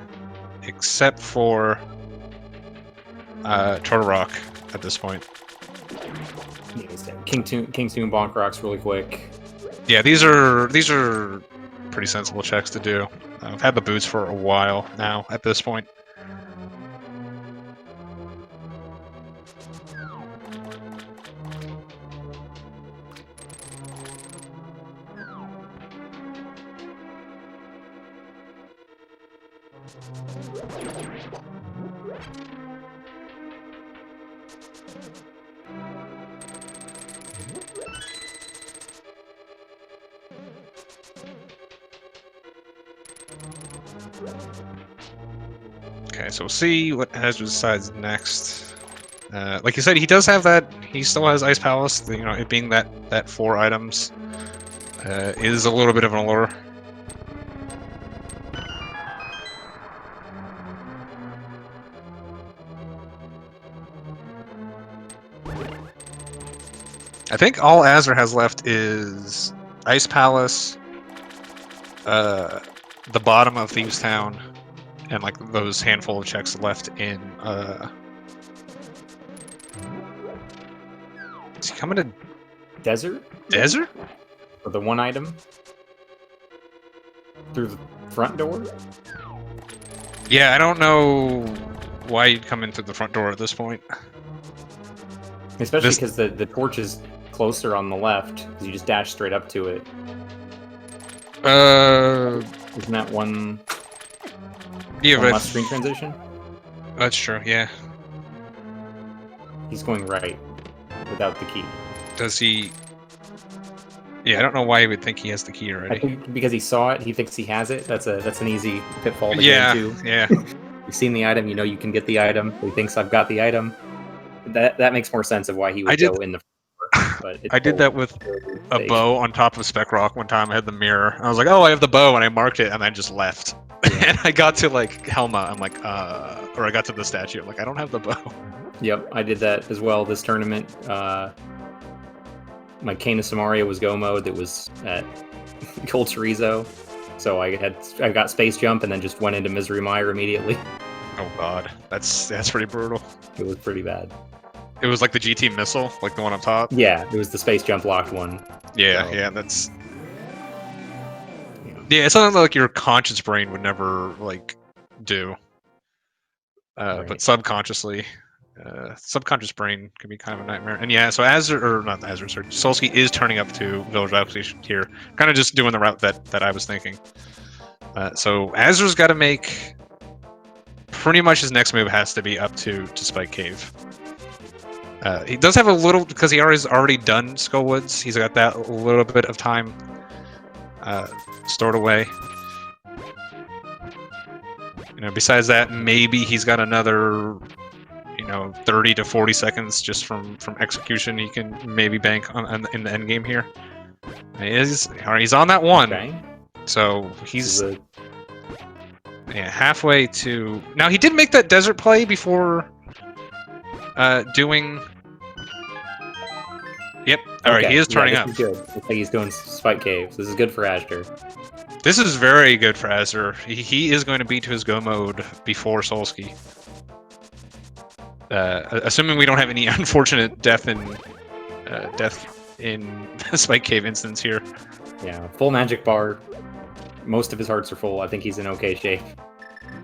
except for Turtle Rock at this point. Yeah, King's Tomb Bonk Rocks really quick. Yeah, these are pretty sensible checks to do. I've had the boots for a while now at this point. Okay, so we'll see what Azder decides next. Like you said, he does have that. He still has Ice Palace. You know, it being that 4 items is a little bit of an allure. I think all Azder has left is Ice Palace, the bottom of Thieves Town, and like those handful of checks left in. Is he coming to Desert? Desert? For the one item? Through the front door? Yeah, I don't know why you'd come in through the front door at this point. Especially because the torch is closer on the left, because you just dash straight up to it. Isn't that one left screen transition? That's true, yeah. He's going right, without the key. Does he... Yeah, I don't know why he would think he has the key I already. think because he saw it, he thinks he has it. That's an easy pitfall to Yeah, get into. yeah. You've seen the item, you know you can get the item. He thinks I've got the item. That makes more sense of why he I would did. go in the front, but it's I did that with a bow on top of Spec Rock one time. I had the mirror. I was like, oh, I have the bow, and I marked it, and I just left. Yeah. And I got to like Helma. I'm like, or I got to the statue. I'm like, I don't have the bow. Yep, I did that as well this tournament. My Cane of Samaria was go mode that was at Cold Chorizo. So I got space jump and then just went into Misery Mire immediately. Oh god, that's pretty brutal. It was pretty bad. It was like the GT missile, like the one on top. Yeah, it was the space jump locked one. Yeah, So, yeah, that's. Yeah, it's something like your conscious brain would never like do. Right. But subconsciously, subconscious brain can be kind of a nightmare. And yeah, so Azder, or not Azder, sorry, Solski is turning up to Village Application here, kind of just doing the route that I was thinking. So Azder's got to make pretty much his next move has to be up to Spike Cave. He does have a little, because he already done Skullwoods. He's got that little bit of time stored away. You know, besides that, maybe he's got another, 30 to 40 seconds just from execution. He can maybe bank on in the end game here. He's on that one, Okay. so he's halfway to. Now he did make that desert play before doing. Yep. All right, he is turning up. This is good. Looks like he's doing Spike Caves. This is good for Azder. This is very good for Azder. He is going to beat to his go mode before Solski. Assuming we don't have any unfortunate death in the Spike Cave instance here. Yeah, full magic bar. Most of his hearts are full. I think he's in okay shape.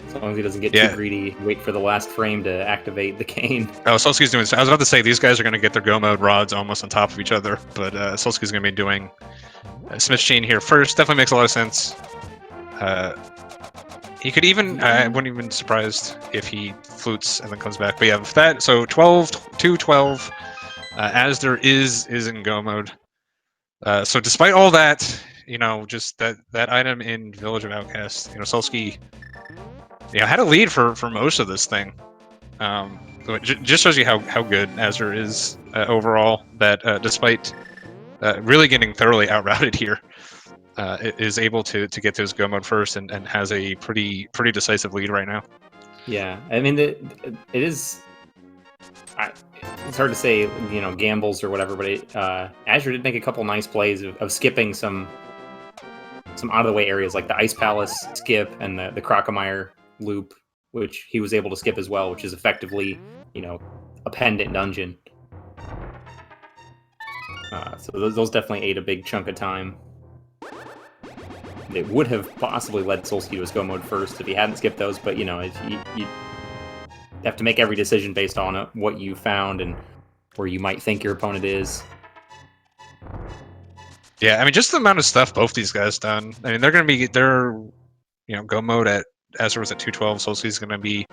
As long as he doesn't get too greedy, wait for the last frame to activate the cane. Oh, Solski's doing. I was about to say these guys are going to get their go mode rods almost on top of each other, but Solski's going to be doing Smith's Chain here first. Definitely makes a lot of sense. He could even. I wouldn't even be surprised if he flutes and then comes back. But yeah, with that, so 12, 2, 12. Azder is in go mode. So despite all that, just that item in Village of Outcasts, Solski, had a lead for most of this thing. So it just shows you how good Azder is overall. That despite really getting thoroughly outrouted here, is able to get to his go mode first and has a pretty decisive lead right now. Yeah, I mean it is. It's hard to say, gambles or whatever, but Azure did make a couple nice plays of skipping some out of the way areas like the Ice Palace skip and the Crocomire loop, which he was able to skip as well, which is effectively, a pendant dungeon. So those definitely ate a big chunk of time. They would have possibly led Solski to his go mode first if he hadn't skipped those, but you have to make every decision based on what you found and where you might think your opponent is. Yeah, I mean, just the amount of stuff both these guys done. I mean, they're going to be go mode at Azure was at 212. Solski's going to be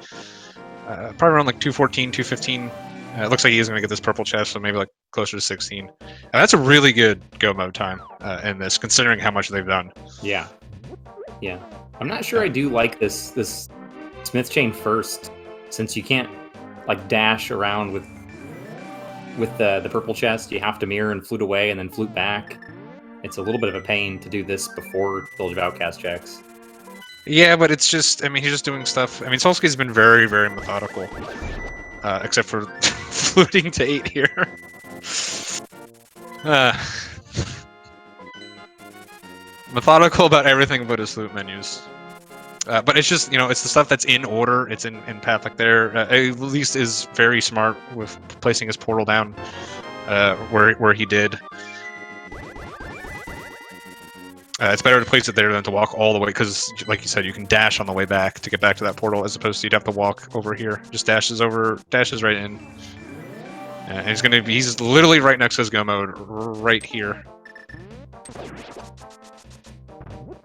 probably around like 214, 215. It looks like he's going to get this purple chest, so maybe like closer to 16. And that's a really good go mode time in this, considering how much they've done. Yeah. I'm not sure I do like this Smith Chain first, since you can't like dash around with the purple chest. You have to mirror and flute away and then flute back. It's a little bit of a pain to do this before Village of Outcast checks. Yeah, but it's just, I mean, he's just doing stuff. I mean, Solski's been very, very methodical, except for fluting to 8 here. Methodical about everything but his flute menus. But it's just, it's the stuff that's in order. It's in path like there. At least is very smart with placing his portal down where he did. It's better to place it there than to walk all the way, because, like you said, you can dash on the way back to get back to that portal, as opposed to you'd have to walk over here. Just dashes right in. And he's literally right next to his go mode, right here.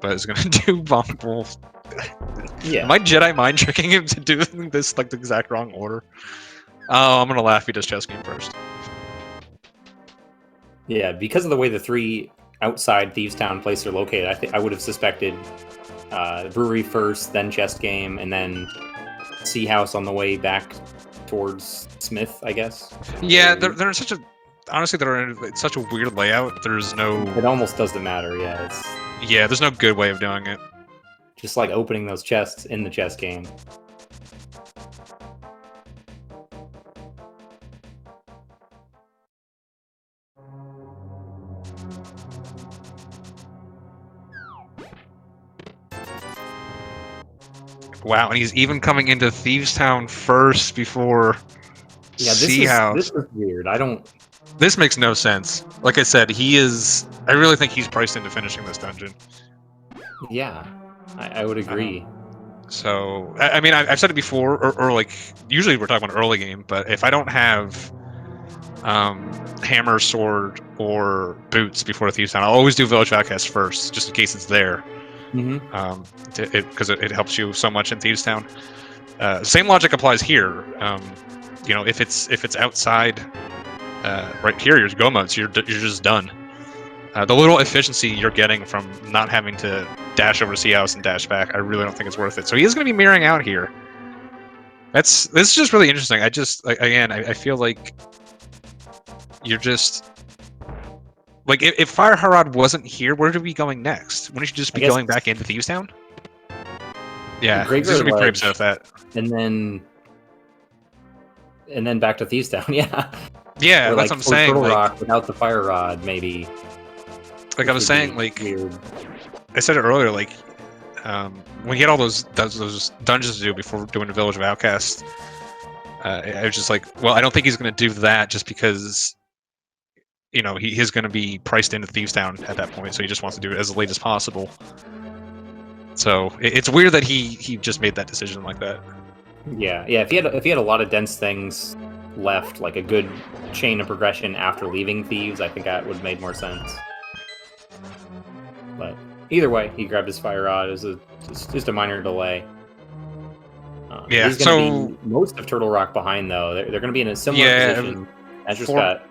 But he's gonna do bomb rolls. Yeah. Am I Jedi mind tricking him to do this like the exact wrong order? Oh, I'm gonna laugh if he does chess game first. Yeah, because of the way the three outside Thieves Town place they're located. I would have suspected brewery first, then chest game, and then Sea House on the way back towards Smith, I guess. Yeah, they're in such a honestly they're in such a weird layout. There's no It almost doesn't matter. Yeah, it's there's no good way of doing it. just like opening those chests in the chess game. Wow, and he's even coming into Thieves Town first before Sea House. This is weird. I don't. This makes no sense. Like I said, he is. I really think he's priced into finishing this dungeon. Yeah, I would agree. So, I mean, I've said it before, or like, usually we're talking about early game, but if I don't have hammer, sword, or boots before Thieves Town, I'll always do Village of Outcasts first, just in case it's there. Because it helps you so much in Thieves Town. Same logic applies here. You know, if it's outside, right here, your go modes, you're just done. The little efficiency you're getting from not having to dash over to Sea House and dash back, I really don't think it's worth it. So he is going to be mirroring out here. This is just really interesting. I feel like you're just like if Fire Harad wasn't here, where would we be going next? Wouldn't you just be going back into Thieves Town? Yeah, he's gonna be pretty upset with that. And then back to Thieves Town. Yeah. Yeah, that's what I'm saying. Turtle Rock without the fire rod, maybe. Like I was saying, like weird. I said it earlier, like when you get all those dungeons to do before doing the Village of Outcasts, I was just like, well, I don't think he's going to do that just because, you know, he's going to be priced into Thieves Town at that point, so he just wants to do it as late as possible. So it's weird that he just made that decision like that. Yeah. If he had a lot of dense things left, like a good chain of progression after leaving Thieves, I think that would have made more sense. But either way, he grabbed his fire rod. It was just a minor delay. Yeah, he's going to be most of Turtle Rock behind, though. They're going to be in a similar position. Azder's got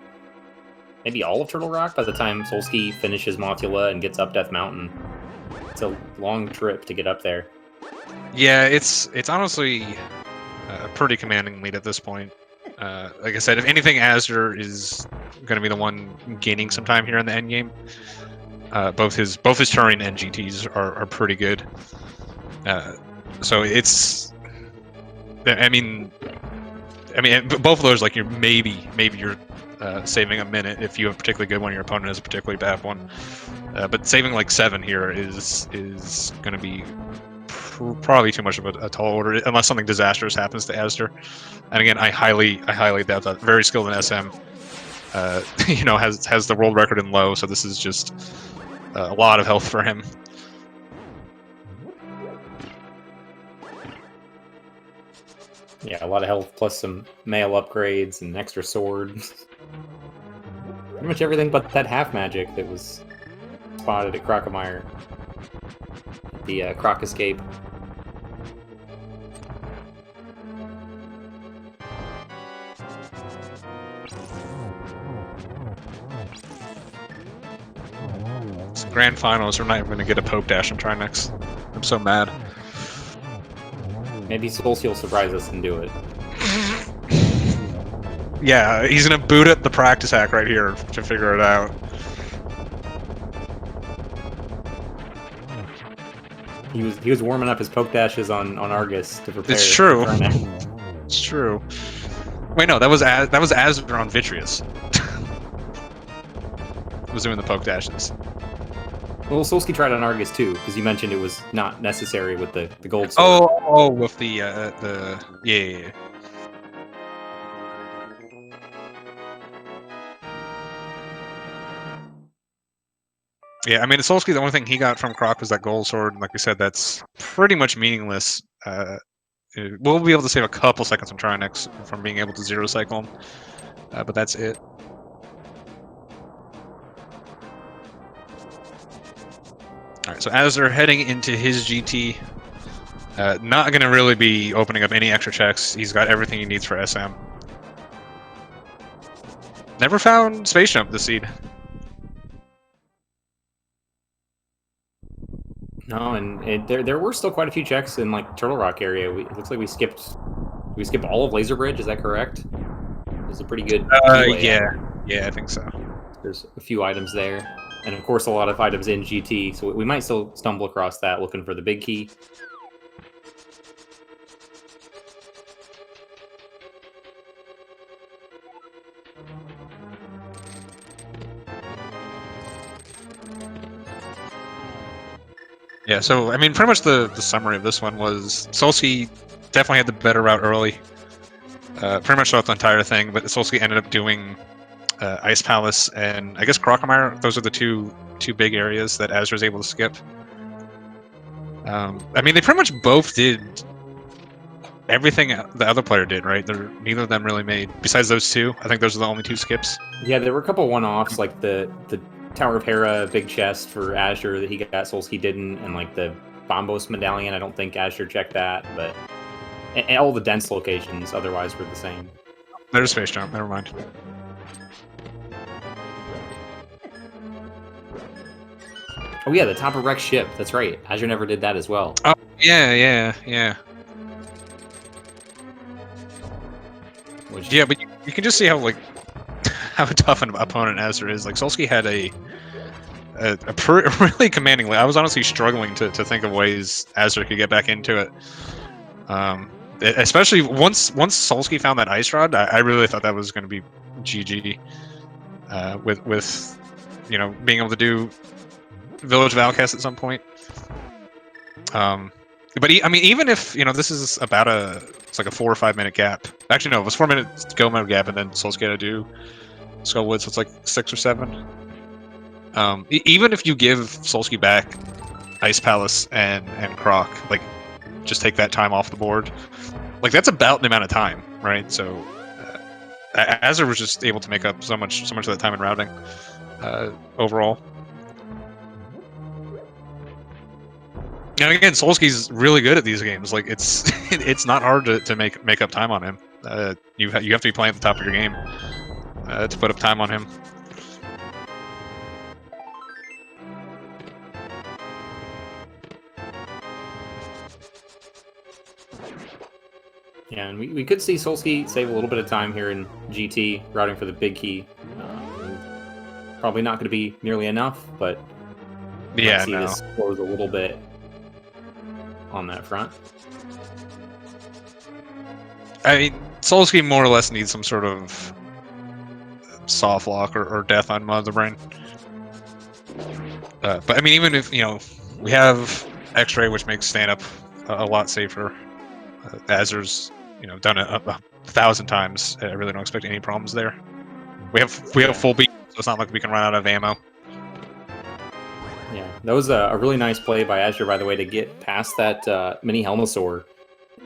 maybe all of Turtle Rock by the time Solski finishes Motula and gets up Death Mountain. It's a long trip to get up there. Yeah, it's honestly a pretty commanding lead at this point. Like I said, if anything, Azder is going to be the one gaining some time here in the end game. Both his Turing and GTs are pretty good. So it's, I mean, both of those, like, maybe you're saving a minute if you have a particularly good one, your opponent has a particularly bad one. But saving like 7 here is going to be probably too much of a tall order, unless something disastrous happens to Azder. And again, I highly doubt that. Very skilled in SM. You know, has the world record in low, so this is just a lot of health for him. Yeah, a lot of health plus some mail upgrades and extra sword. Pretty much everything but that half magic that was spotted at Crocomire. The Croc Escape. It's grand finals. We're not even going to get a poke dash and try next. I'm so mad. Maybe Solski will surprise us and do it. Yeah, he's going to boot up the practice hack right here to figure it out. He was warming up his poke dashes on Argus to prepare. It's true. It's true. Wait, no, that was Azder on Vitreous. Was doing the poke dashes. Well, Solski tried on Argus too, because you mentioned it was not necessary with the gold sword. Oh, with the yeah. Yeah, I mean, Solski, the only thing he got from Croc was that gold sword, and like we said, that's pretty much meaningless. We'll be able to save a couple seconds on Trinex from being able to zero cycle him, but that's it. Alright, so as they're heading into his GT, not going to really be opening up any extra checks. He's got everything he needs for SM. Never found Space Jump this seed. No, and there were still quite a few checks in like Turtle Rock area. It looks like we skipped all of Laser Bridge. Is that correct? It was a pretty good leeway. Yeah, I think so. There's a few items there, and of course a lot of items in GT. So we might still stumble across that looking for the big key. Yeah, so I mean, pretty much the summary of this one was Solski definitely had the better route early. Pretty much throughout the entire thing, but Solski ended up doing Ice Palace and I guess Crocomire. Those are the two big areas that Azra was able to skip. I mean, they pretty much both did everything the other player did, right? Neither of them really made, besides those two. I think those are the only two skips. Yeah, there were a couple one-offs, like the Tower of Hera big chest for Azure that he got, Solski didn't, and like the Bombos medallion. I don't think Azure checked that, but and all the dense locations otherwise were the same. There's Space Jump. Never mind. Oh yeah, the top of Rex ship. That's right. Azure never did that as well. Oh yeah. Which... Yeah, but you can just see how how tough an opponent Azure is. Like Solski had a really commanding. I was honestly struggling to think of ways Azure could get back into it. Especially once Solski found that ice rod, I really thought that was going to be GG. With being able to do Village Valcast at some point. But I mean, even if this is about it's like a 4 or 5 minute gap. Actually, no, it was 4 minutes go mode gap, and then Solski had to do Skullwood, so it's like 6 or 7. Even if you give Solski back Ice Palace and Croc, like just take that time off the board, like that's about the amount of time, right? So Azure was just able to make up so much of that time in routing overall. And again, Solski's really good at these games. Like it's not hard to make up time on him. You have to be playing at the top of your game to put up time on him. Yeah, and we could see Solski save a little bit of time here in GT, routing for the big key. Probably not going to be nearly enough, but yeah, see this close a little bit on that front. I mean, Solski more or less needs some sort of soft lock or death on Mother Brain. But I mean, even if we have X-ray, which makes stand up a lot safer. Azur's done it 1,000 times. I really don't expect any problems there. We have full beat, so it's not like we can run out of ammo. Yeah, that was a really nice play by Azure, by the way, to get past that mini Helmosaur.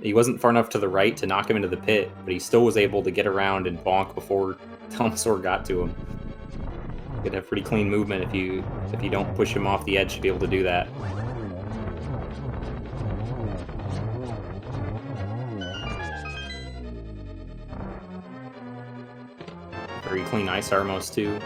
He wasn't far enough to the right to knock him into the pit, but he still was able to get around and bonk before Helmosaur got to him. You could have pretty clean movement if you don't push him off the edge to be able to do that. Very clean Ice Armos too.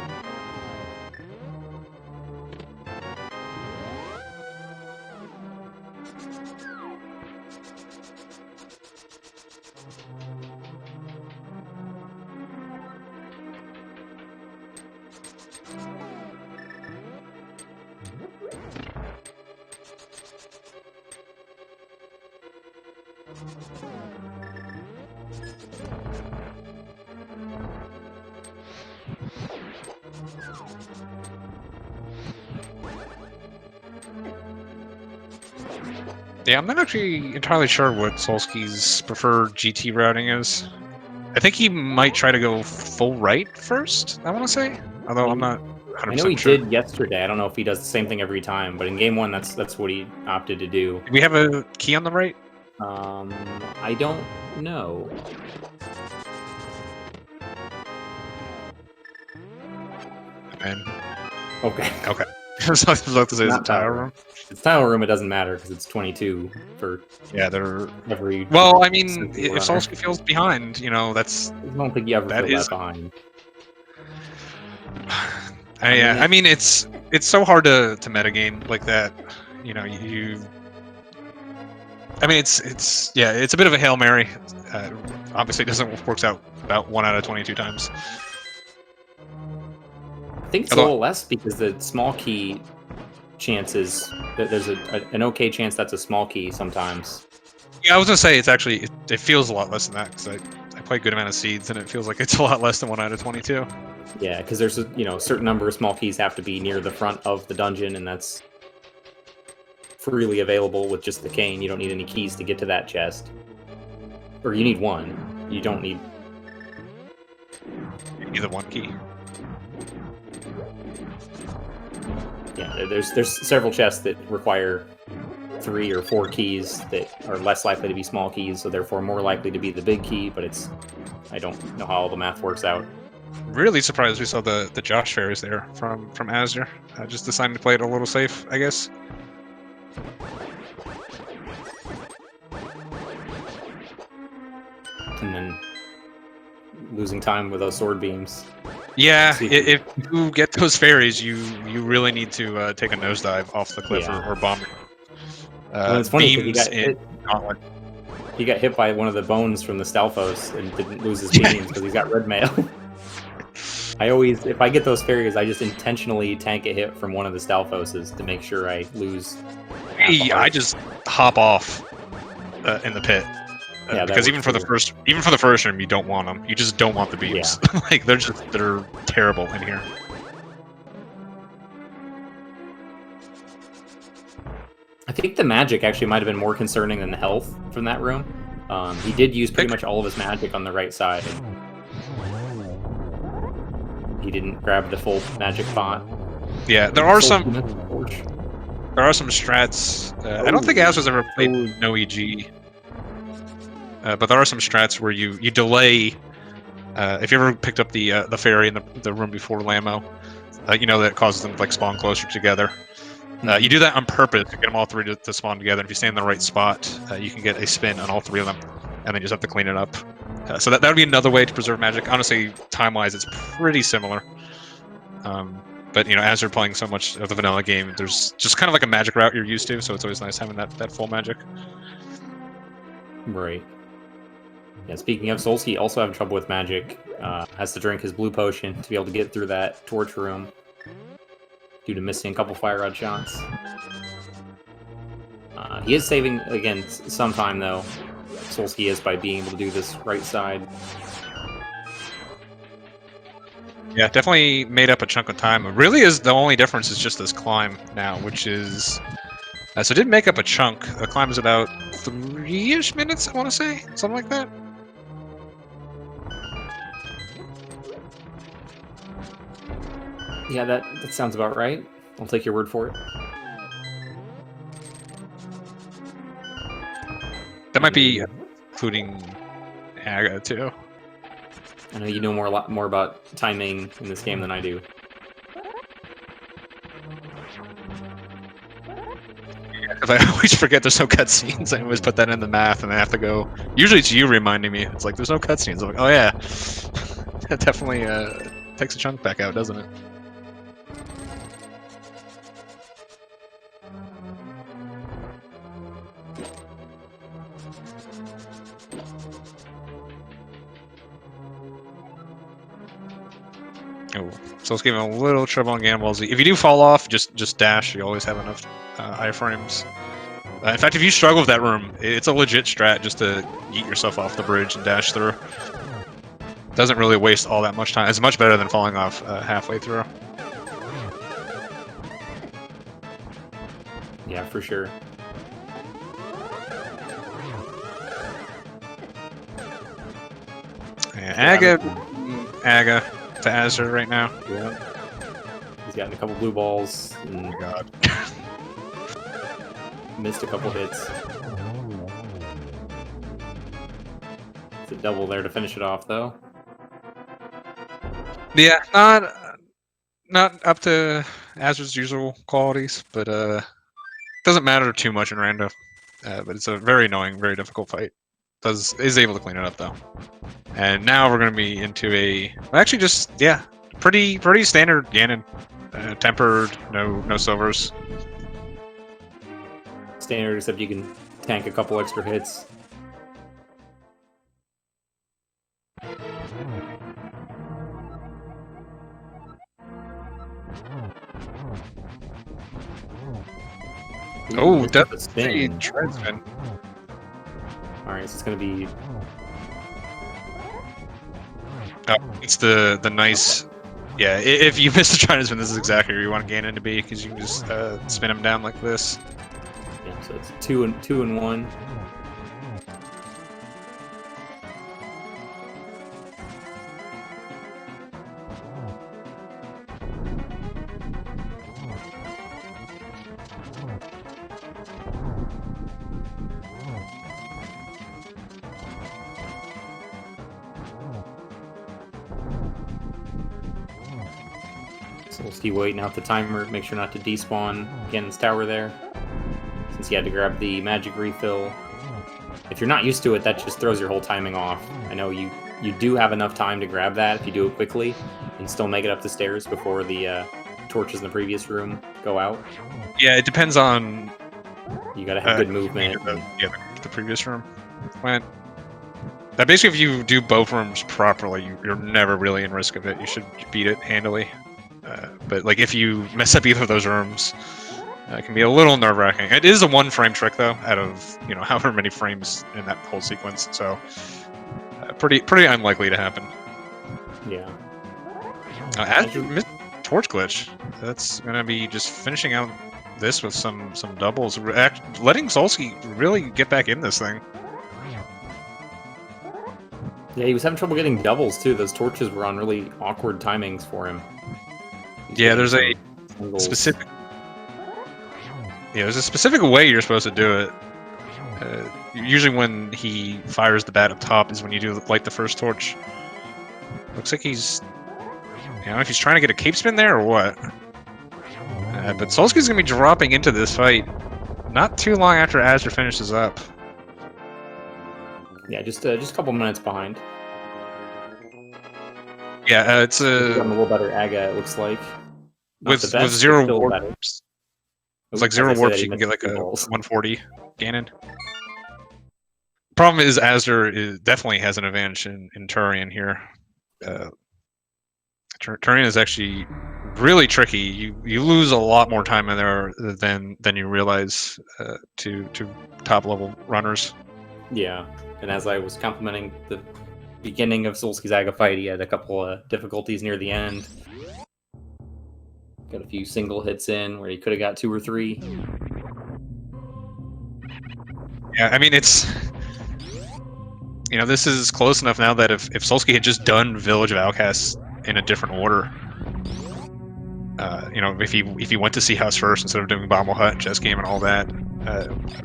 Yeah, I'm not actually entirely sure what Solski's preferred GT routing is. I think he might try to go full right first, I want to say. Although I'm not 100% sure. I know he did yesterday. I don't know if he does the same thing every time, but in game 1, that's what he opted to do. Do we have a key on the right? I don't know. And okay. I was about to say it's a tile room. It's tile room. It doesn't matter because it's 22 for they're every. Well, I mean, if Solski feels behind, that's. I don't think you ever feel that behind. I mean, it's so hard to metagame like that. you know, I mean, it's yeah, it's a bit of a Hail Mary. Obviously, it doesn't works out about 1 out of 22 times. I think it's a little less because the small key chances that there's an okay chance that's a small key sometimes. Yeah, I was gonna say it's actually it feels a lot less than that because I play a good amount of seeds and it feels like it's a lot less than 1 out of 22. Yeah, because there's a certain number of small keys have to be near the front of the dungeon, and that's freely available with just the cane. You don't need any keys to get to that chest, or you need one. You don't need Either one key. Yeah, there's several chests that require 3 or 4 keys that are less likely to be small keys, so therefore more likely to be the big key. But I don't know how all the math works out. Really surprised we saw the Josh fairies there from azder. Just deciding to play it a little safe, I guess. And then losing time with those sword beams. Yeah, if you get those fairies, you really need to take a nosedive off the cliff or bomb. Well, it's funny because he got hit by one of the bones from the Stalfos and didn't lose his beams because he's got red mail. If I get those fairies, I just intentionally tank a hit from one of the Stalfoses to make sure I lose. I just hop off in the pit. Because even for the first room, you don't want them. You just don't want the beams. Yeah. Like they're terrible in here. I think the magic actually might have been more concerning than the health from that room. He did use pretty much all of his magic on the right side. He didn't grab the full magic pot. Yeah, there are some strats. I don't think Azra's ever played no EG. But there are some strats where you delay. If you ever picked up the fairy in the room before Lamo, you know that causes them to like spawn closer together. You do that on purpose to get them all three to spawn together. If you stand in the right spot, you can get a spin on all 3 of them, and then you just have to clean it up. So that would be another way to preserve magic. Honestly, time-wise, it's pretty similar. But you know, as you're playing so much of the vanilla game, there's just kind of like a magic route you're used to. So it's always nice having that full magic. Right. Yeah, speaking of, Solski also having trouble with magic. Has to drink his blue potion to be able to get through that torch room due to missing a couple fire rod shots. He is saving, again, some time, though. Solski is by being able to do this right side. Yeah, definitely made up a chunk of time. It really is the only difference is just this climb now, which is... so it did make up a chunk. The climb is about 3-ish minutes, I want to say. Something like that. Yeah, that sounds about right. I'll take your word for it. That might be including Aga, too. I know you know a lot more about timing in this game than I do. Because I always forget there's no cutscenes. I always put that in the math, and I have to go. Usually it's you reminding me. It's like, there's no cutscenes. I'm like, oh yeah. That definitely takes a chunk back out, doesn't it? Oh, so it's giving a little trouble on Gamble Z. If you do fall off, just dash. You always have enough iframes. In fact, if you struggle with that room, it's a legit strat just to yeet yourself off the bridge and dash through. Doesn't really waste all that much time. It's much better than falling off halfway through. Yeah, for sure. Yeah, Aga to azder right now. Yeah. He's gotten a couple blue balls. And oh my god. Missed a couple hits. It's a double there to finish it off, though. Yeah, not up to Azra's usual qualities, but doesn't matter too much in rando. But it's a very annoying, very difficult fight. Is able to clean it up though. And now we're going to be into actually just pretty standard Ganon, tempered, no silvers. standard, except you can tank a couple extra hits. Oh, Missed that's the a spin. spin. Alright, so it's gonna be... Oh, it's the nice. Yeah, if you miss the try to spin, this is exactly where you want Ganon to be, because you can just spin him down like this. Yeah, so it's 2 and 1. Solski waiting out the timer, make sure not to despawn Ganon's tower there, since he had to grab the magic refill. If you're not used to it, that just throws your whole timing off. I know you do have enough time to grab that if you do it quickly, and still make it up the stairs before the torches in the previous room go out. Yeah, it depends on. You gotta have good movement. The previous room went. Basically, if you do both rooms properly, you're never really in risk of it. You should beat it handily. But like if you mess up either of those rooms, it can be a little nerve-wracking. It is a 1-frame trick though, out of however many frames in that whole sequence. So pretty unlikely to happen. Yeah. Missed torch glitch. That's gonna be just finishing out this with some doubles, letting Solski really get back in this thing. Yeah, he was having trouble getting doubles too. Those torches were on really awkward timings for him. Yeah, there's a specific. Yeah, there's a specific way you're supposed to do it. Usually, when he fires the bat up top, is when you do light the first torch. Looks like he's. I don't know if he's trying to get a cape spin there or what. But Solski's gonna be dropping into this fight not too long after Azder finishes up. Yeah, just a couple minutes behind. Yeah, it's a little better Aga. It looks like with 0 warps. With like 0 warps, you can get like a 140 Ganon. Problem is, Azder definitely has an advantage in Turian here. Turian is actually really tricky. You lose a lot more time in there than you realize to top level runners. Yeah, and as I was complimenting the beginning of Solski's Aga fight, he had a couple of difficulties near the end. Got a few single hits in where he could have got 2 or 3. Yeah, I mean it's. This is close enough now that if Solski had just done Village of Outcasts in a different order, if he went to Sea House first instead of doing Bomble Hut, Chess Game, and all that,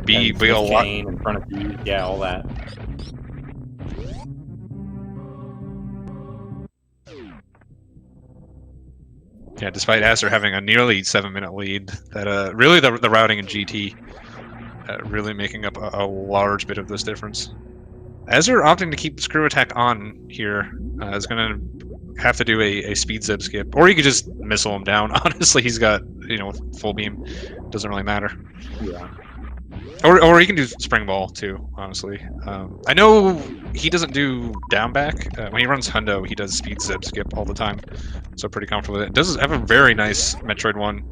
be a lot in front of you, yeah, all that. Yeah, despite Azder having a nearly 7-minute lead, that really the routing in GT really making up a large bit of this difference. Azder opting to keep the screw attack on here is going to have to do a speed zip skip, or you could just missile him down. Honestly, he's got full beam, doesn't really matter. Yeah. Or he can do spring ball too. Honestly, I know he doesn't do down back when he runs Hundo. He does speed zip skip all the time, so pretty comfortable with it. Does have a very nice Metroid one.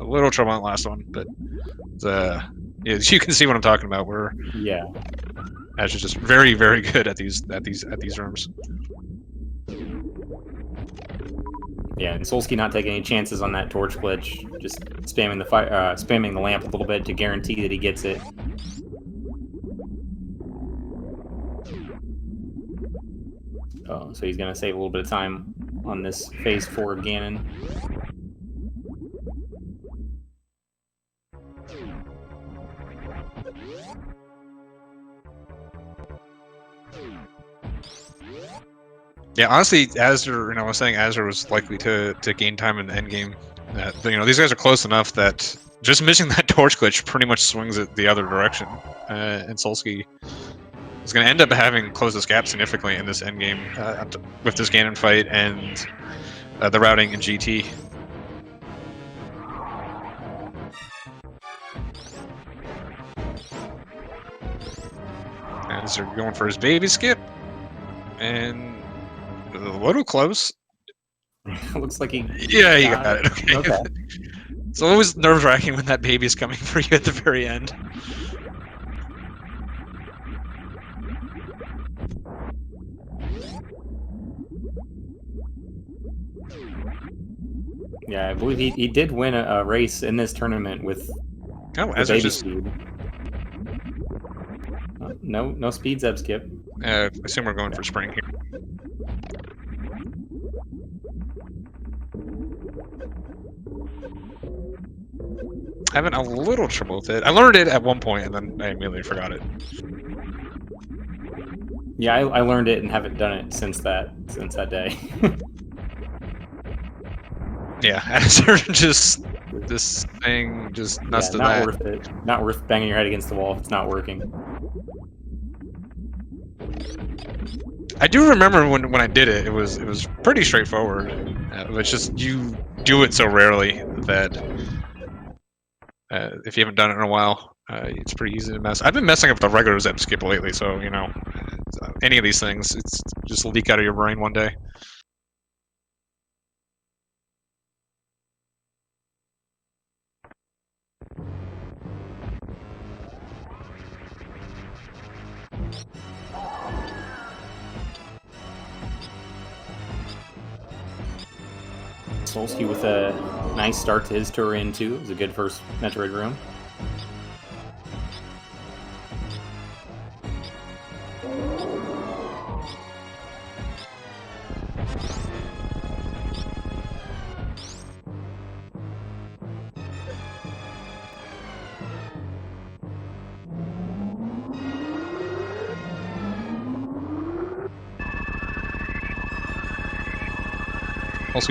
A little trouble on the last one, but you can see what I'm talking about. Where Ash is just very good at these rooms. Yeah, and Solski not taking any chances on that torch glitch, just spamming the lamp a little bit to guarantee that he gets it. Oh, so he's gonna save a little bit of time on this phase 4 of Ganon. Yeah, honestly, Azder, I was saying Azder was likely to gain time in the end game. These guys are close enough that just missing that torch glitch pretty much swings it the other direction. And Solski is going to end up having closed this gap significantly in this end game with this Ganon fight and the routing in GT. Randomizer going for his baby skip, and a little close. Looks like he. Yeah, you got it. Okay. Okay. It's always nerve-wracking when that baby's coming for you at the very end. Yeah, I believe he did win a race in this tournament with Oh, the as baby just speed. No speed zeb skip. I assume we're going for spring here. Having a little trouble with it. I learned it at one point, and then I immediately forgot it. Yeah, I learned it and haven't done it since that day. Yeah, azder just this thing just nuts to not that. worth it. Not worth banging your head against the wall if it's not working. I do remember when I did it, it was pretty straightforward. It's just you do it so rarely that if you haven't done it in a while, it's pretty easy to mess. I've been messing up the regular zip skip lately, so you know, any of these things, it's just leak out of your brain one day. Solski with a nice start to his tour in too. It was a good first Metroid room.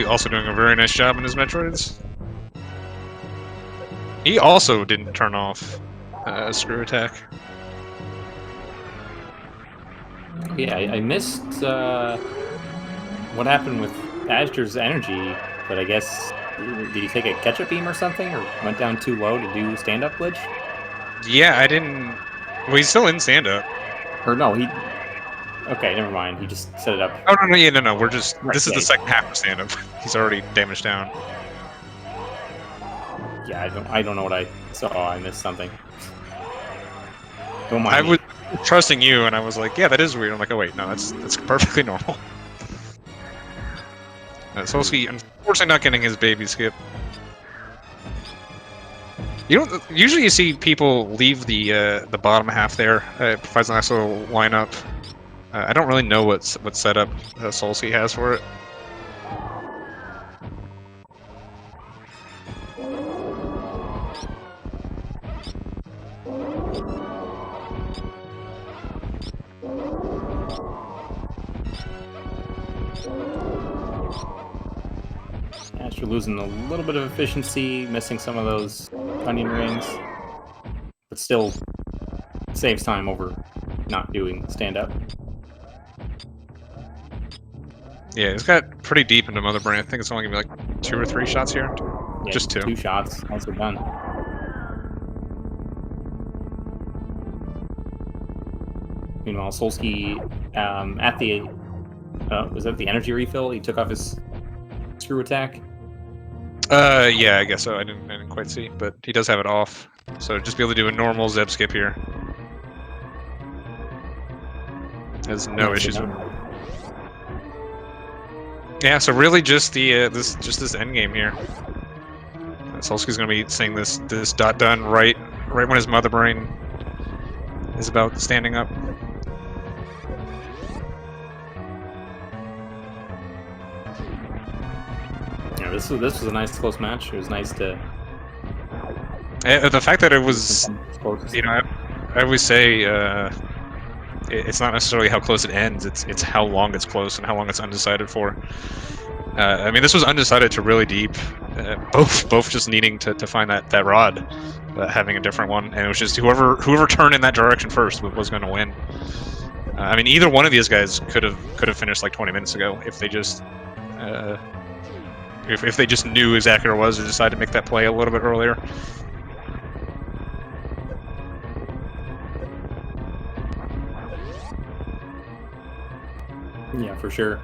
Also doing a very nice job in his Metroids. He also didn't turn off a screw attack. Yeah, I missed what happened with azder's energy, but I guess did he take a catch-up beam or something, or went down too low to do stand-up glitch? Yeah, I didn't. Well, he's still in stand-up. Or no, he. Okay, never mind. He just set it up. Oh no, yeah, no. We're just. Right, This is yeah. the second half of stand-up. He's already damaged down. Yeah, I don't know what I saw. I missed something. Don't mind I me. was trusting you, and I was like, yeah, that is weird. I'm like, oh wait, no, that's perfectly normal. Solski, unfortunately, not getting his baby skip. You don't usually you see people leave the bottom half there. It provides a nice little lineup. I don't really know what setup Solski has for it. Azder losing a little bit of efficiency, missing some of those onion rings, but still saves time over not doing stand-up. Yeah, he's got pretty deep into Mother Brain. I think it's only gonna be like 2 or 3 shots here. Yeah, Just 2. 2 shots, also done. Meanwhile, Solski at the was that the energy refill? He took off his screw attack. Yeah, I guess so. I didn't quite see, but he does have it off. So just be able to do a normal zeb skip here. Has no issues with. Yeah, so really just the this end game here. Solski's gonna be seeing this dot done right when his Mother Brain is about standing up. Yeah, this was a nice close match. It was nice to. The fact that it was, you know, I always say it's not necessarily how close it ends. It's how long it's close and how long it's undecided for. I mean, this was undecided to really deep. Both just needing to find that rod, having a different one, and it was just whoever turned in that direction first was going to win. I mean, either one of these guys could have finished like 20 minutes ago if they just if they just knew exactly where it was or decided to make that play a little bit earlier. Yeah, for sure.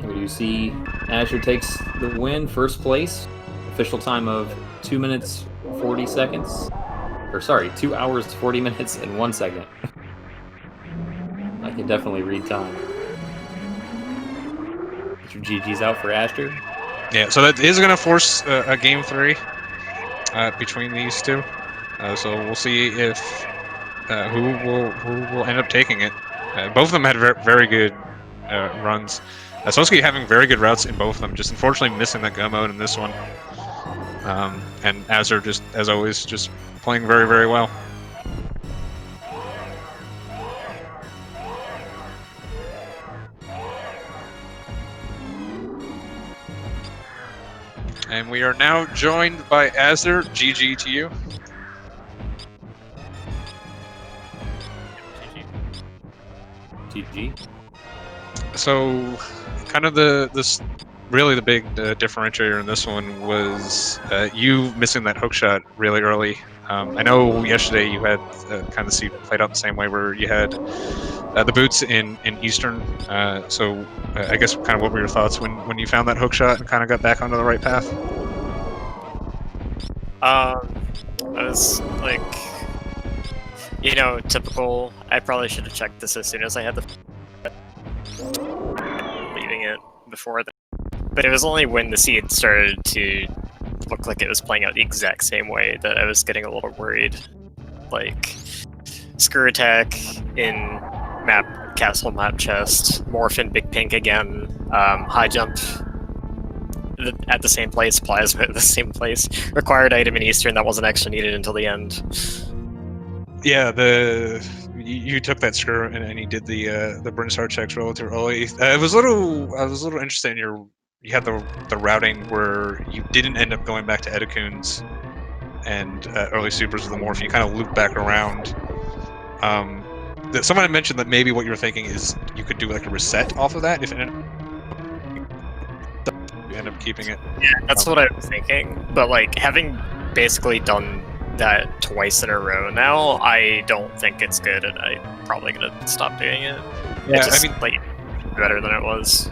We do see Azure takes the win, first place. Official time of 2 minutes 40 seconds. Or sorry, 2 hours 40 minutes and 1 second. I can definitely read time. Get your GG's out for Asher. Yeah, so that is going to force a game 3 between these two. So we'll see if who will end up taking it. Both of them had very good runs. Solski having very good routes in both of them, just unfortunately missing that go mode in this one. And Azure just, as always, just playing very well. And we are now joined by Azure. GG to you. GG. So, kind of really the big differentiator in this one was you missing that hook shot really early. I know yesterday you had kind of played out the same way where you had the boots in Eastern. So I guess kind of what were your thoughts when you found that hook shot and kind of got back onto the right path? I was like, typical. I probably should have checked this as soon as I had the leaving it before that. But it was only when the seed started to look like it was playing out the exact same way that I was getting a little worried. Like, screw attack in castle map chest, morph in big pink again, high jump at the same place, plasma at the same place, required item in Eastern that wasn't actually needed until the end. Yeah, you took that screw and you did the burn star checks relatively early. I was a little interested in you had the routing where you didn't end up going back to Edicoons and early supers with the morph. You kind of looped back around. Someone had mentioned that maybe what you're thinking is you could do like a reset off of that if you end up keeping it. Yeah, that's what I was thinking. But like having basically done that twice in a row now, I don't think it's good, and I'm probably gonna stop doing it. Yeah, I mean, like better than it was.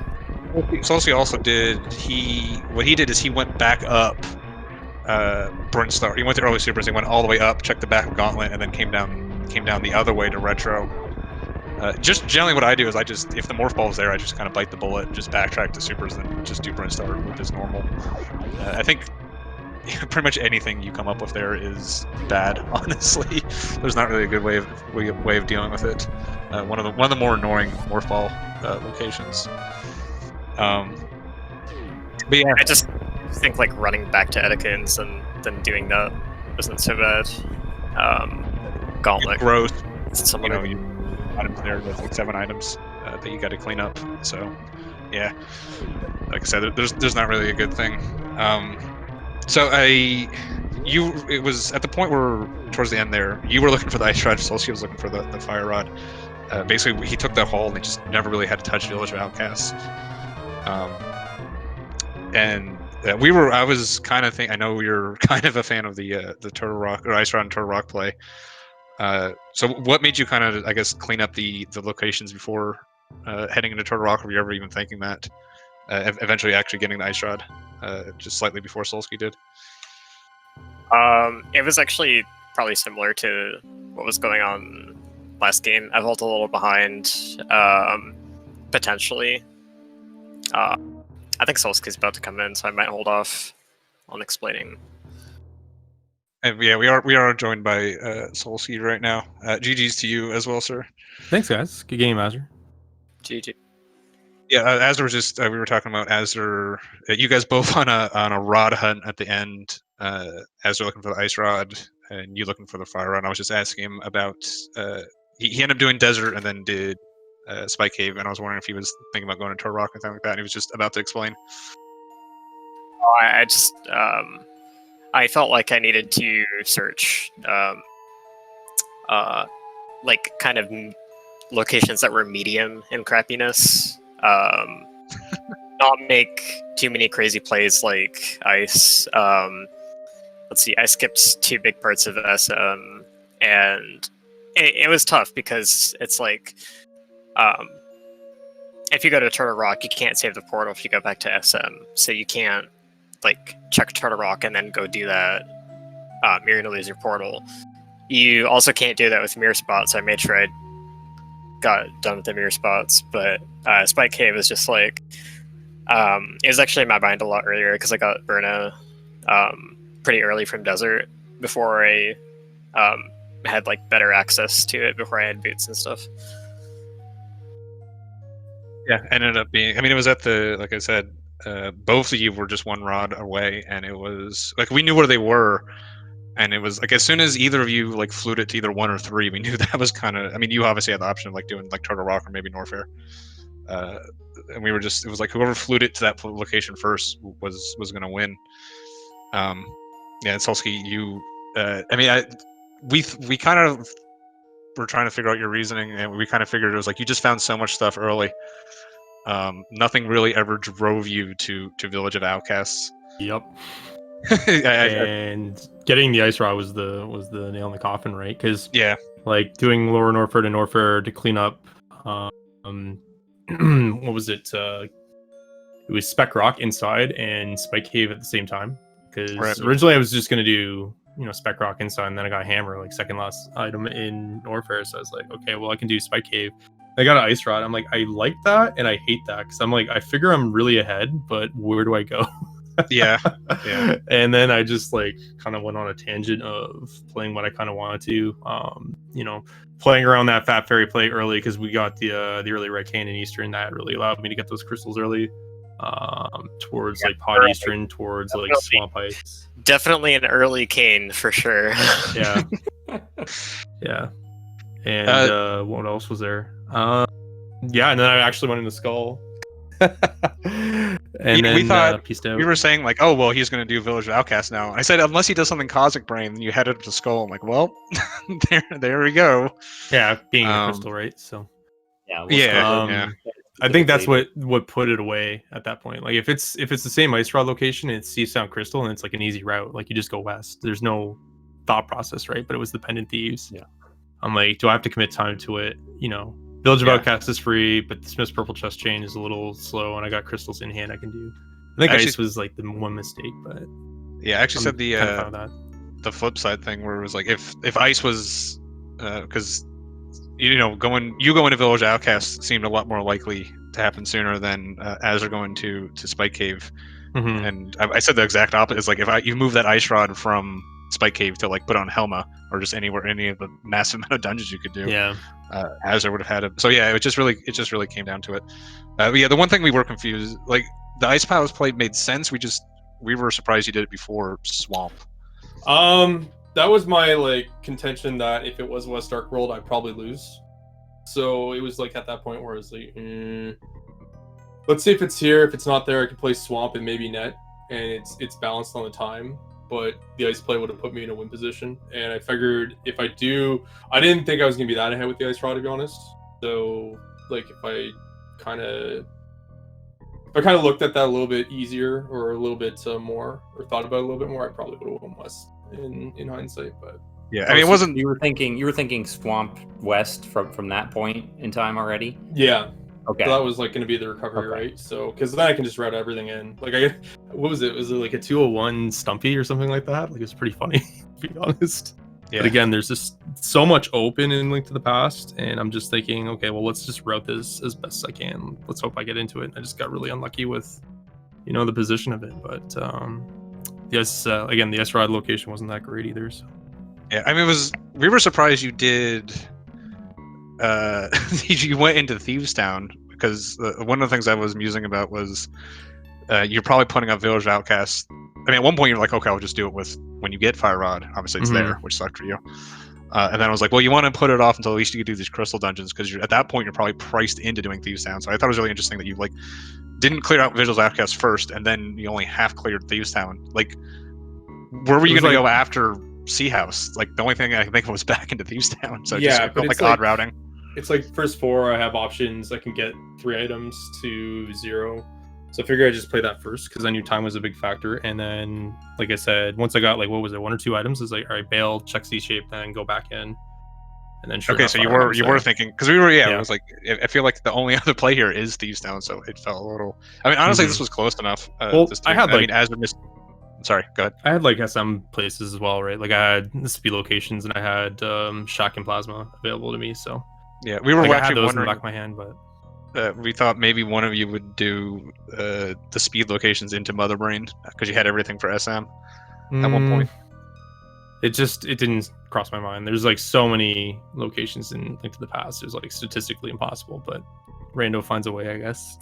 Solski also did. What he did is he went back up Brinstar. He went to early supers. He went all the way up, checked the back of Gauntlet, and then came down the other way to Retro. Just generally, what I do is if the morph ball is there, I just kind of bite the bullet, just backtrack to supers, then just do Brinstar and loop as normal. I think pretty much anything you come up with there is bad. Honestly, there's not really a good way of dealing with it. One of the more annoying morph ball locations. But yeah, I just think like running back to Edikins and then doing that isn't so bad. Gauntlet. gross. You Items there. There's like 7 items that you got to clean up. So, yeah, like I said, there's not really a good thing. It was at the point where towards the end there, you were looking for the ice rod. Solski was looking for the fire rod. Basically, he took that haul and he just never really had to touch Village of Outcasts. I was kind of I know you're kind of a fan of the Turtle Rock or Ice Rod and Turtle Rock play. So what made you kind of, I guess, clean up the locations before heading into Turtle Rock? Were you ever even thinking that? Eventually actually getting the Ice Rod just slightly before Solski did? It was actually probably similar to what was going on last game. I felt a little behind, potentially. I think Solski's about to come in, so I might hold off on explaining. And yeah, we are joined by Solski right now. GG's to you as well, sir. Thanks, guys. Good game, Azure. GG. Yeah, Azure was just we were talking about Azure. You guys both on a rod hunt at the end. Azure looking for the ice rod, and you looking for the fire rod. I was just asking him about. He ended up doing desert and then did Spike Cave, and I was wondering if he was thinking about going to Turtle Rock and something like that. And he was just about to explain. Oh, I just I felt like I needed to search like kind of locations that were medium in crappiness. Not make too many crazy plays like ice. let's see, I skipped 2 big parts of SM, and it was tough because it's like, if you go to Turtle Rock, you can't save the portal if you go back to SM, so you can't like check Turtle Rock and then go do that. You're gonna lose your portal. You also can't do that with mirror spots. I made sure I got done with the mirror spots, but Spike Cave is just like, it was actually in my mind a lot earlier because I got Burna pretty early from Desert before I had like better access to it before I had boots and stuff. Yeah, ended up being. I mean, it was at the, like I said, both of you were just 1 rod away, and it was like we knew where they were, and it was like as soon as either of you like flew it to either 1 or 3, we knew that was kind of. I mean, you obviously had the option of like doing like Turtle Rock or maybe Norfair, and we were just. It was like whoever flew it to that location first was going to win. Yeah, and Solski, you. I mean, we kind of were trying to figure out your reasoning, and we kind of figured it was like you just found so much stuff early. Nothing really ever drove you to Village of Outcasts. Yep. And getting the ice rod was the nail in the coffin, right? Because yeah, like doing Lower Norfair to Norfair to clean up. What was it? It was Spec Rock inside and Spike Cave at the same time. Because originally I was just gonna do Spec Rock inside, and then I got Hammer like second last item in Norfair. So I was like, okay, well I can do Spike Cave. I got an ice rod. I'm like, I like that and I hate that because I'm like, I figure I'm really ahead, but where do I go? yeah. And then I just like kind of went on a tangent of playing what I kind of wanted to, playing around that Fat Fairy play early because we got the early Red Cane in Eastern that really allowed me to get those crystals early. Towards like Pod Eastern, towards like Swamp Ice. Definitely an early cane for sure. Yeah. Yeah. And what else was there? Yeah, and then I actually went into Skull. And then we thought pieced out. We were saying like, oh well, he's going to do Village of Outcast now. I said unless he does something Cosmic Brain, then you headed up to Skull. I'm like, well, there we go. Yeah, being a crystal, right? So Yeah. Yeah. I think that's what put it away at that point. Like if it's the same ice rod location, it's Sea Sound Crystal, and it's like an easy route. Like you just go west. There's no thought process, right? But it was the Pendant Thieves. Yeah. I'm like, do I have to commit time to it? Village of Outcasts is free, but the Smith's Purple Chest Chain is a little slow, and I got crystals in hand I can do. I think ice was like the one mistake, but yeah, I actually said the flip side thing where it was like if ice was because going to Village Outcast seemed a lot more likely to happen sooner than Azder going to Spike Cave. Mm-hmm. And I said the exact opposite. It's like if you move that ice rod from Spike Cave to like put on Helma or just any of the massive amount of dungeons you could do, Azder would have had it. So yeah, it just really came down to it. Yeah, the one thing we were confused, like the Ice Palace play made sense. We were surprised you did it before Swamp. That was my like contention that if it was West Dark World, I'd probably lose. So it was like at that point where it's like, let's see if it's here. If it's not there, I can play Swamp and maybe Net, and it's balanced on the time. But the ice play would have put me in a win position, and I figured if I do, I didn't think I was gonna be that ahead with the ice rod, to be honest. So like if I kind of looked at that a little bit easier or a little bit more, or thought about it a little bit more, I probably would have won West in hindsight. But yeah, I mean, it wasn't. You were thinking Swamp West from that point in time already. Yeah. Okay. So that was like going to be the recovery, right? So because then I can just route everything in. Like what was it? Was it like a 201 Stumpy or something like that? Like it was pretty funny, to be honest. Yeah. But again, there's just so much open in Link to the Past, and I'm just thinking, okay, well, let's just route this as best as I can. Let's hope I get into it. I just got really unlucky with, the position of it. But yes, again, the S Rod location wasn't that great either. So. Yeah, I mean, we were surprised you did. You went into Thieves Town because one of the things I was musing about was you're probably putting up Village Outcasts. I mean, at one point you're like, okay, I'll just do it with when you get Fire Rod. Obviously, it's there, which sucked for you. And then I was like, well, you want to put it off until at least you could do these crystal dungeons because at that point you're probably priced into doing Thieves Town. So I thought it was really interesting that you like didn't clear out Village Outcasts first, and then you only half cleared Thieves Town. Like, where were you going to go after Sea House? Like, the only thing I can think of was back into Thieves Town. So it just felt like odd routing. It's like first 4, I have options. I can get 3 items to 0. So I figured I'd just play that first because I knew time was a big factor. And then, like I said, once I got like what was it, 1 or 2 items, it's like, all right, bail, check C shape, then go back in, and then sure Okay, enough, so I you were was thinking because we were Yeah. it was like I feel like the only other play here is Thieves Town, so it felt a little. I mean, honestly, this was close enough. Well, this I team. had, I mean, like- as we're missing. I'm sorry. Go ahead. I had like SM places as well, right? Like I had the speed locations and I had shock and plasma available to me. So Yeah, we were like, I had actually those in the wondering. back of my hand, but We thought maybe one of you would do the speed locations into Mother Brain because you had everything for SM at one point. It didn't cross my mind. There's like so many locations in Link to the Past. It's like statistically impossible, but Rando finds a way, I guess.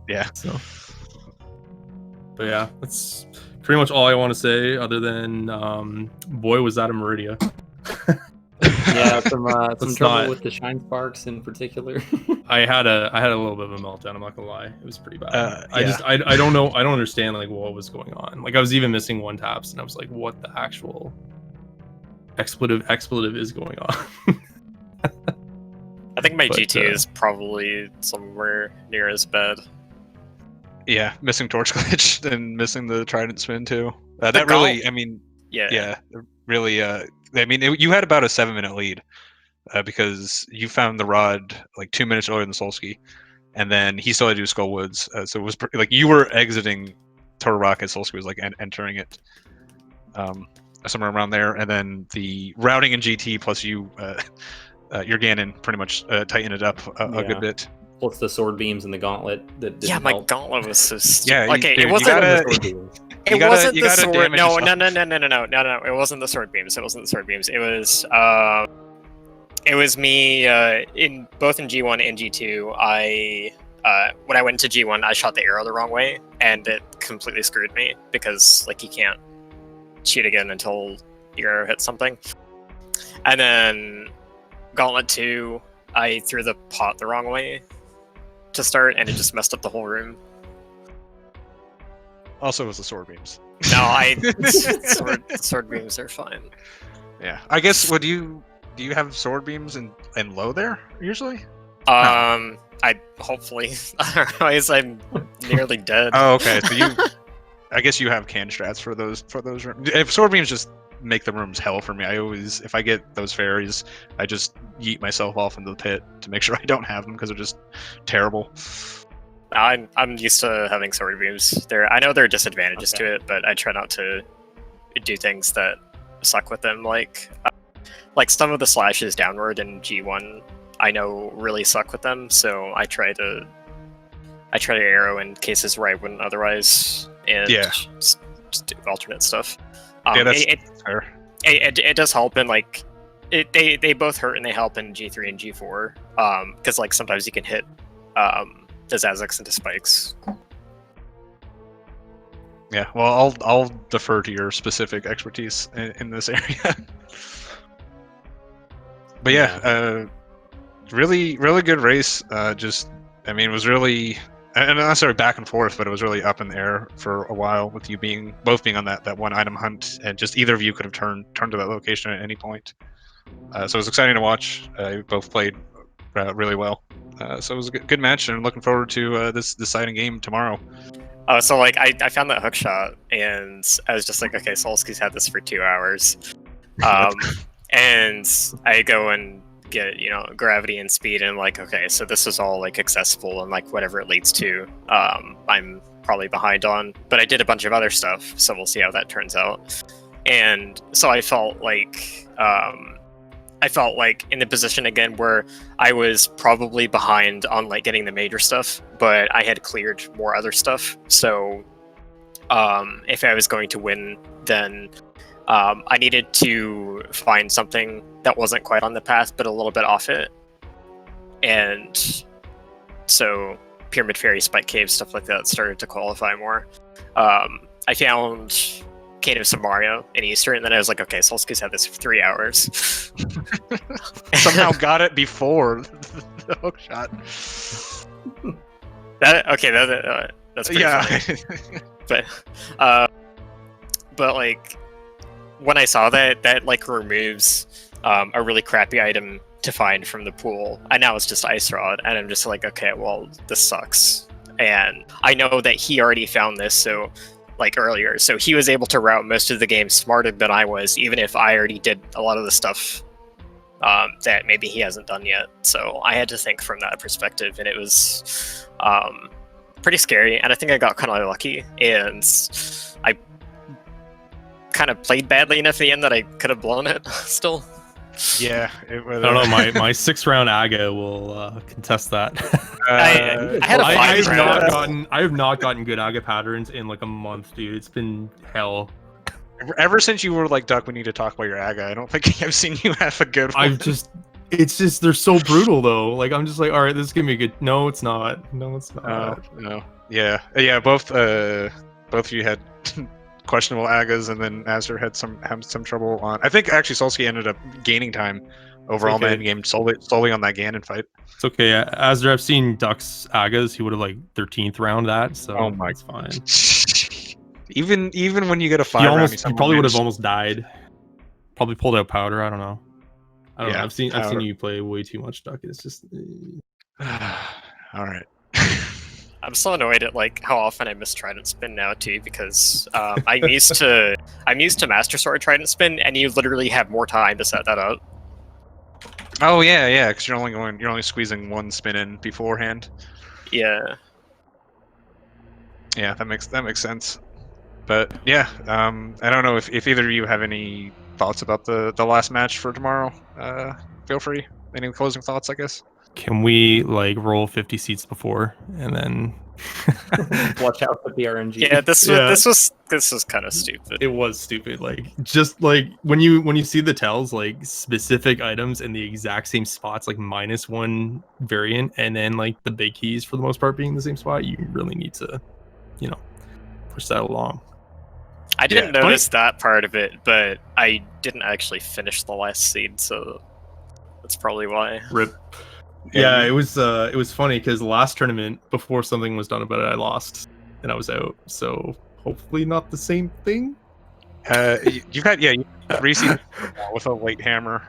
Yeah. So, but yeah, that's pretty much all I want to say. Other than, boy, was that a Meridia. Yeah, some Let's trouble not- with the shine sparks in particular. I had a little bit of a meltdown. I'm not gonna lie, it was pretty bad. Yeah. I don't know. I don't understand like what was going on. Like I was even missing 1 taps, and I was like, what the actual expletive is going on? I think my But, GT is probably somewhere near as bad. Yeah, missing Torch Glitch and missing the Trident Spin too. The That really, Gaunt- I mean, Yeah. yeah, really. I mean, you had about a 7-minute lead because you found the rod like 2 minutes earlier than Solski, and then he still had to do Skull Woods. So it was like you were exiting Turtle Rock as Solski was like entering it, somewhere around there. And then the routing in GT plus your Ganon pretty much tightened it up a Yeah. good bit. Plus the sword beams and the gauntlet that didn't Yeah, my help. gauntlet was so Yeah, stupid. Okay, dude, it you wasn't. gotta- Sword beams. It you gotta- wasn't you the gotta sword. damage No, yourself. no. It wasn't the sword beams. It wasn't the sword beams. It was me in both in G1 and G2. When I went to G1, I shot the arrow the wrong way, and it completely screwed me because like you can't shoot again until your arrow hits something. And then Gauntlet 2, I threw the pot the wrong way to start, and it just messed up the whole room. Also, it was the sword beams. No, sword beams are fine. Yeah, I guess. Do you have sword beams and low there usually? I hopefully, otherwise I'm nearly dead. Oh, okay. So I guess you have can strats for those rooms. If sword beams just make the rooms hell for me. I always, if I get those fairies, I just yeet myself off into the pit to make sure I don't have them because they're just terrible. I'm used to having sword beams. I know there are disadvantages to it, but I try not to do things that suck with them. Like some of the slashes downward in G1, I know really suck with them. So I try to arrow in cases where I wouldn't otherwise, and just do alternate stuff. Yeah, that's fair. It does help, and like they both hurt and they help in G3 and G4. Because like sometimes you can hit the Zazax into spikes. Yeah, well, I'll defer to your specific expertise in this area. But yeah, really good race. I mean, it was really, and not necessarily back and forth, but it was really up in the air for a while with you both being on that one item hunt, and just either of you could have turned to that location at any point. So it was exciting to watch. You both played really well. So it was a good match, and looking forward to this deciding game tomorrow. So like I found that hook shot, and I was just like, okay, Solski's had this for 2 hours, and I go and get gravity and speed, and I'm like, okay, so this is all like accessible, and like whatever it leads to, I'm probably behind on, but I did a bunch of other stuff, so we'll see how that turns out. And so I felt like in the position again where I was probably behind on like getting the major stuff, but I had cleared more other stuff. So if I was going to win, then I needed to find something that wasn't quite on the path, but a little bit off it. And so Pyramid Fairy, Spike Cave, stuff like that started to qualify more. I found Kane of Samaria in Eastern, and then I was like, okay, Solski's had this for 3 hours. Somehow got it before the hook shot. That's pretty funny. But like when I saw that like removes a really crappy item to find from the pool, and now it's just Ice Rod, and I'm just like, okay, well, this sucks. and I know that he already found this, so like earlier, so he was able to route most of the game smarter than I was, even if I already did a lot of the stuff that maybe he hasn't done yet. So I had to think from that perspective, and it was pretty scary. And I think I got kind of lucky, and I kind of played badly enough at the end that I could have blown it still. Yeah, it was. I don't know. My 6th-round Aga will contest that. I had a I have not gotten good Aga patterns in like a month, dude. It's been hell. Ever since you were like, Duck, we need to talk about your Aga. I don't think I've seen you have a good one. It's just they're so brutal though. Like I'm just like, all right, this is gonna be good. No, it's not. No, it's not. No. Yeah. Both of you had questionable Agas, and then Azder had some trouble on. I think actually Solski ended up gaining time overall in the end game solely on that Ganon fight. It's okay. Azder, I've seen Duck's Agas. He would have like 13th round that. So oh my, it's fine. Even when you get a 5 round, he probably would have almost died. Probably pulled out powder. I don't know. I don't know. I've seen you play way too much, Duck. It's just. All right. I'm so annoyed at like how often I miss Trident Spin now too, because I'm used to Master Sword Trident Spin, and you literally have more time to set that up. Oh yeah, because you're only squeezing one spin in beforehand. Yeah. Yeah, that makes sense. But yeah, I don't know if either of you have any thoughts about the last match for tomorrow. Feel free. Any closing thoughts, I guess? Can we like roll 50 seats before and then watch out for the RNG? Yeah, this was kind of stupid. It was stupid. Like just like when you see the tells, like specific items in the exact same spots, like -1 variant, and then like the big keys for the most part being the same spot, you really need to, push that along. I didn't notice that part of it, but I didn't actually finish the last seed, so that's probably why. Rip. Yeah, it was funny because the last tournament, before something was done about it, I lost and I was out. So hopefully not the same thing. You've had Reese with a light hammer.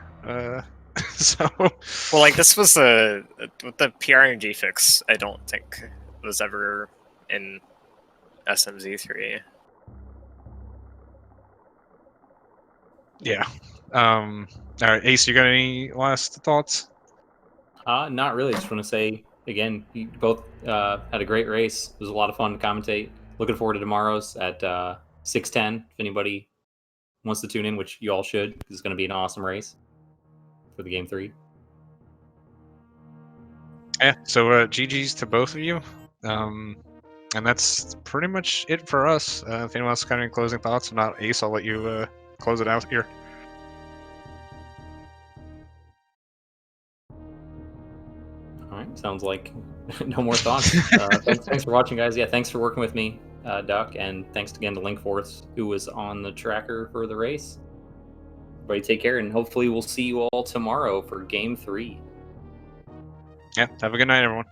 So well, like this was with the PRNG fix. I don't think it was ever in SMZ3. Yeah. All right, Ace, you got any last thoughts? Not really. Just want to say again, you both had a great race. It was a lot of fun to commentate. Looking forward to tomorrow's at 6:10. If anybody wants to tune in, which you all should, because it's going to be an awesome race for the Game 3. Yeah. So GG's to both of you. And that's pretty much it for us. If anyone else got any closing thoughts, if not Ace, I'll let you close it out here. All right, sounds like no more thoughts. Thanks for watching, guys. Yeah, thanks for working with me, Duck, and thanks again to Linkforth, who was on the tracker for the race. Everybody take care, and hopefully we'll see you all tomorrow for Game 3. Yeah, have a good night, everyone.